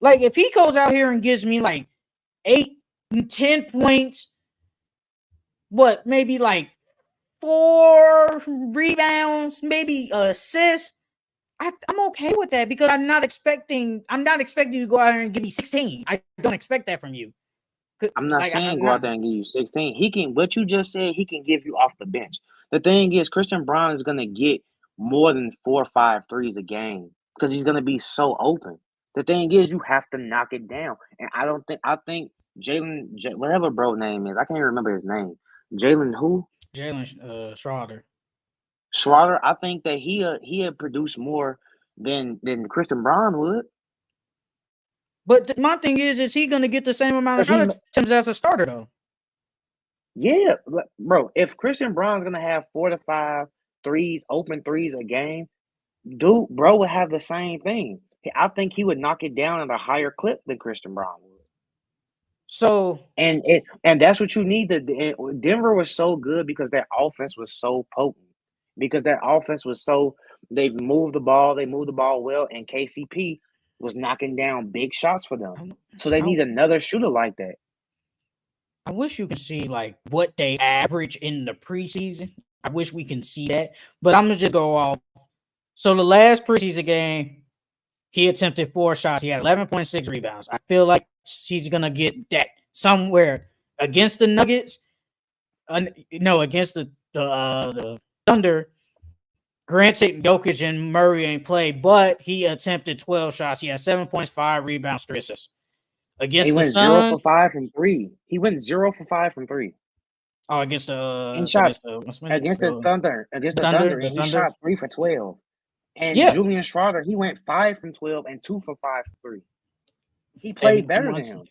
Like if he goes out here and gives me like 8 10 points, what maybe like 4 rebounds, maybe assists. I'm okay with that because I'm not expecting you to go out here and give me 16. I don't expect that from you. I'm not Like saying I'm go out not. there and give you 16. He can what you just said, he can give you off the bench. The thing is, Christian Brown is gonna get more than 4 or 5 threes a game because he's gonna be so open. The thing is, you have to knock it down. And I think whatever bro name is, I can't even remember his name. Jalen who? Jalen Schroeder. Schroeder. I think that he'll produce more than Christian Brown would. But my thing is he going to get the same amount of Because shot attempts as a starter though? yeah, bro, if Christian Brown's gonna have 4 to 5 threes, open threes a game, dude, bro would have the same thing. I think he would knock it down at a higher clip than Christian Brown would. So And that's what you need. Denver was so good because their offense was so potent. Because their offense was so they moved the ball well, and KCP was knocking down big shots for them. So they I, need another shooter like that. I wish you can see like what they average in the preseason. I wish we can see that. But I'm gonna just go off. So the last preseason game, he attempted 4 shots. He had 11.6 rebounds. I feel like he's gonna get that somewhere against the Nuggets. No, against the Thunder. Granted, Jokic and Murray ain't played, but he attempted 12 shots. He had 7.5 rebounds, 3 assists. He Against the went 0 for Suns, 5 from 3. He went 0 for 5 from 3. oh, against And shot against against the the Thunder, Thunder, the and he Thunder. shot 3 for 12. And Yeah, Julian Schroeder, he went 5 from 12 and 2 for 5 from 3. He played and better than once him.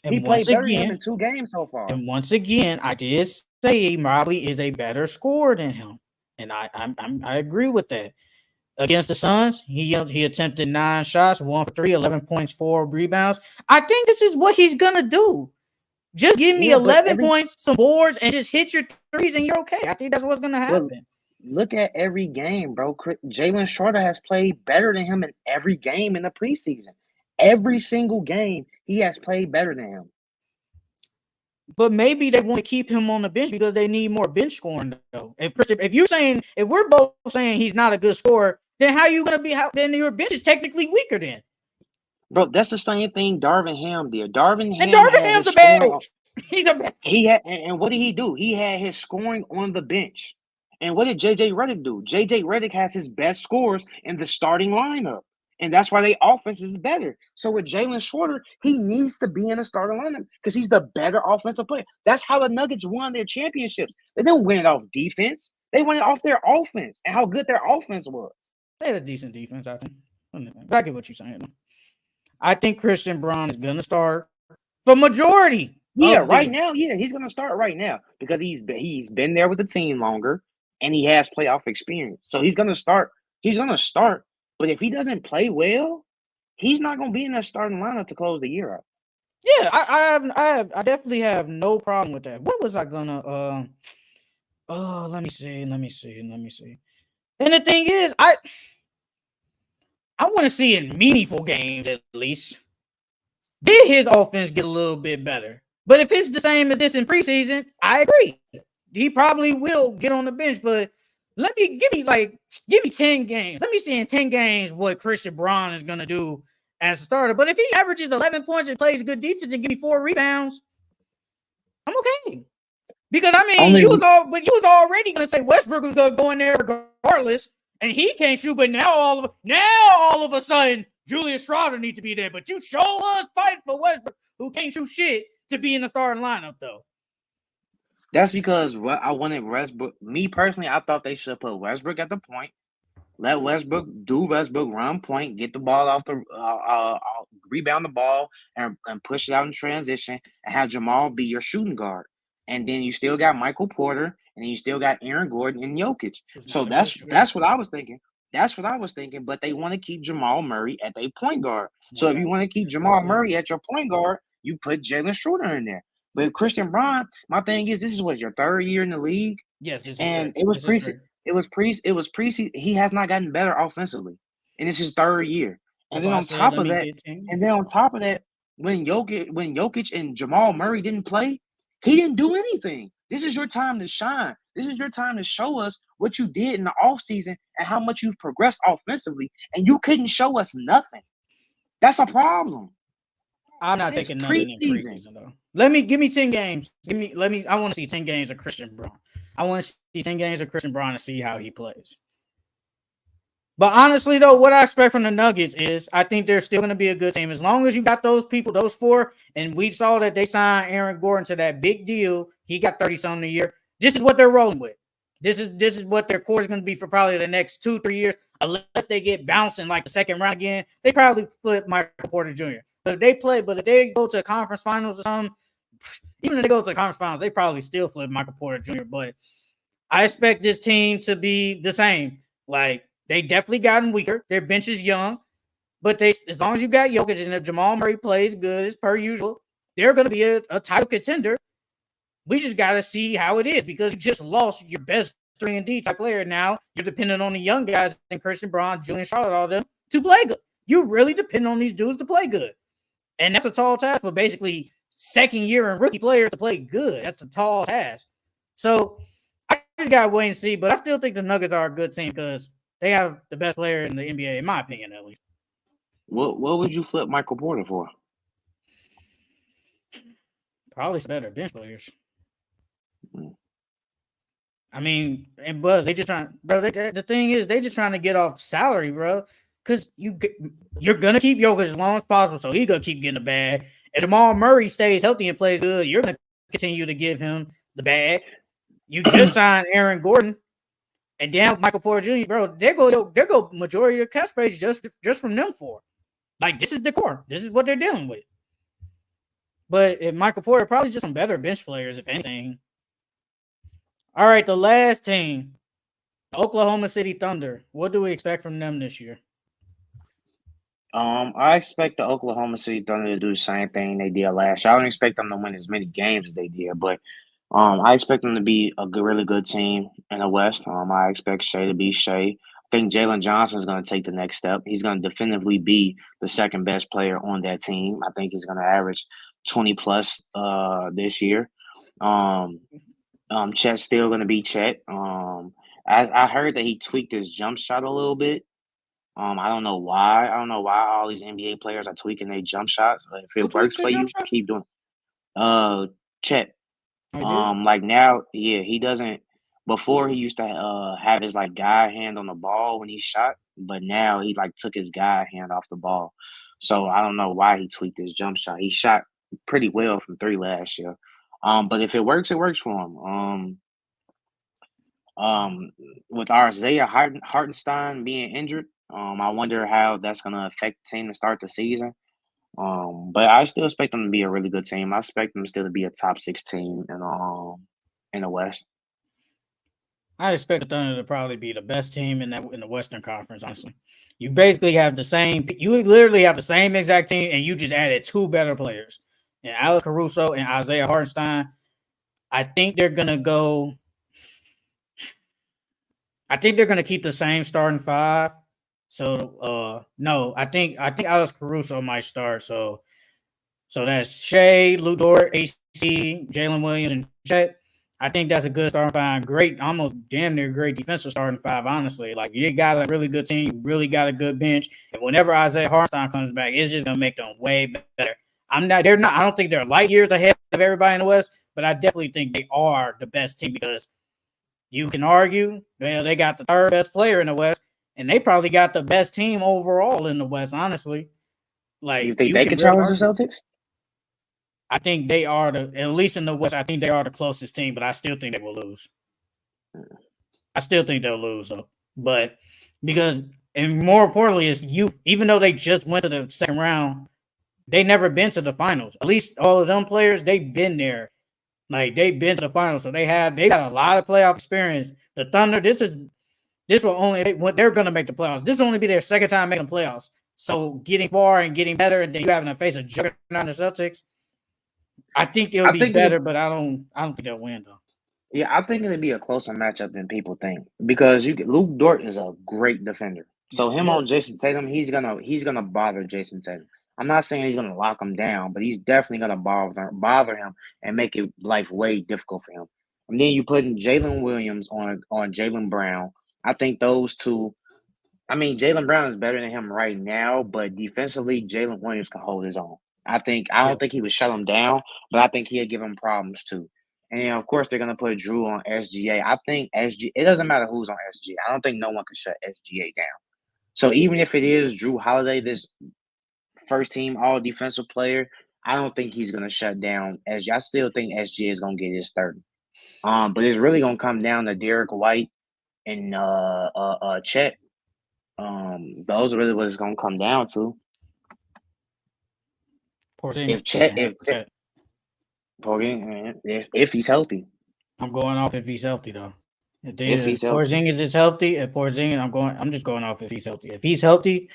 He and played once better than him in again, 2 games so far. I did say Mobley is a better scorer than him, and I agree with that. Against the Suns, he attempted 9 shots, 1 for 3, 11 points, 4 rebounds. I think this is what he's gonna do. Just give me Yeah, but 11 points, some boards, and just hit your threes, and you're okay. I think that's what's gonna but happen. look at every game, bro. Jalen Schroeder has played better than him in every game in the preseason. Every single game, he has played better than him. But maybe they want to keep him on the bench because they need more bench scoring though. If we're both saying he's not a good scorer, then how you gonna be? How then your bench is technically weaker then? Bro, that's the same thing Darvin Ham did. Darvin And Ham Darvin had Ham's his a bad scoring. coach. He's a bad. He had, and what did he do? He had his scoring on the bench. And what did JJ Redick do? JJ Redick has his best scores in the starting lineup. And that's why their offense is better. So with Jalen Schroeder, he needs to be in the starting lineup because he's the better offensive player. That's how the Nuggets won their championships. They didn't win it off defense. They won it off their offense and how good their offense was. They had a decent defense, I think. But I get what you're saying. I think Christian Braun is gonna start for majority Yeah, of the right year. now, yeah, he's gonna start right now because he's been there with the team longer and he has playoff experience. So he's gonna start. He's gonna start. But if he doesn't play well, he's not gonna be in that starting lineup to close the year out. Yeah, I definitely have no problem with that. What was I gonna oh let me see. And the thing is, I want to see in meaningful games at least. Did his offense get a little bit better? But if it's the same as this in preseason, I agree. He probably will get on the bench, but give me 10 games. Let me see in 10 games what Christian Braun is gonna do as a starter. But if he averages 11 points and plays good defense and give me 4 rebounds, I'm okay. Because I mean, Only you was already gonna say Westbrook was gonna go in there regardless, and he can't shoot. But now all of a sudden, Julius Schroeder need to be there. But you show us fighting for Westbrook, who can't shoot shit, to be in the starting lineup though. that's because what I wanted Westbrook. Me personally, I thought they should put Westbrook at the point. Let Westbrook run point, get the ball off the rebound the ball and push it out in transition, and have Jamal be your shooting guard. And then you still got Michael Porter, and then you still got Aaron Gordon and Jokic. Who's So not a good that's shooter. what I was thinking. That's what I was thinking. But they want to keep Jamal Murray at their point guard. So Well, if you want to keep Jamal Murray at your point guard, you put Jalen Schroeder in there. But Christian Brown, my thing is, this is what your 3rd year in the league, yes, this is and third. it was This is pre third. it was preseason. He has not gotten better offensively, and it's his 3rd year. And That's then why I on said top let of me that, get 10. when Jokic and Jamal Murray didn't play, he didn't do anything. This is your time to shine. This is your time to show us what you did in the offseason and how much you've progressed offensively, and you couldn't show us nothing. That's a problem. I'm not It's taking nothing in preseason. preseason though. Give me 10 games. I want to see 10 games of Christian Braun. I want to see 10 games of Christian Braun and see how he plays. But honestly, though, what I expect from the Nuggets is I think they're still going to be a good team. As long as you got those people, those four, and we saw that they signed Aaron Gordon to that big deal. He got 30-something a year. This is what they're rolling with. This is what their core is going to be for probably the next 2-3 years. Unless they get bouncing like the second round again, they probably flip Michael Porter Jr. But if they go to the conference finals or something, even if they go to the conference finals, they probably still flip Michael Porter Jr. But I expect this team to be the same. Like, they definitely gotten weaker. Their bench is young, but as long as you got Jokic and if Jamal Murray plays good as per usual, they're going to be a title contender. We just got to see how it is because you just lost your best 3-and-D type player. Now you're depending on the young guys and Christian Braun, Julian Charlotte, all them to play good. You really depend on these dudes to play good. And that's a tall task for basically second year and rookie players to play good. That's a tall task. So I just got to wait and see, but I still think the Nuggets are a good team because they have the best player in the NBA, in my opinion, at least. What would you flip Michael Porter for? Probably some better bench players. Mm. I mean, and Buzz, they just trying, bro. The thing is, they just trying to get off salary, bro. Because you're gonna keep Jokic as long as possible, so he's gonna keep getting the bag. If Jamal Murray stays healthy and plays good, you're gonna continue to give him the bag. You just signed Aaron Gordon, and damn Michael Porter Jr., bro. They go majority of cap space just from them four. Like, this is the core. This is what they're dealing with. But if Michael Porter, probably just some better bench players, if anything. All right, the last team, Oklahoma City Thunder. What do we expect from them this year? I expect the Oklahoma City Thunder to do the same thing they did last year. I don't expect them to win as many games as they did, but I expect them to be a really good team in the West. I expect Shea to be Shea. I think Jalen Johnson is going to take the next step. He's going to definitively be the second best player on that team. I think he's going to average 20 plus this year. Chet's still going to be Chet. I heard that he tweaked his jump shot a little bit. I don't know why. I don't know why all these NBA players are tweaking their jump shots. But if Who it works tweaked their for jump you, shot? keep doing it. Chet. I did. Like now, yeah, he doesn't. Before he used to have his like guy hand on the ball when he shot, but now he like took his guy hand off the ball. So I don't know why he tweaked his jump shot. He shot pretty well from three last year. But if it works for him. Um, with Isaiah Hartenstein being injured, I wonder how that's going to affect the team to start the season. But I still expect them to be a really good team. I expect them still to be a top 6 team in the West. I expect the Thunder to probably be the best team in the Western Conference. Honestly, you basically have the same. You literally have the same exact team, and you just added two better players, and Alex Caruso and Isaiah Hartenstein. I think they're gonna go. I think they're gonna keep the same starting five. So no, I think Alex Caruso might start. So that's Shea, Lou Dort, AC, Jalen Williams, and Chet. I think that's a good starting five. Great, almost damn near great defensive starting five, honestly. Like, you got a really good team, you really got a good bench. And whenever Isaiah Hartenstein comes back, it's just gonna make them way better. I don't think they're light years ahead of everybody in the West, but I definitely think they are the best team because you can argue, well, they got the third best player in the West, and they probably got the best team overall in the West, honestly. You Like, think you they can can really challenge the argue. Celtics? I think they are at least in the West, I think they are the closest team, but I still think they will lose. I still think they'll lose though. But because, and more importantly, is even though they just went to the second round, they never been to the finals. At least all of them players, they've been there. Like, they've been to the finals. So they got a lot of playoff experience. The Thunder, this will only they're gonna make the playoffs. This will only be their second time making the playoffs. So getting far and getting better, and then you having to face a juggernaut in the Celtics. I think it'll I be think it better, but I don't think they'll win though. Yeah, I think it'll be a closer matchup than people think because Luke Dort is a great defender. So Yes, he him on is. Jason Tatum, he's gonna bother Jason Tatum. I'm not saying he's gonna lock him down, but he's definitely gonna bother him and make it life way difficult for him. And then you putting Jalen Williams on Jalen Brown. I think those two. I mean, Jalen Brown is better than him right now, but defensively, Jalen Williams can hold his own. I Yeah. don't think he would shut him down, but I think he'll give him problems too. And of course they're gonna put Drew on SGA. I think SG. It doesn't matter who's on SGA. I don't think no one can shut SGA down. So even if it is Drew Holiday, this first team all defensive player, I don't think he's gonna shut down SGA. I still think SGA is gonna get his 30. But it's really gonna come down to Derek White and Chet. Those are really what it's gonna come down to. Porzingis If Chet, can handle that. if he's healthy, I'm going off if he's healthy though. if If he's healthy. Porzingis is healthy, I'm just going off if he's healthy. If he's healthy,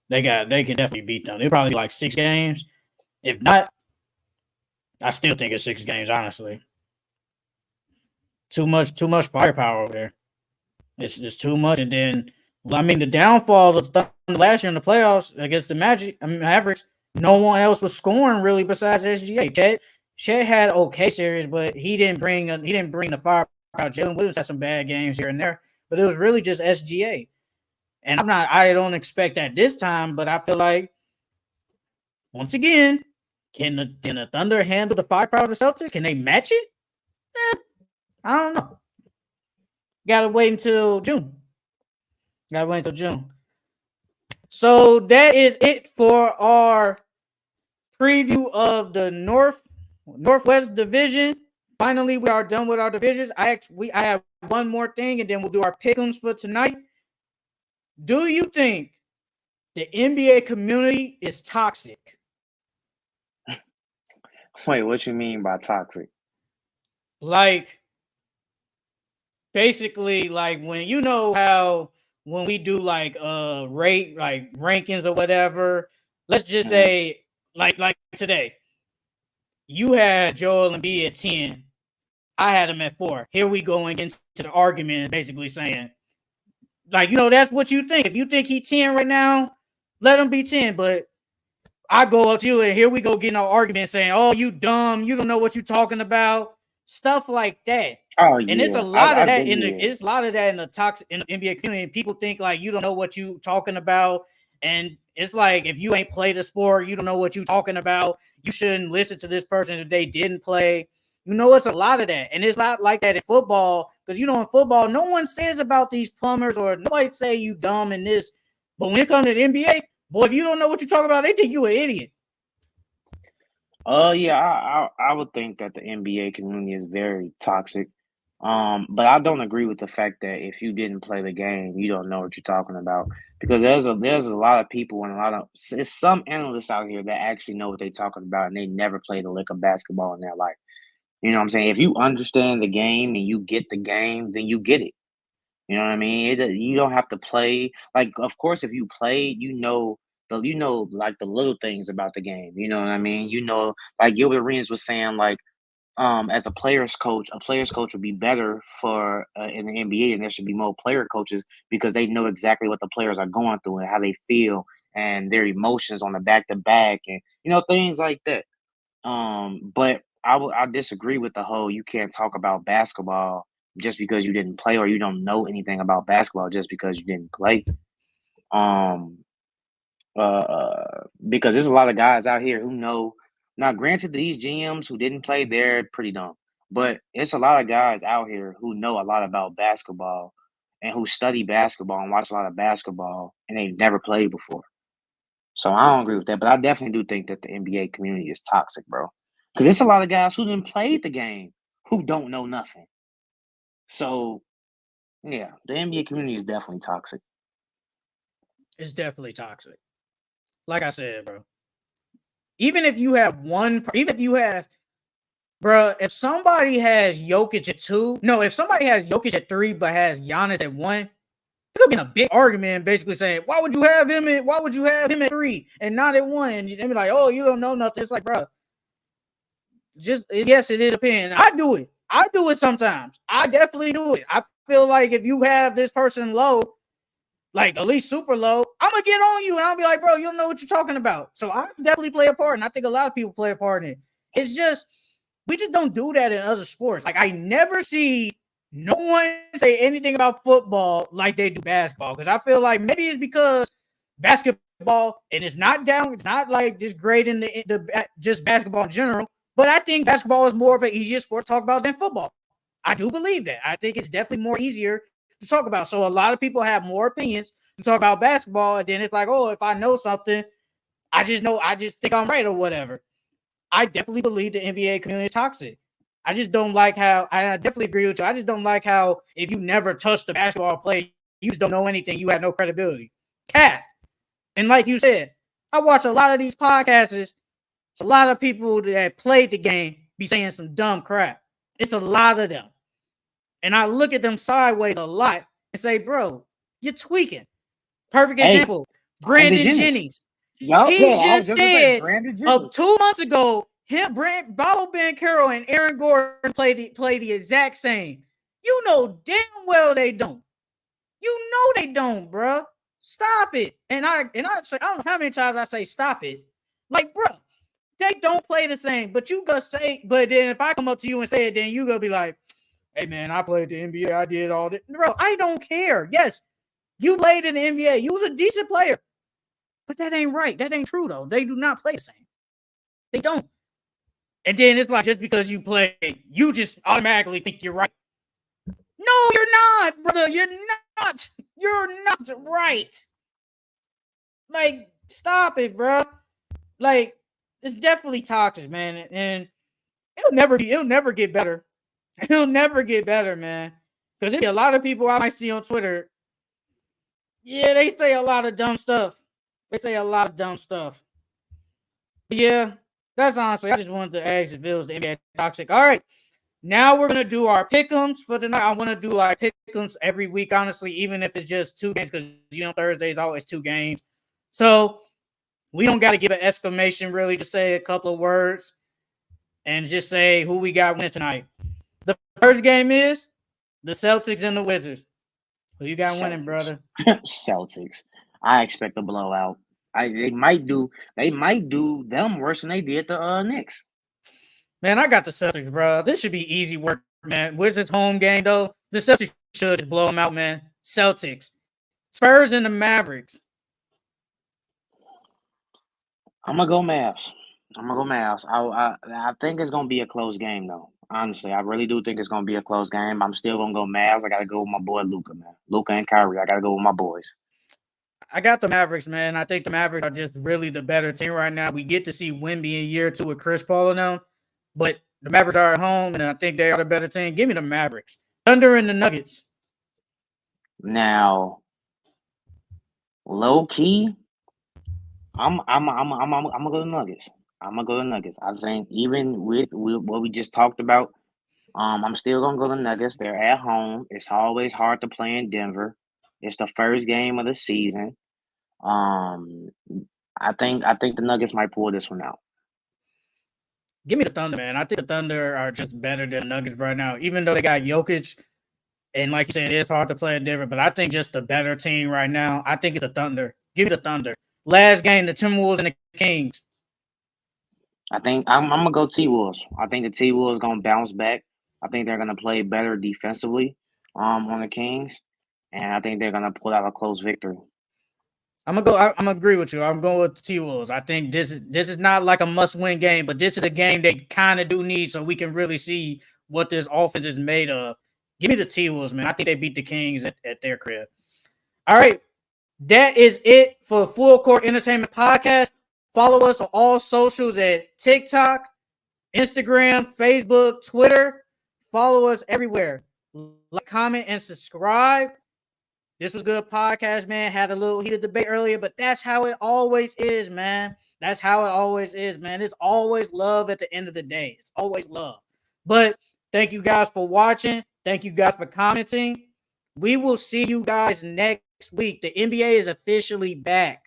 they can definitely beat them. They're probably like 6 games. If not, I still think it's 6 games, honestly. Too much firepower over there. It's too much. And then I mean the downfall of the last year in the playoffs against the Mavericks, no one else was scoring really besides SGA. Chet had okay series, but he didn't bring the firepower. Jalen Williams had some bad games here and there, but it was really just SGA. And I don't expect that this time, but I feel like once again, can the Thunder handle the firepower of the Celtics? Can they match it? I don't know. Gotta wait until June. So that is it for our preview of the Northwest Division. Finally, we are done with our divisions. I have one more thing, and then we'll do our pick'ems for tonight. Do you think the NBA community is toxic? Wait, what you mean by toxic? Like, basically, like when you know how when we do like rate like rankings or whatever, let's just Mhm. say like today, you had Joel Embiid at 10. I had him at 4. Here we go into the argument, basically saying, like, that's what you think. If you think he's 10 right now, let him be 10. But I go up to you and here we go getting an argument saying, oh, you dumb, you don't know what you're talking about. Stuff like that. Oh And it's a yeah, lot of that yeah. it's a lot of that in the toxic in the NBA community. And people think like you don't know what you talking about. And it's like if you ain't played the sport, you don't know what you talking about. You shouldn't listen to this person if they didn't play. It's a lot of that. And it's not like that in football. Because in football, no one says about these plumbers or nobody say you dumb in this. But when it comes to the NBA, boy, if you don't know what you're talking about, they think you an idiot. Yeah, I would think that the NBA community is very toxic. But I don't agree with the fact that if you didn't play the game, you don't know what you're talking about. Because there's a lot of people and there's some analysts out here that actually know what they're talking about and they never played a lick of basketball in their life. You know what I'm saying? If you understand the game and you get the game, then you get it. You know what I mean? You don't have to play. Like, of course, if you play, like the little things about the game. You know what I mean? Like Gilbert Arenas was saying, like, as a player's coach would be better for in the NBA, and there should be more player coaches because they know exactly what the players are going through and how they feel and their emotions on the back to back and things like that. But I disagree with the whole you can't talk about basketball just because you didn't play or you don't know anything about basketball just because you didn't play. Um, because there's a lot of guys out here who know. Now, granted, these GMs who didn't play, they're pretty dumb. But it's a lot of guys out here who know a lot about basketball and who study basketball and watch a lot of basketball and they've never played before. So I don't agree with that, but I definitely do think that the NBA community is toxic, bro. Because there's a lot of guys who didn't play the game who don't know nothing. So yeah, the NBA community is definitely toxic. It's definitely toxic. Like I said, bro. Even if you have, bro, if somebody has Jokic at 2, no, if somebody has Jokic at 3 but has Giannis at 1, it could be a big argument basically saying, why would you have him at 3 and not at 1? And be like, oh, you don't know nothing. It's like, bro, just yes, it is a depends. I do it. I do it sometimes. I definitely do it. I feel like if you have this person low, like at least super low, I'm gonna get on you and I'll be like, bro, you don't know what you're talking about. So I definitely play a part, and I think a lot of people play a part in it. It's just we just don't do that in other sports. Like I never see no one say anything about football like they do basketball because I feel like maybe it's because basketball basketball, and it's not down. It's not like just great in the just basketball in general. But I think basketball is more of an easier sport to talk about than football. I do believe that. I think it's definitely more easier to talk about. So a lot of people have more opinions to talk about basketball, and then it's like, oh, if I know something, I just think I'm right or whatever. I definitely believe the NBA community is toxic. I just don't like how I definitely agree with you. I just don't like how if you never touched the basketball play, you just don't know anything. You had no credibility. Cat. And like you said, I watch a lot of these podcasts. It's a lot of people that played the game be saying some dumb crap. It's a lot of them. And I look at them sideways a lot and say, bro, you're tweaking. Perfect Hey, example. Brandon Brandon Jennings. Jennings. Yup, He yeah, I was just just gonna say said Brandon Jennings. 2 months ago, Bob Ben Carroll and Aaron Gordon play the exact same. You know damn well they don't. You know they don't, bro. Stop it. And I say I don't know how many times I say stop it. Like, bro, they don't play the same. But you gonna say, but then if I come up to you and say it, then you gonna be like, hey man, I played the NBA, I did all this. Bro, I don't care. Yes, you played in the NBA. You was a decent player. But that ain't right. That ain't true though. They do not play the same. They don't. And then it's like just because you play, you just automatically think you're right. No, you're not, brother. You're not. You're not right. Like, stop it, bro. Like, it's definitely toxic, man. And it'll never get better. It'll never get better, man. Because there's a lot of people I might see on Twitter. Yeah, they say a lot of dumb stuff. They say a lot of dumb stuff. But yeah, that's honestly. I just wanted to ask if it was the NBA toxic. All right. Now we're gonna do our pick'ems for tonight. I want to do like pick'ems every week, honestly, even if it's just 2 games, because Thursday's always 2 games. So we don't got to give an exclamation, really, just say a couple of words and just say who we got winning tonight. The first game is the Celtics and the Wizards. Who you got winning, brother? Celtics. I expect a blowout. They might do them worse than they did the Knicks. Man, I got the Celtics, bro. This should be easy work, man. Wizards home game though. The Celtics should just blow them out, man. Celtics, Spurs, and the Mavericks. I'm gonna go Mavs. I think it's gonna be a close game though. Honestly, I really do think it's gonna be a close game. I'm still gonna go Mavs. I gotta go with my boy Luca, man. Luca and Kyrie. I gotta go with my boys. I got the Mavericks, man. I think the Mavericks are just really the better team right now. We get to see Wemby in year 2 with Chris Paul and them, but the Mavericks are at home, and I think they are the better team. Give me the Mavericks. Thunder and the Nuggets. Now, low key, I'm gonna go to Nuggets. I'm gonna go to Nuggets. I think even with what we just talked about, I'm still gonna go to Nuggets. They're at home. It's always hard to play in Denver. It's the first game of the season. Um, I think the Nuggets might pull this one out. Give me the Thunder, man. I think the Thunder are just better than the Nuggets right now, even though they got Jokic. And like you said, it is hard to play in Denver, but I think just the better team right now. I think it's the Thunder. Give me the Thunder. Last game, the Timberwolves and the Kings. I think I'm gonna go T Wolves. I think the T Wolves gonna bounce back. I think they're gonna play better defensively, on the Kings, and I think they're gonna pull out a close victory. I'm gonna go. I'm gonna agree with you. I'm going with the T Wolves. I think this is not like a must-win game, but this is a game they kind of do need, so we can really see what this offense is made of. Give me the T Wolves, man. I think they beat the Kings at their crib. All right, that is it for Full Court Entertainment Podcast. Follow us on all socials at TikTok, Instagram, Facebook, Twitter. Follow us everywhere. Like, comment, and subscribe. This was good podcast, man. Had a little heated debate earlier, but that's how it always is, man. That's how it always is, man. It's always love at the end of the day. It's always love. But thank you guys for watching. Thank you guys for commenting. We will see you guys next week. The NBA is officially back.